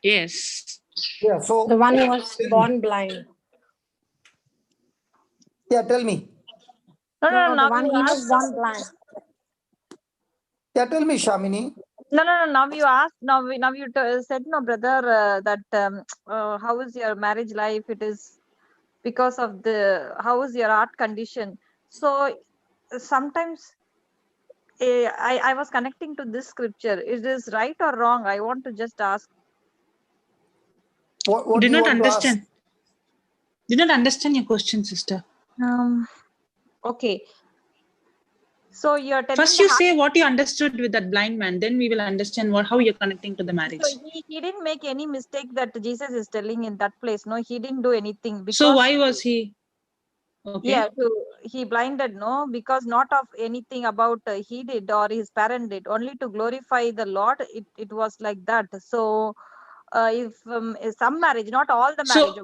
Yes. Yeah, so The one who was born blind. yeah, tell me. No, the Now one you he was asked. born blind. Yeah, tell me, Shamini. No. Now you asked. Now you said, no, brother, that how is your marriage life? It is because of how is your heart condition? So sometimes I was connecting to this scripture. Is this right or wrong? I want to just ask. What Did do you not want to ask? understand. Did not understand your question, sister. Okay. So you're telling First, the you heart. say what you understood with that blind man. Then we will understand how you're connecting to the marriage. So he didn't make any mistake that Jesus is telling in that place. No, he didn't do anything because. So why was he? Okay. Yeah, he blinded, no, because not of anything about he did or his parent did, only to glorify the Lord. It was like that. So if some marriage, not all the marriage.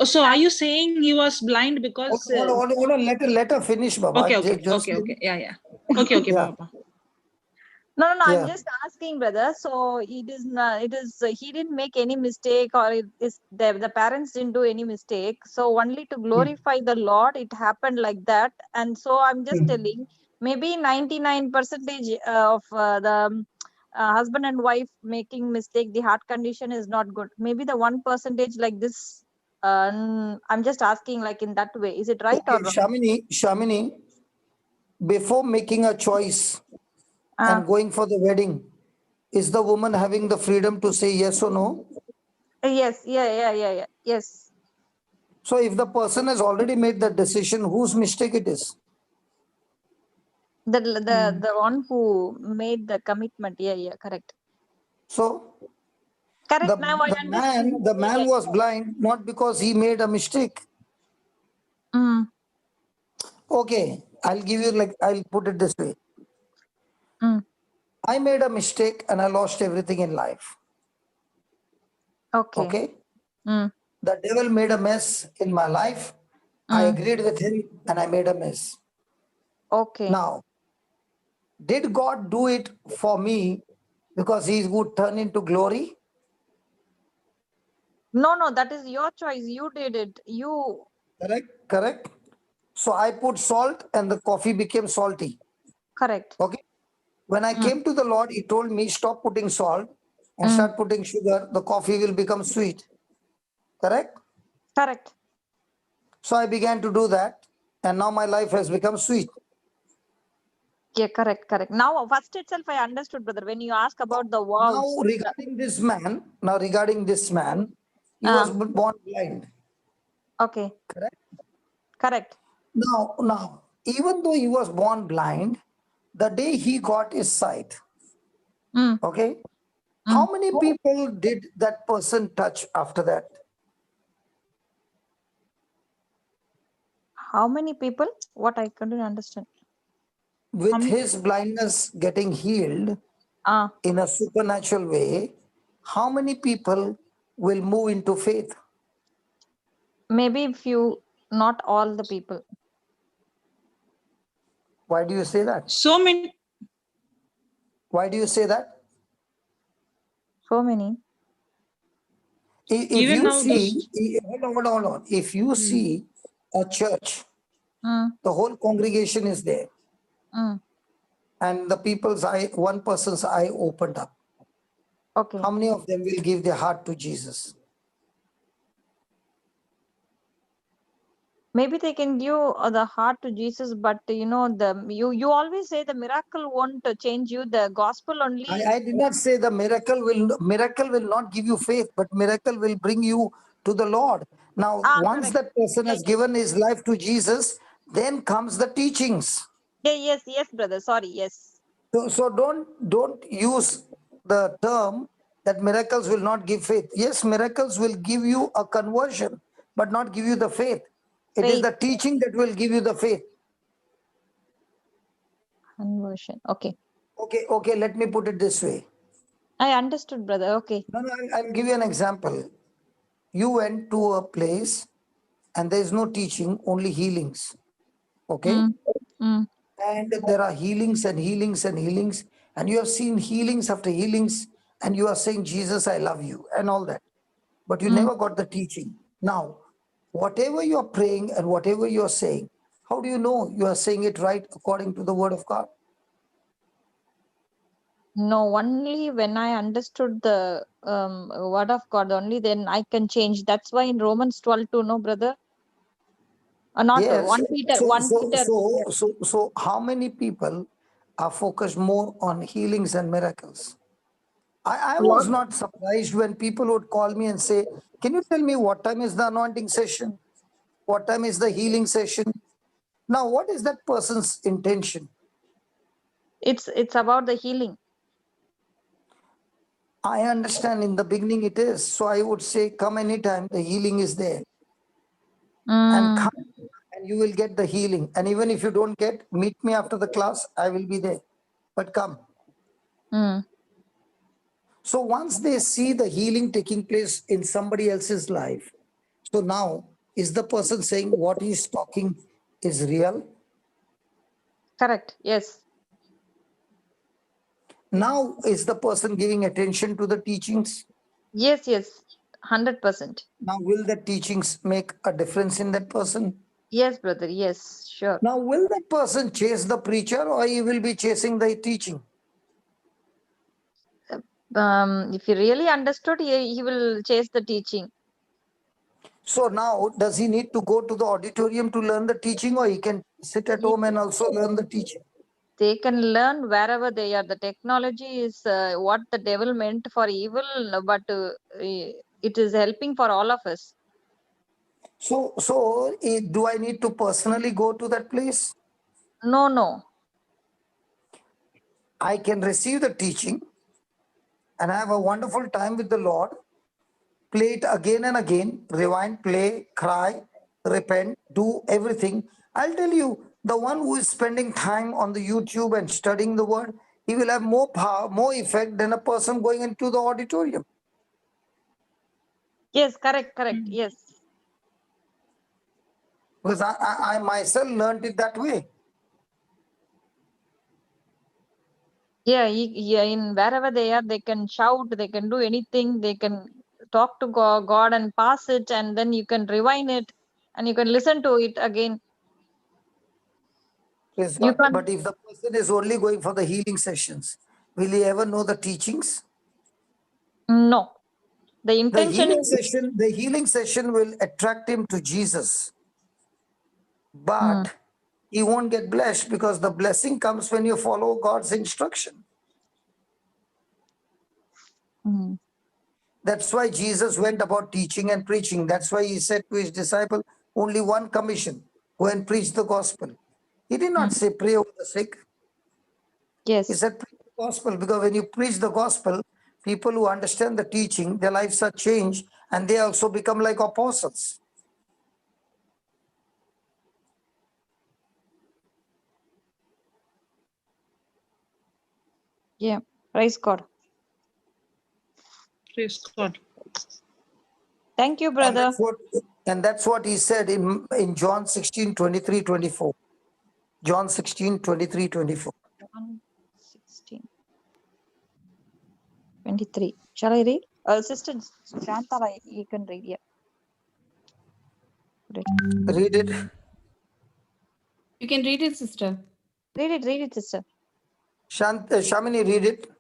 So are you saying he was blind because? Hold on. Let her finish, Baba. Okay. Yeah. Okay, Yeah. Baba. No. Yeah. I'm just asking, brother. So it is he didn't make any mistake, or the parents didn't do any mistake. So only to glorify the Lord, it happened like that. And so I'm just telling, maybe 99% of the husband and wife making mistake, the heart condition is not good. Maybe the 1% like this. I'm just asking, like in that way, is it right or wrong? Shamini, before making a choice and going for the wedding, is the woman having the freedom to say yes or no? Yes. Yeah. Yes. So if the person has already made the decision, whose mistake it is? The one who made the commitment. Yeah, correct. So Correct. Now I understand. the man was blind not because he made a mistake. Okay, I'll put it this way. I made a mistake and I lost everything in life. Okay. The devil made a mess in my life. I agreed with him and I made a mess. Okay. Now, did God do it for me because he would turn into glory? No, that is your choice. You did it. You. Correct. So I put salt and the coffee became salty. Correct. Okay. When I came to the Lord, he told me, stop putting salt and start putting sugar. The coffee will become sweet. Correct? Correct. So I began to do that. And now my life has become sweet. Yeah, correct. Now, first itself, I understood, brother. When you ask about the vows. Now, regarding this man, he was born blind. Okay. Correct. Now, even though he was born blind, the day he got his sight, okay, how many people did that person touch after that? How many people? What I couldn't understand. With his blindness getting healed in a supernatural way, how many people will move into faith? Maybe few, not all the people. Why do you say that? So many. Why do you say that? So many. If Even you now see, hold on. If you see a church, the whole congregation is there. And the people's eye, one person's eye opened up. Okay. How many of them will give their heart to Jesus? Maybe they can give the heart to Jesus, but you always say the miracle won't change you. The gospel only. I did not say the miracle will not give you faith, but miracle will bring you to the Lord. Now, once Correct. that person has given his life to Jesus, then comes the teachings. Yes, brother. Sorry, yes. So don't use the term that miracles will not give faith. Yes, miracles will give you a conversion, but not give you the faith. It is the teaching that will give you the faith. Conversion. Okay. Okay. Let me put it this way. I understood, brother. Okay. No, I'll give you an example. You went to a place and there is no teaching, only healings. Okay? And there are healings and healings and healings, and you have seen healings after healings, and you are saying, Jesus, I love you, and all that. But you never got the teaching. Now, whatever you are praying and whatever you are saying, how do you know you are saying it right according to the word of God? No, only when I understood the word of God, only then I can change. That's why in Romans 12:2, no, brother? Not Yes. 1 Peter. 1 Peter. So how many people are focused more on healings and miracles? I was not surprised when people would call me and say, can you tell me what time is the anointing session? What time is the healing session? Now, what is that person's intention? It's about the healing. I understand in the beginning it is. So I would say, come anytime, the healing is there. And come and you will get the healing. And even if you don't get, meet me after the class, I will be there. But come. So once they see the healing taking place in somebody else's life, so now is the person saying what he's talking is real? Correct. Yes. Now is the person giving attention to the teachings? Yes. 100%. Now will the teachings make a difference in that person? Yes, brother. Yes, sure. Now will that person chase the preacher or he will be chasing the teaching? If he really understood, he will chase the teaching. So now does he need to go to the auditorium to learn the teaching, or he can sit at home and also learn the teaching? They can learn wherever they are. The technology is what the devil meant for evil, but it is helping for all of us. So do I need to personally go to that place? No. I can receive the teaching and have a wonderful time with the Lord, play it again and again, rewind, play, cry, repent, do everything. I'll tell you, the one who is spending time on the YouTube and studying the word, he will have more power, more effect than a person going into the auditorium. Yes, correct. Yes. Because I myself learned it that way. Yeah, in wherever they are, they can shout, they can do anything, they can talk to God and pass it, and then you can rewind it and you can listen to it again. But if the person is only going for the healing sessions, will he ever know the teachings? No. The intention the healing session will attract him to Jesus. But he won't get blessed, because the blessing comes when you follow God's instruction. That's why Jesus went about teaching and preaching. That's why he said to his disciple, only one commission, go and preach the gospel. He did not say pray over the sick. Yes. He said preach the gospel, because when you preach the gospel, people who understand the teaching, their lives are changed and they also become like apostles. Yeah. Praise God. Praise God. Thank you, brother. And that's what he said in John 16, 23, 24. John 16, 23, 24. John 16, 23. Shall I read? Sister Shantala, you can read. Yeah. Read it. You can read it, sister. Read it, sister. Shamini, read it.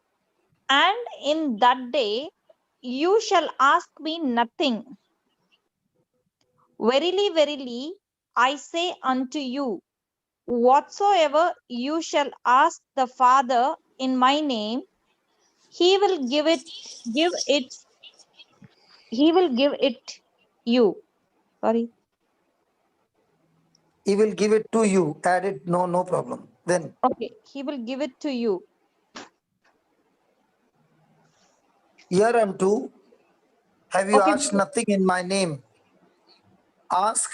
And in that day, you shall ask me nothing. Verily, verily, I say unto you, whatsoever you shall ask the Father in my name, he will give it he will give it you. Sorry. He will give it to you. Add it. No problem. Then Okay, he will give it to you. hereunto have you Okay, asked nothing in my name. Ask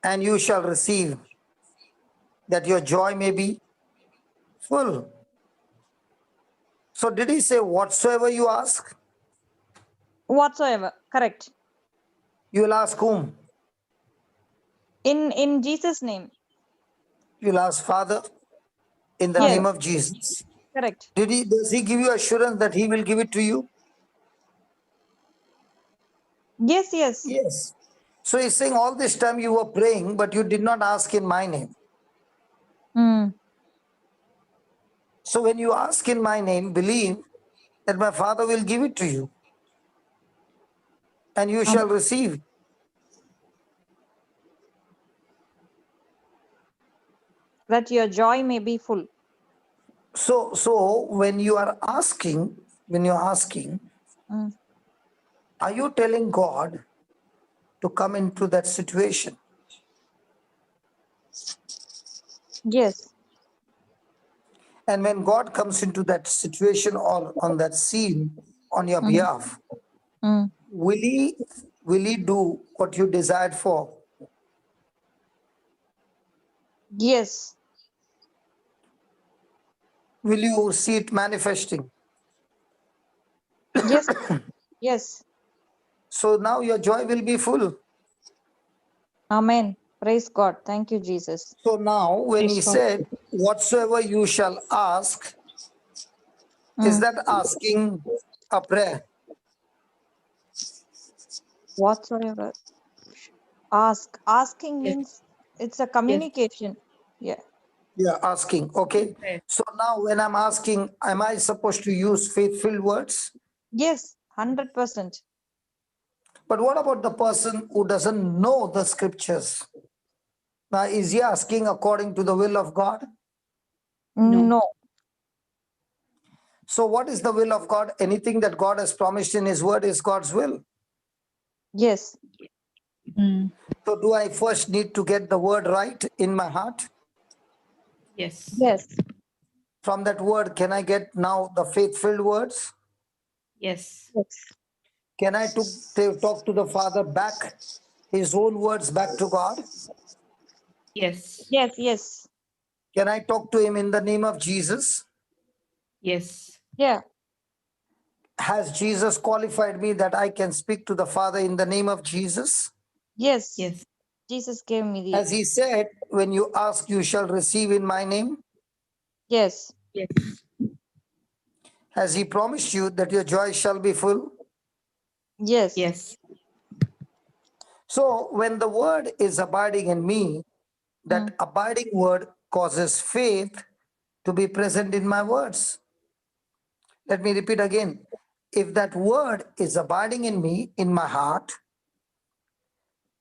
and you shall receive, that your joy may be full. So did he say whatsoever you ask? whatsoever, correct. You will ask whom? In Jesus' name. You will ask Father in the Yes, name of Jesus. correct. Does he give you assurance that he will give it to you? Yes, yes. Yes. So he's saying all this time you were praying, but you did not ask in my name. Mm. So when you ask in my name, believe that my Father will give it to you and you shall receive. That your joy may be full. So when you're asking, Mm. are you telling God to come into that situation? Yes. And when God comes into that situation or on that scene on your Mm. behalf, Mm. will he do what you desired for? Yes. Will you see it manifesting? Yes. Yes. So now your joy will be full. Amen. Praise God. Thank you, Jesus. So now when he Praise God. said, whatsoever you shall ask, is Mm. that asking a prayer? Whatsoever. Asking Yes. means it's a Yes. communication. Yeah. Yeah, asking. Okay. Prayer. So now when I'm asking, am I supposed to use faith-filled words? Yes. 100%. But what about the person who doesn't know the scriptures? Now, is he asking according to the will of God? No. No. So what is the will of God? Anything that God has promised in his word is God's will. Yes. Mm. So do I first need to get the word right in my heart? Yes. Yes. From that word, can I get now the faith-filled words? Yes. Yes. Can I talk to the Father back, his own words back to God? Yes. Yes. Yes. Can I talk to him in the name of Jesus? Yes. Yeah. Has Jesus qualified me that I can speak to the Father in the name of Jesus? Yes. Yes. Jesus gave me the. As he said, when you ask, you shall receive in my name. Yes. Yes. Has he promised you that your joy shall be full? Yes. Yes. So when the word is abiding in me, that abiding word causes faith to be present in my words. Let me repeat again. If that word is abiding in me, in my heart,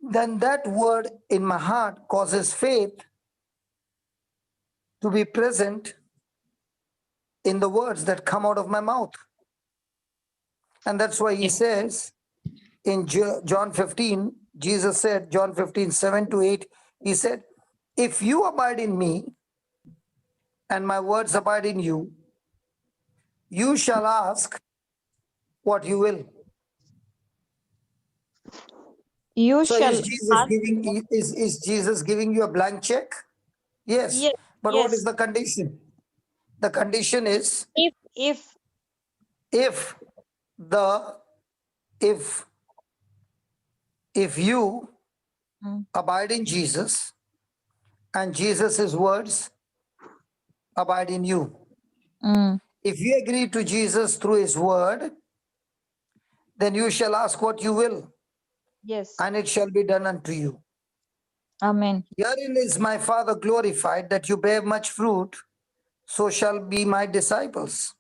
then that word in my heart causes faith to be present in the words that come out of my mouth. And that's why he Yes. says in John 15, Jesus said, John 15, 7-8, he said, if you abide in me and my words abide in you, you shall ask what you will. You So shall ask. is Jesus giving you a blank check? Yes. Yes. But what is Yes. the condition? The condition is If. if you Mm. abide in Jesus and Jesus' words abide in you. Mm. If you agree to Jesus through his word, then you shall ask what you will, Yes. and it shall be done unto you. Amen. Herein is my Father glorified, that you bear much fruit, so shall be my disciples.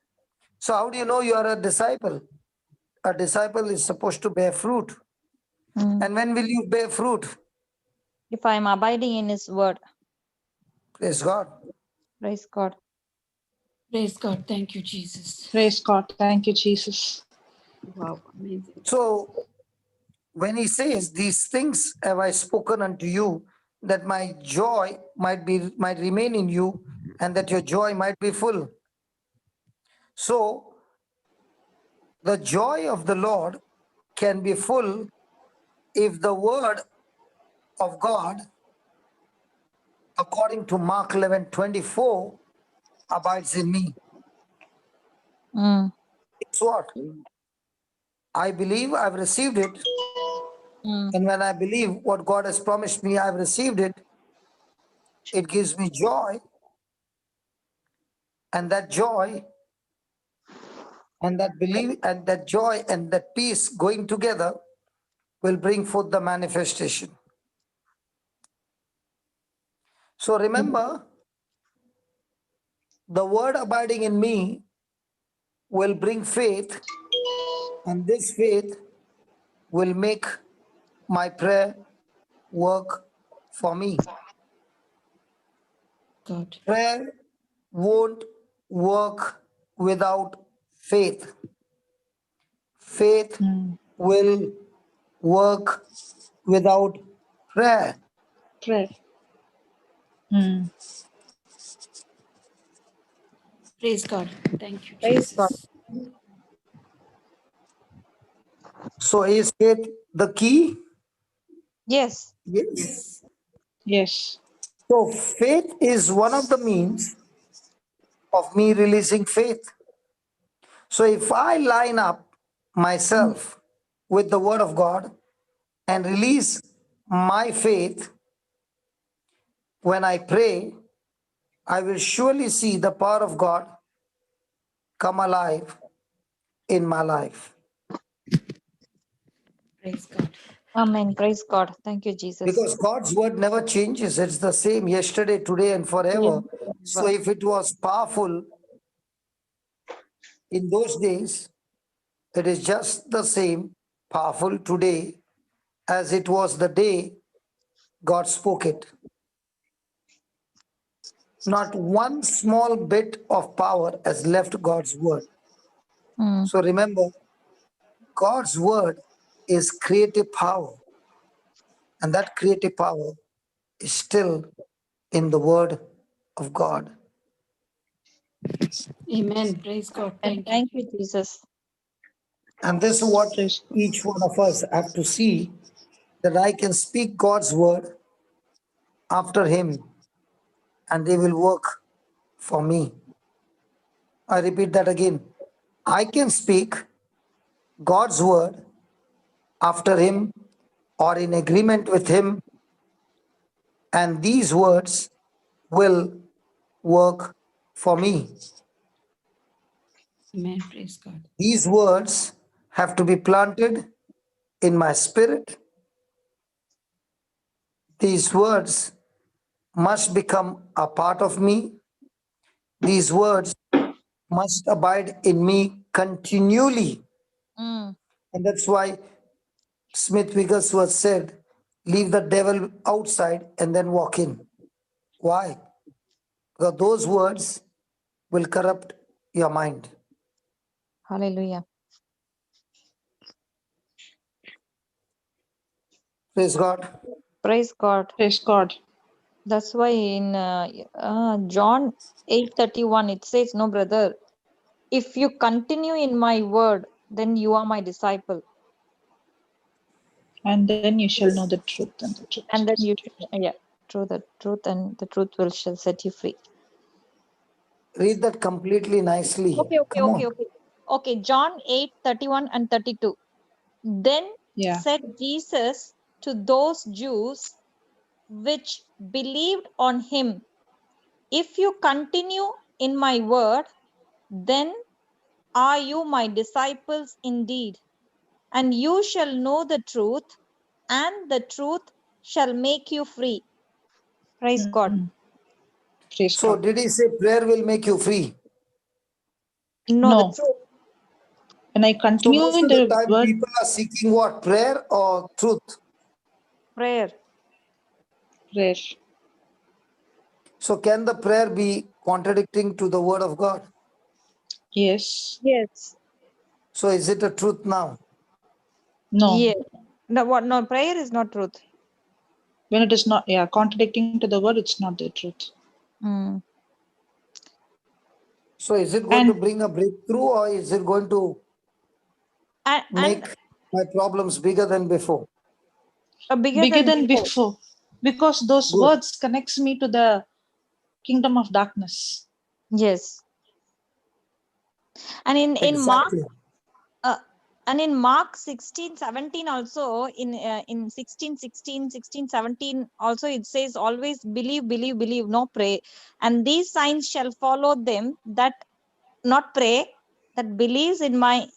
So how do you know you are a disciple? A disciple is supposed to bear fruit. Mm. And when will you bear fruit? if I am abiding in his word. Praise God. Praise God. Praise God. Thank you, Jesus. Praise God. Thank you, Jesus. Wow, amazing. So when he says, these things have I spoken unto you, that my joy might remain in you, and that your joy might be full. So the joy of the Lord can be full if the word of God, according to Mark 11:24, abides in me. Mm. It's what? I believe I've received it. Mm. And when I believe what God has promised me, I've received it, it gives me joy. And that joy and that belief and that joy and that peace going together will bring forth the manifestation. So remember, the word abiding in me will bring faith, and this faith will make my prayer work for me. God. Prayer won't work without faith. Faith will work without prayer. Prayer. Praise God. Thank you, Praise God. Jesus. So is faith the key? Yes. Yes. Yes. So faith is one of the means of me releasing faith. So if I line up myself with the word of God and release my faith when I pray, I will surely see the power of God come alive in my life. Praise God. Amen. Praise God. Thank you, Jesus. Because God's word never changes. It's the same yesterday, today, and forever. So if it was powerful in those days, it is just the same powerful today as it was the day God spoke it. Not one small bit of power has left God's word. Mm. So remember, God's word is creative power. And that creative power is still in the word of God. Amen. Praise God. And Thank you. thank you, Jesus. And this is what Praise God. each one of us have to see, that I can speak God's word after him and they will work for me. I repeat that again. I can speak God's word after him or in agreement with him, and these words will work for me. Amen. Praise God. These words have to be planted in my spirit. These words must become a part of me. These words must abide in me continually. Mm. And that's why Smith Wigglesworth said, leave the devil outside and then walk in. Why? Because those words will corrupt your mind. Hallelujah. Praise God. Praise God. Praise God. That's why in John 8:31 it says, no, brother, if you continue in my word, then you are my disciple. And then you shall know the truth, and the truth. And then you, true the truth, and the truth shall set you free. Read that completely nicely. Come on. Okay. John 8:31 and 32. Then said Jesus to those Jews which believed on him, if you continue in my word, then are you my disciples indeed, and you shall know the truth, and the truth shall make you free. Praise God. Praise So God. did he say prayer will make you free? No, the No. truth. When I So continue most in of the the time word, people are seeking what? Prayer or truth? Prayer. prayer. So can the prayer be contradicting to the word of God? Yes. Yes. So is it a truth now? No. Yes. No, what? No, prayer is not truth. When it is not, yeah, contradicting to the word, it's not the truth. Mm. So is it going to And bring a breakthrough, or is it going to And make my problems bigger than before? bigger bigger than than before, because those Good. words connects me to the kingdom of darkness. Yes. And in Mark Exactly. and in Mark 16:17 also, in 16:17 also, it says, always believe, believe, believe, no pray, and these signs shall follow them that not pray, that believe in my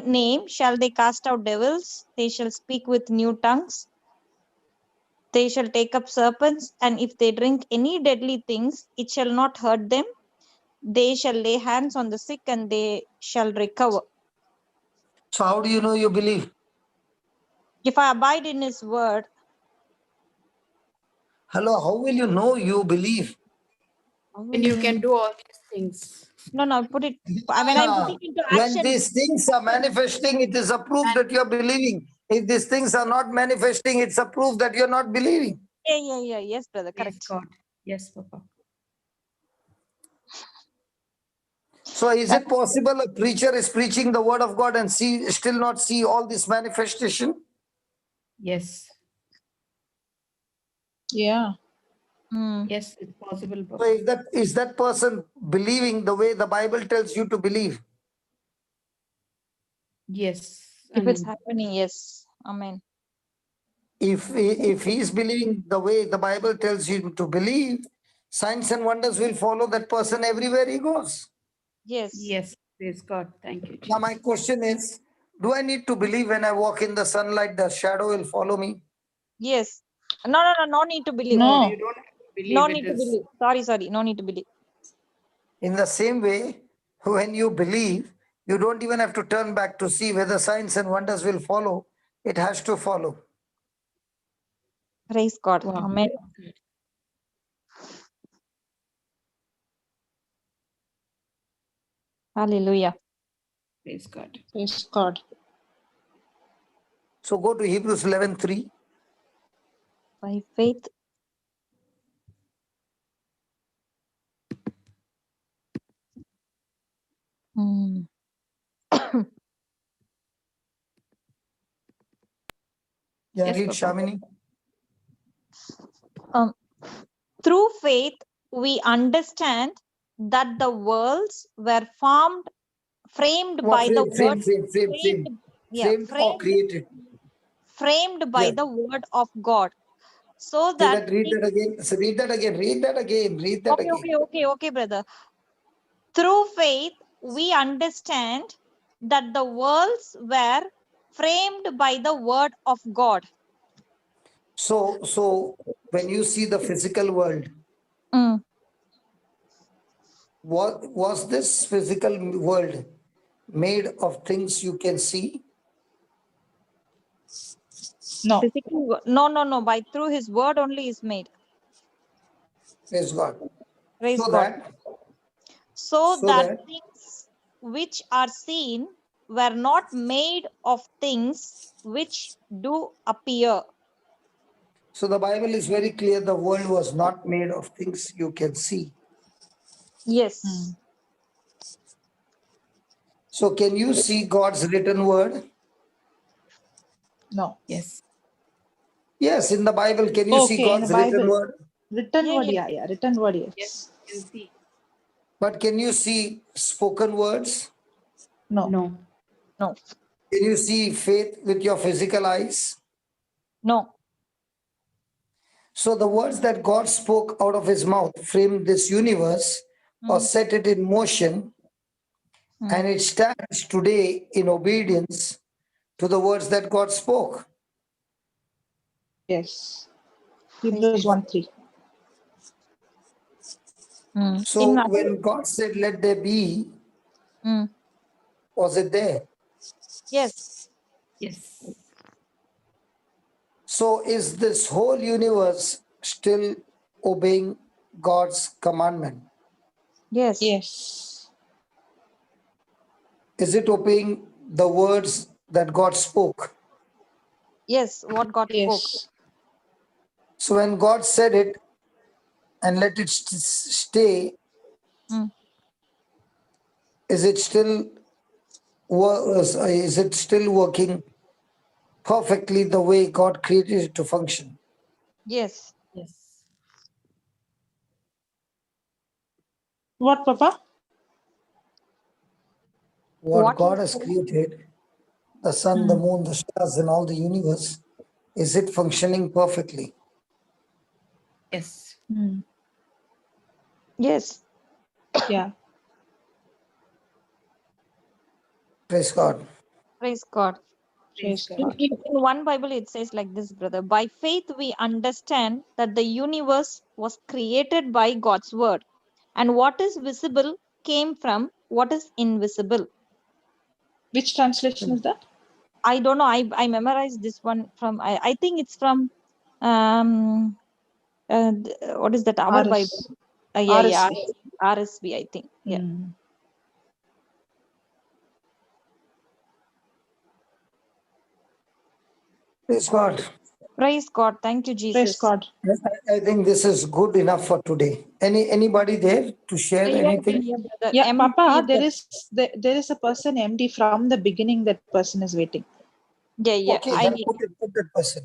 name shall they cast out devils, they shall speak with new tongues, they shall take up serpents, and if they drink any deadly things, it shall not hurt them, they shall lay hands on the sick and they shall recover. So how do you know you believe? If I abide in his word. Hello, how will you know you believe? And you can do all these things. No, put it, when I'm putting into When action. these things are manifesting, it is a proof that you're believing. If these things are not manifesting, it's a proof that you're not believing. Yeah. Yes, brother. Praise Correct. God. Yes, Papa. So is it possible a preacher is preaching the word of God and still not see all this manifestation? Yes. Yeah. Yes, it's possible, So Papa. is that person believing the way the Bible tells you to believe? Yes. If it's happening, yes. Amen. If he is believing the way the Bible tells you to believe, signs and wonders will follow that person everywhere he goes. Yes. Yes, praise God. Thank you, Now my Jesus. question is, do I need to believe when I walk in the sunlight, the shadow will follow me? Yes. No need to believe. No. You don't have to believe No it need to is. believe. Sorry. No need to believe. In the same way, when you believe, you don't even have to turn back to see whether signs and wonders will follow. It has to follow. Praise God. Wow. Amen. Hallelujah. Praise God. Praise God. So go to Hebrews 11:3. By faith. Yeah, Yes, read Papa. Shamini. Through faith, we understand that the worlds were framed by the word, Framed or created. framed by Yes. the word of God. So Say that that, read that again. So read that again. Read that again. Read that again. Okay, brother. Through faith, we understand that the worlds were framed by the word of God. So when you see the physical world, was this physical world made of things you can see? No. No. By through his word only is made. Praise God. Praise So God. So that that things which are seen were not made of things which do appear. so the Bible is very clear. The world was not made of things you can see. Yes. So can you see God's written word? No. Yes. Yes, in the Bible, can you see Okay, in the God's written Bible. word? Written word, yeah. Written word, yes. Yes, you can see. But can you see spoken words? No. No. No. Can you see faith with your physical eyes? No. So the words that God spoke out of his mouth framed this universe or set it in motion, and it stands today in obedience to the words that God spoke. Yes. Hebrews 1:3. So when God said, let there be, was it there? Yes. Yes. So is this whole universe still obeying God's commandment? Yes. Yes. Is it obeying the words that God spoke? Yes. What God spoke. Yes. So when God said it and let it stay, Mm. is it still working perfectly the way God created it to function? Yes. Yes. What, Papa? What What God he has said. created, the sun, the moon, the stars, and all the universe, is it functioning perfectly? Yes. Yes. Yeah. Praise God. Praise God. Praise God. God. In one Bible, it says like this, brother. By faith, we understand that the universe was created by God's word, and what is visible came from what is invisible. Which translation is that? I don't know. I memorized this one from. I think it's from. Um. What is that? Our Bible. RS. Yeah. RSV. RSV. I think. Yeah. Praise God. Praise God. Thank you, Jesus. Praise God. I think this is good enough for today. Anybody there to share anything? Brother. Yeah, MD, Papa, there is a person MD from the beginning. That person is waiting. Yeah. Okay, then put that person.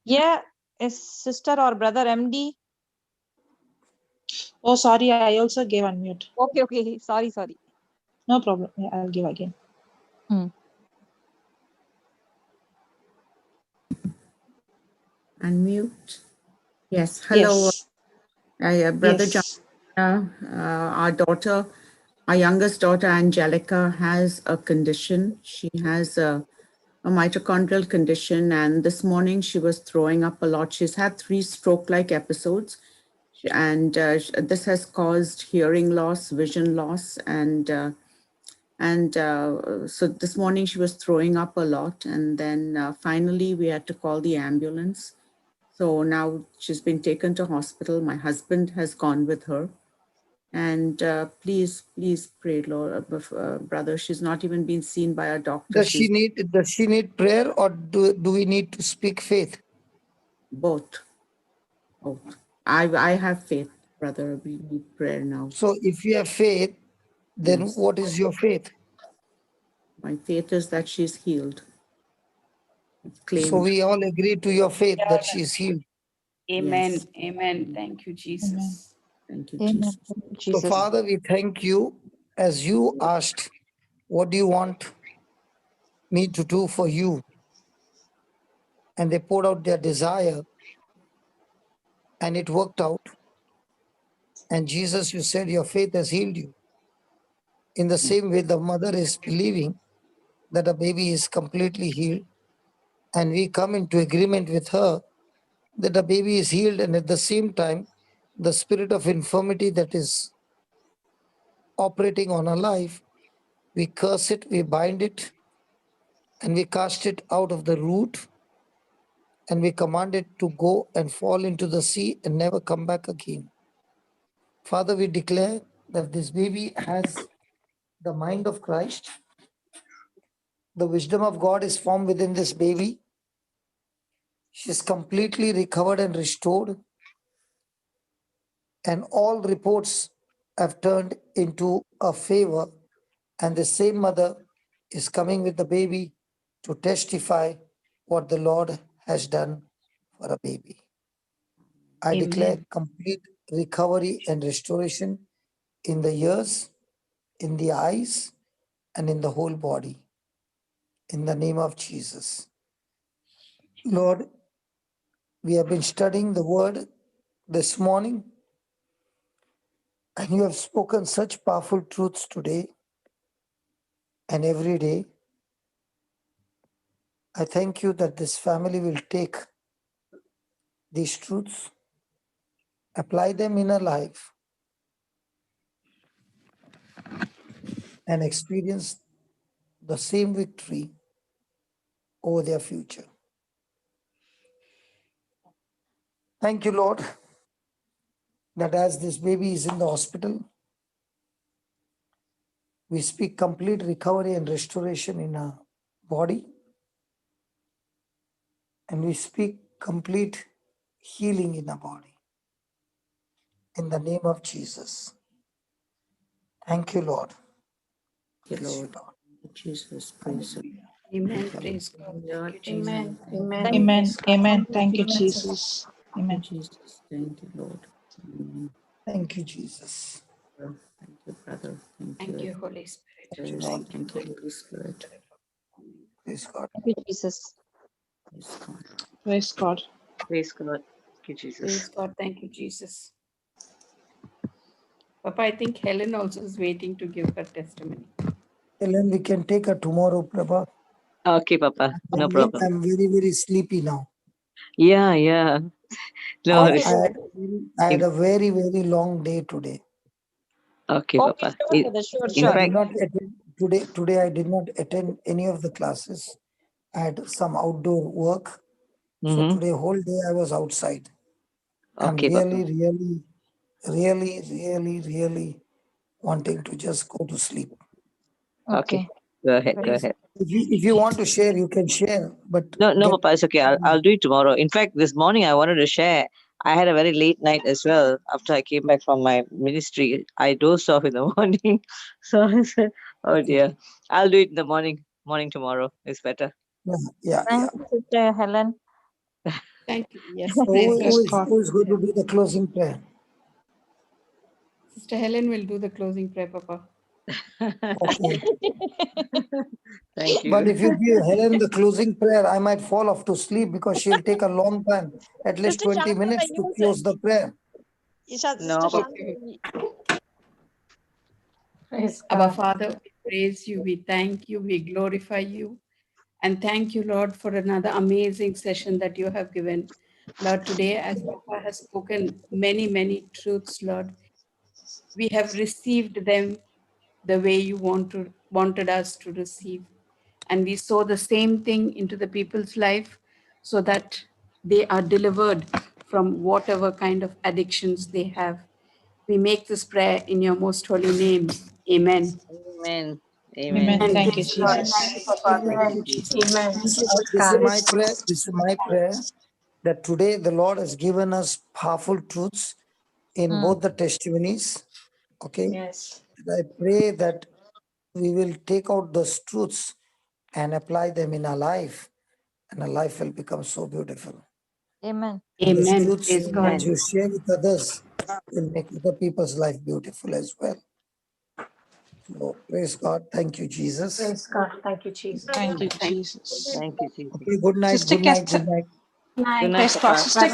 Yeah, is sister or brother MD. Oh, sorry, I also gave unmute. Okay. Sorry. No problem. Yeah, I'll give again. Unmute. Yes. Hello, Yes. Brother John. Yes. Our daughter, our youngest daughter, Angelica, has a condition. She has a mitochondrial condition, and this morning she was throwing up a lot. She's had 3 stroke-like episodes, and this has caused hearing loss, vision loss, and so this morning she was throwing up a lot, and then finally we had to call the ambulance. So now she's been taken to hospital. My husband has gone with her. And please pray, Lord, brother. She's not even been seen by a doctor. Does she need prayer, or do we need to speak faith? Both. I have faith, brother. We need prayer now. So if you have faith, then Yes. what is your faith? My faith is that she's healed. Claimed. So we all agree to your faith that she is healed. Amen. Yes. Amen. Thank you, Jesus. Thank you, Amen. Jesus. So Father, we thank you as you asked, what do you want me to do for you? And they poured out their desire and it worked out. And Jesus, you said your faith has healed you. In the same way, the mother is believing that a baby is completely healed. And we come into agreement with her that the baby is healed, and at the same time, the spirit of infirmity that is operating on her life, we curse it, we bind it, and we cast it out of the root, and we command it to go and fall into the sea and never come back again. Father, we declare that this baby has the mind of Christ. The wisdom of God is formed within this baby. She is completely recovered and restored. And all reports have turned into a favor. And the same mother is coming with the baby to testify what the Lord has done for a baby. I declare complete recovery and restoration in the ears, in the eyes, and in the whole body. In the name of Jesus. Lord, we have been studying the word this morning, and you have spoken such powerful truths today and every day. I thank you that this family will take these truths, apply them in a life, and experience the same victory over their future. Thank you, Lord, that as this baby is in the hospital, we speak complete recovery and restoration in our body. And we speak complete healing in our body. In the name of Jesus. Thank you, Lord. Thank you, Bless you, Lord. Lord. Jesus, praise the Hallelujah. Amen. Praise God. Lord. Thank you, Jesus. Amen. Thank Amen. you, Amen. Praise God. Amen. Thank Thank you, you, Jesus. Jesus. Thank you, Amen. Jesus. Thank you, Lord. Amen. Thank you, Jesus. Thank you, brother. Thank Thank you. you, Holy Spirit. Praise. Thank you, Thank you, Holy Spirit. Praise God. Thank you, Jesus. Praise God. Praise God. Praise God. Thank you, Jesus. Praise God. Thank you, Jesus. Papa, I think Helen also is waiting to give her testimony. Helen, we can take her tomorrow, Prabha. Okay, Papa. No problem. I'm very, very sleepy now. Yeah, yeah. No Okay, worries. I had a very, very long day today. Okay, Okay, Papa. sure, brother. Sure, In I sure. did fact, not attend today I did not attend any of the classes. I had some outdoor work. So mm-hmm. today whole day I was outside. I'm Okay, really, Papa. really, really, really, really wanting to just go to sleep. Okay. Go ahead. Go Praise ahead. If you want to share, you can share. But No, Papa, it's okay. I'll do it tomorrow. In fact, this morning I wanted to share. I had a very late night as well after I came back from my ministry. I dozed off in the morning. So I said, oh dear. I'll do it in the morning. Morning tomorrow is better. yeah. Thank you, Sister Helen. Thank you. Yes, So praise Praise God. God. who is going to do the closing prayer? Sister Helen will do the closing prayer, Papa. Okay. Thank you. But if you give Helen the closing prayer, I might fall off to sleep because she'll take a long time, at least Sister 20 Shantana, minutes to use close the prayer. Sister No, Papa. Shantana. Praise Abba God. Father, we praise you, we thank you, we glorify you. And thank you, Lord, for another amazing session that you have given. Lord, today, as Papa has spoken many, many truths, Lord, we have received them the way you wanted us to receive. And we sow the same thing into the people's life so that they are delivered from whatever kind of addictions they have. We make this prayer in your most holy name. Amen. Amen. Amen. Amen. And Thank you, praise God. Thank you, Jesus. Papa. Thank Amen. you, Jesus. Amen. This Praise is God. my prayer. This is my prayer that today the Lord has given us powerful truths in both the testimonies. Okay. Yes. And I pray that we will take out those truths and apply them in our life, and our life will become so beautiful. Amen. And those Amen. truths Praise God. that you share with others will make other people's life beautiful as well. So praise God. Thank you, Jesus. Praise God. Thank you, Jesus. Thank you, Thank Jesus. Thank you, Jesus. Okay, good night, Sister good night, good Kester. night. Night. Good night, Praise God. Papa. Sister